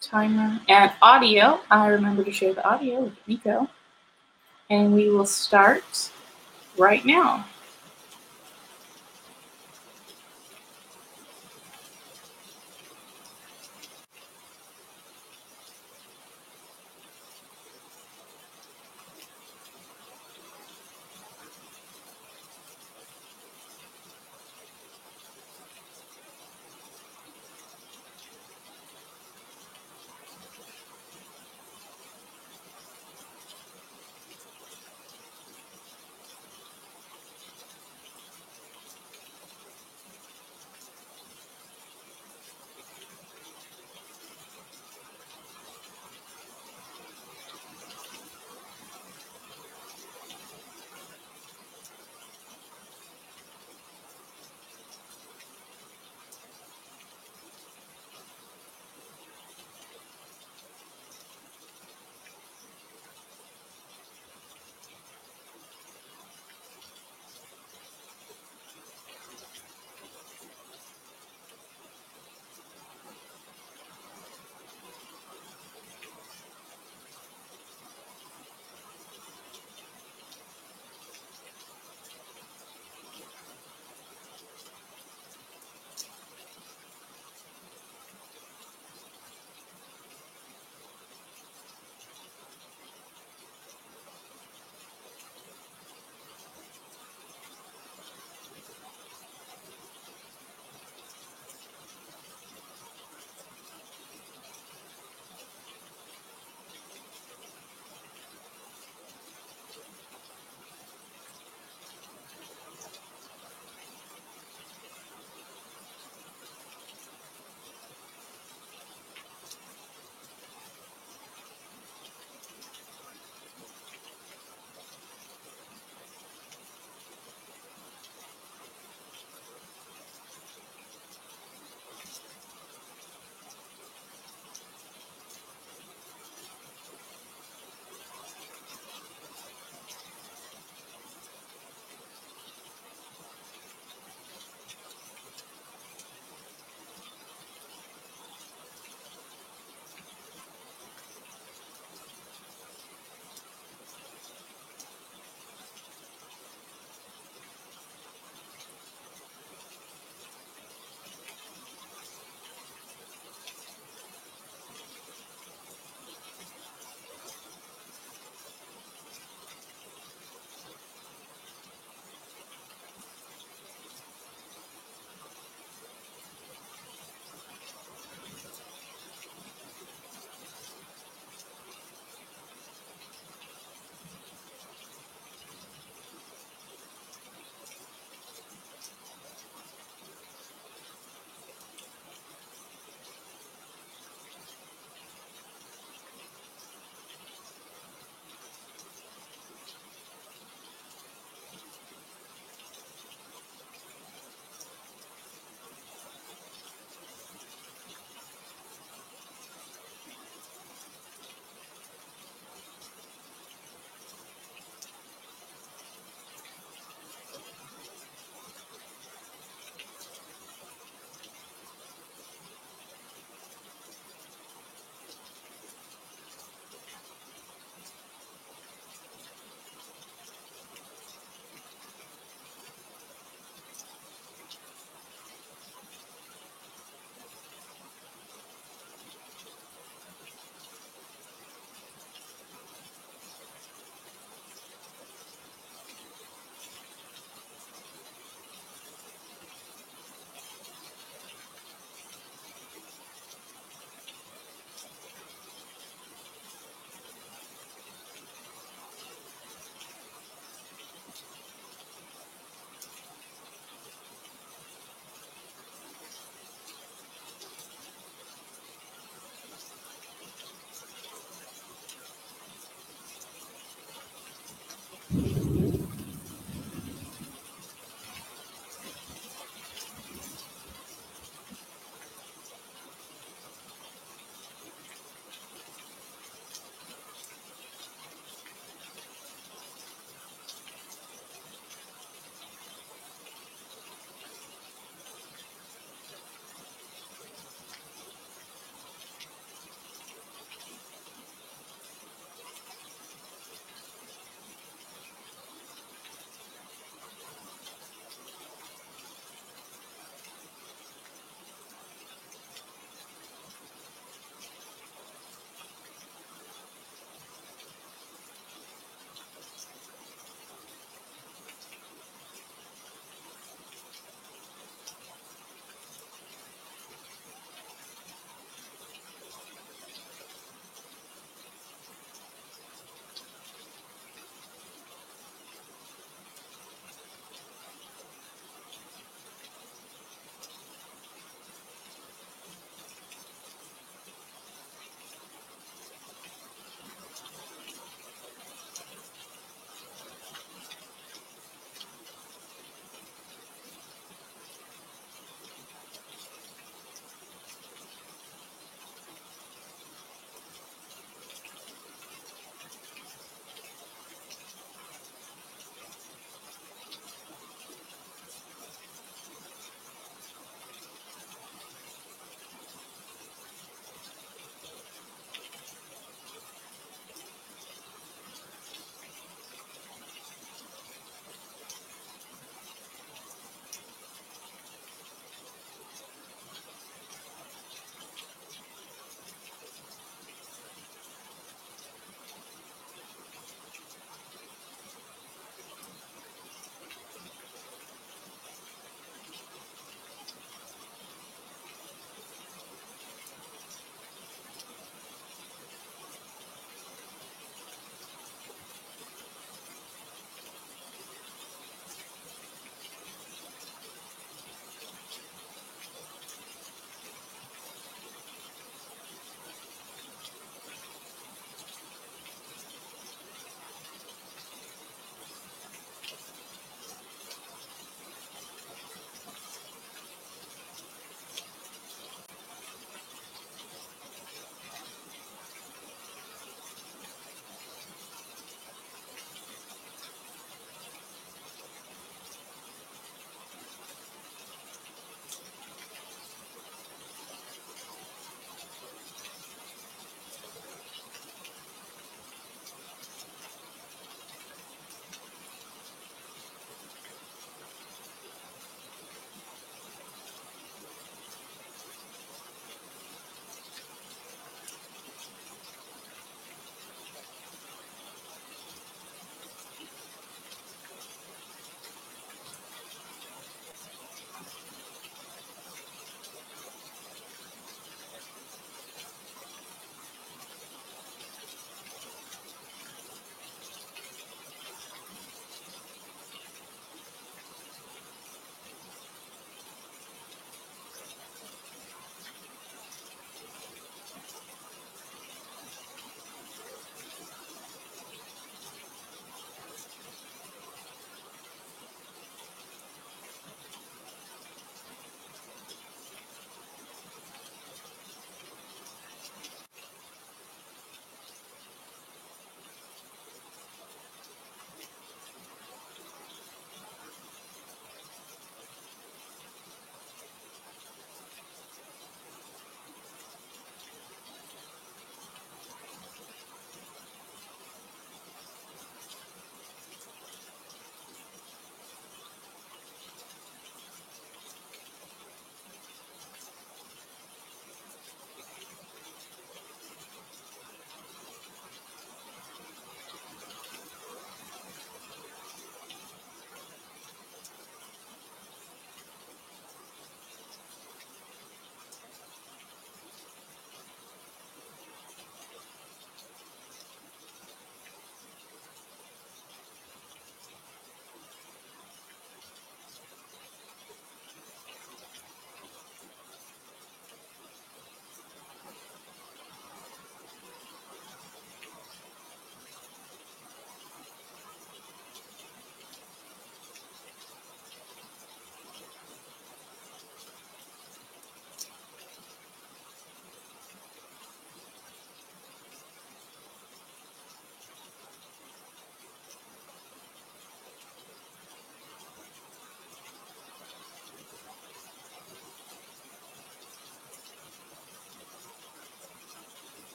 timer and audio. I remember to share the audio with Nico. And we will start right now.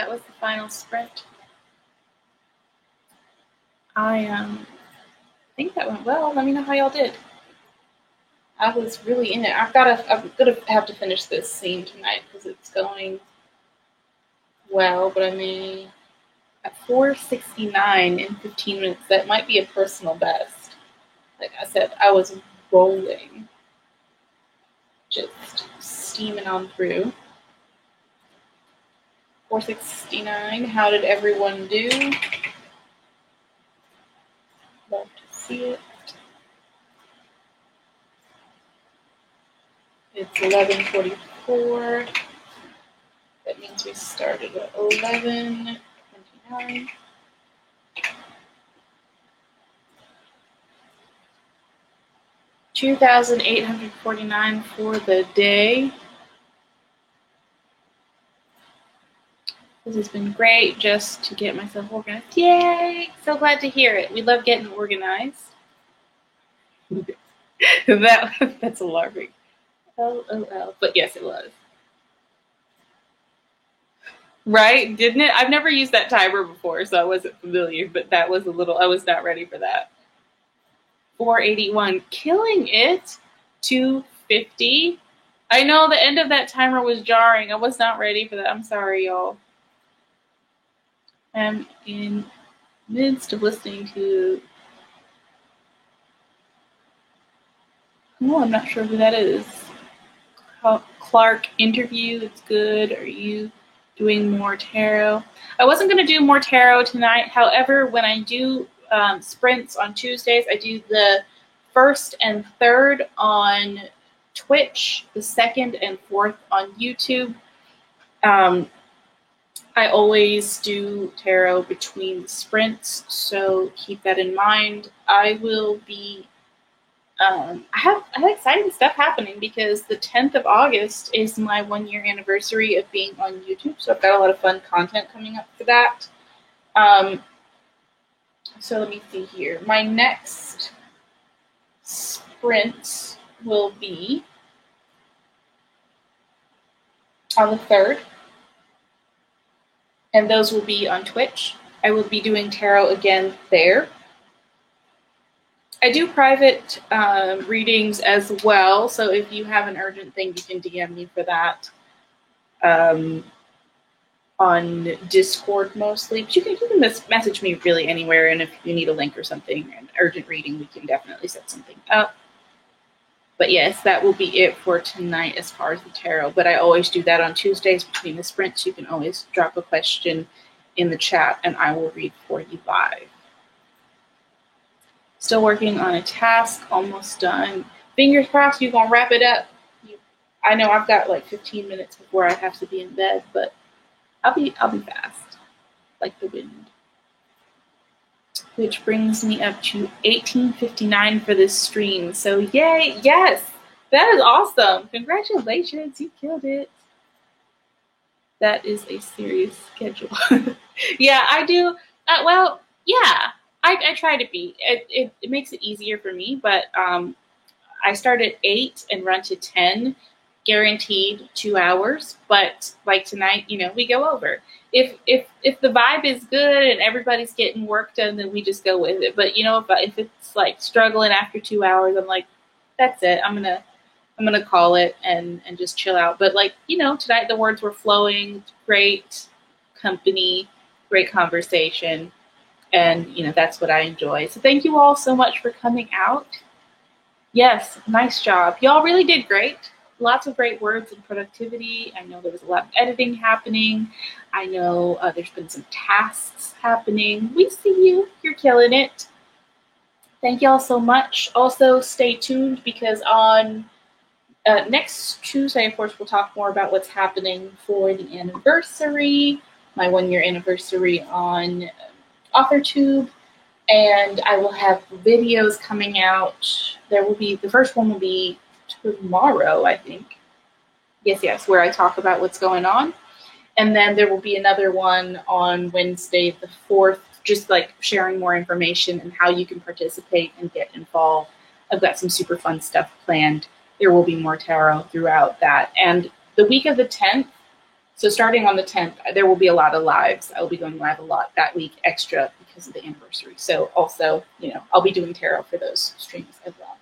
that was the final sprint. I think that went well. Let me know how y'all did. I was really in it. I'm gonna have to finish this scene tonight because it's going well, but I mean, at 4:69 in 15 minutes, that might be a personal best. Like I said, I was rolling, just steaming on through. 4:69, how did everyone do? Love to see it. It's 11:44. That means we started at 11:29. $2,849 for the day. This has been great just to get myself organized. Yay! So glad to hear it. We love getting organized. That's alarming. LOL. But yes, it was. Right? Didn't it? I've never used that timer before, so I wasn't familiar, but that was I was not ready for that. 481. Killing it. 250. I know the end of that timer was jarring. I was not ready for that. I'm sorry, y'all. I'm in midst of listening to... Oh, I'm not sure who that is. Clark interview. It's good. Are you doing more tarot? I wasn't going to do more tarot tonight. However, when I do sprints on Tuesdays, I do the 1st and 3rd on Twitch, the 2nd and 4th on YouTube. I always do tarot between the sprints, so keep that in mind. I will be I have exciting stuff happening because the 10th of August is my 1-year anniversary of being on YouTube, so I've got a lot of fun content coming up for that. So let me see here. My next sprint will be on the 3rd, and those will be on Twitch. I will be doing tarot again there. I do private readings as well, so if you have an urgent thing, you can DM me for that on Discord mostly. But you can message me really anywhere, and if you need a link or something, an urgent reading, we can definitely set something up. But yes, that will be it for tonight as far as the tarot. But I always do that on Tuesdays between the sprints. You can always drop a question in the chat, and I will read for you live. Still working on a task, almost done. Fingers crossed you're going to wrap it up. I know I've got like 15 minutes before I have to be in bed, but I'll be fast, like the wind. Which brings me up to 18:59 for this stream. So yay, yes, that is awesome. Congratulations, you killed it. That is a serious schedule. Yeah, I do. Well, yeah. I try to be. It makes it easier for me, but I start at 8 and run to 10, guaranteed 2 hours. But like tonight, we go over. If the vibe is good and everybody's getting work done, then we just go with it. But if it's like struggling after 2 hours, I'm like, that's it. I'm gonna call it and just chill out. But tonight the words were flowing. Great company, great conversation. And, that's what I enjoy. So thank you all so much for coming out. Yes, nice job. Y'all really did great. Lots of great words and productivity. I know there was a lot of editing happening. I know there's been some tasks happening. We see you. You're killing it. Thank y'all so much. Also, stay tuned because on next Tuesday, of course, we'll talk more about what's happening for the anniversary, my 1-year anniversary on AuthorTube, and I will have videos coming out. The first one will be tomorrow, I think. Yes, where I talk about what's going on. And then there will be another one on Wednesday, the 4th, just like sharing more information and how you can participate and get involved. I've got some super fun stuff planned. There will be more tarot throughout that. And the week of the 10th, So starting on the 10th, there will be a lot of lives. I will be going live a lot that week extra because of the anniversary. So also, I'll be doing tarot for those streams as well.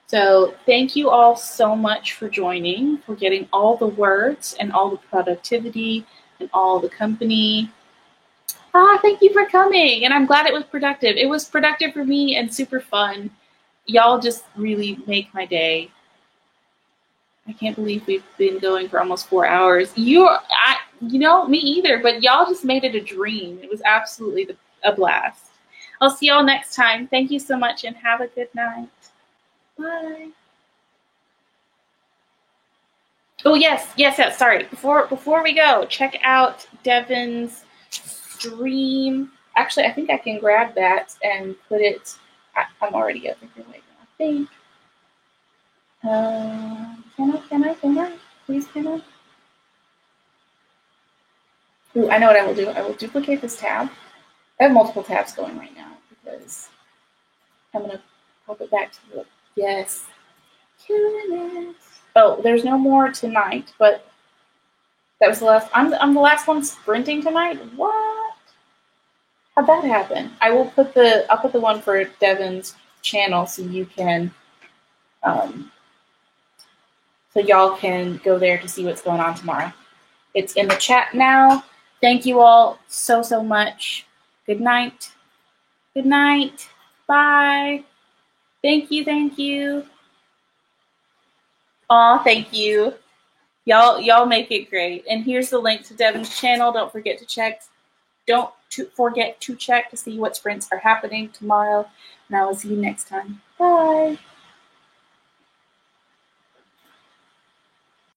So thank you all so much for joining, for getting all the words and all the productivity and all the company. Thank you for coming. And I'm glad it was productive. It was productive for me and super fun. Y'all just really make my day. I can't believe we've been going for almost 4 hours. Me either, but y'all just made it a dream. It was absolutely a blast. I'll see y'all next time. Thank you so much and have a good night. Bye. Oh, yes. Sorry. Before we go, check out Devin's stream. Actually, I think I can grab that and put it. I'm already over here right now, I think. Can I? Please, can I? Ooh, I know what I will do. I will duplicate this tab. I have multiple tabs going right now because I'm going to pop it back to the, yes. Oh, there's no more tonight, but that was the last. I'm the last one sprinting tonight. What? How'd that happen? I'll put the one for Devin's channel so you can, so y'all can go there to see what's going on tomorrow. It's in the chat now. Thank you all so much. Good night. Good night. Bye. Thank you. Aw, thank you. Y'all make it great. And here's the link to Devin's channel. Don't forget to check. Don't forget to check to see what sprints are happening tomorrow. And I will see you next time. Bye.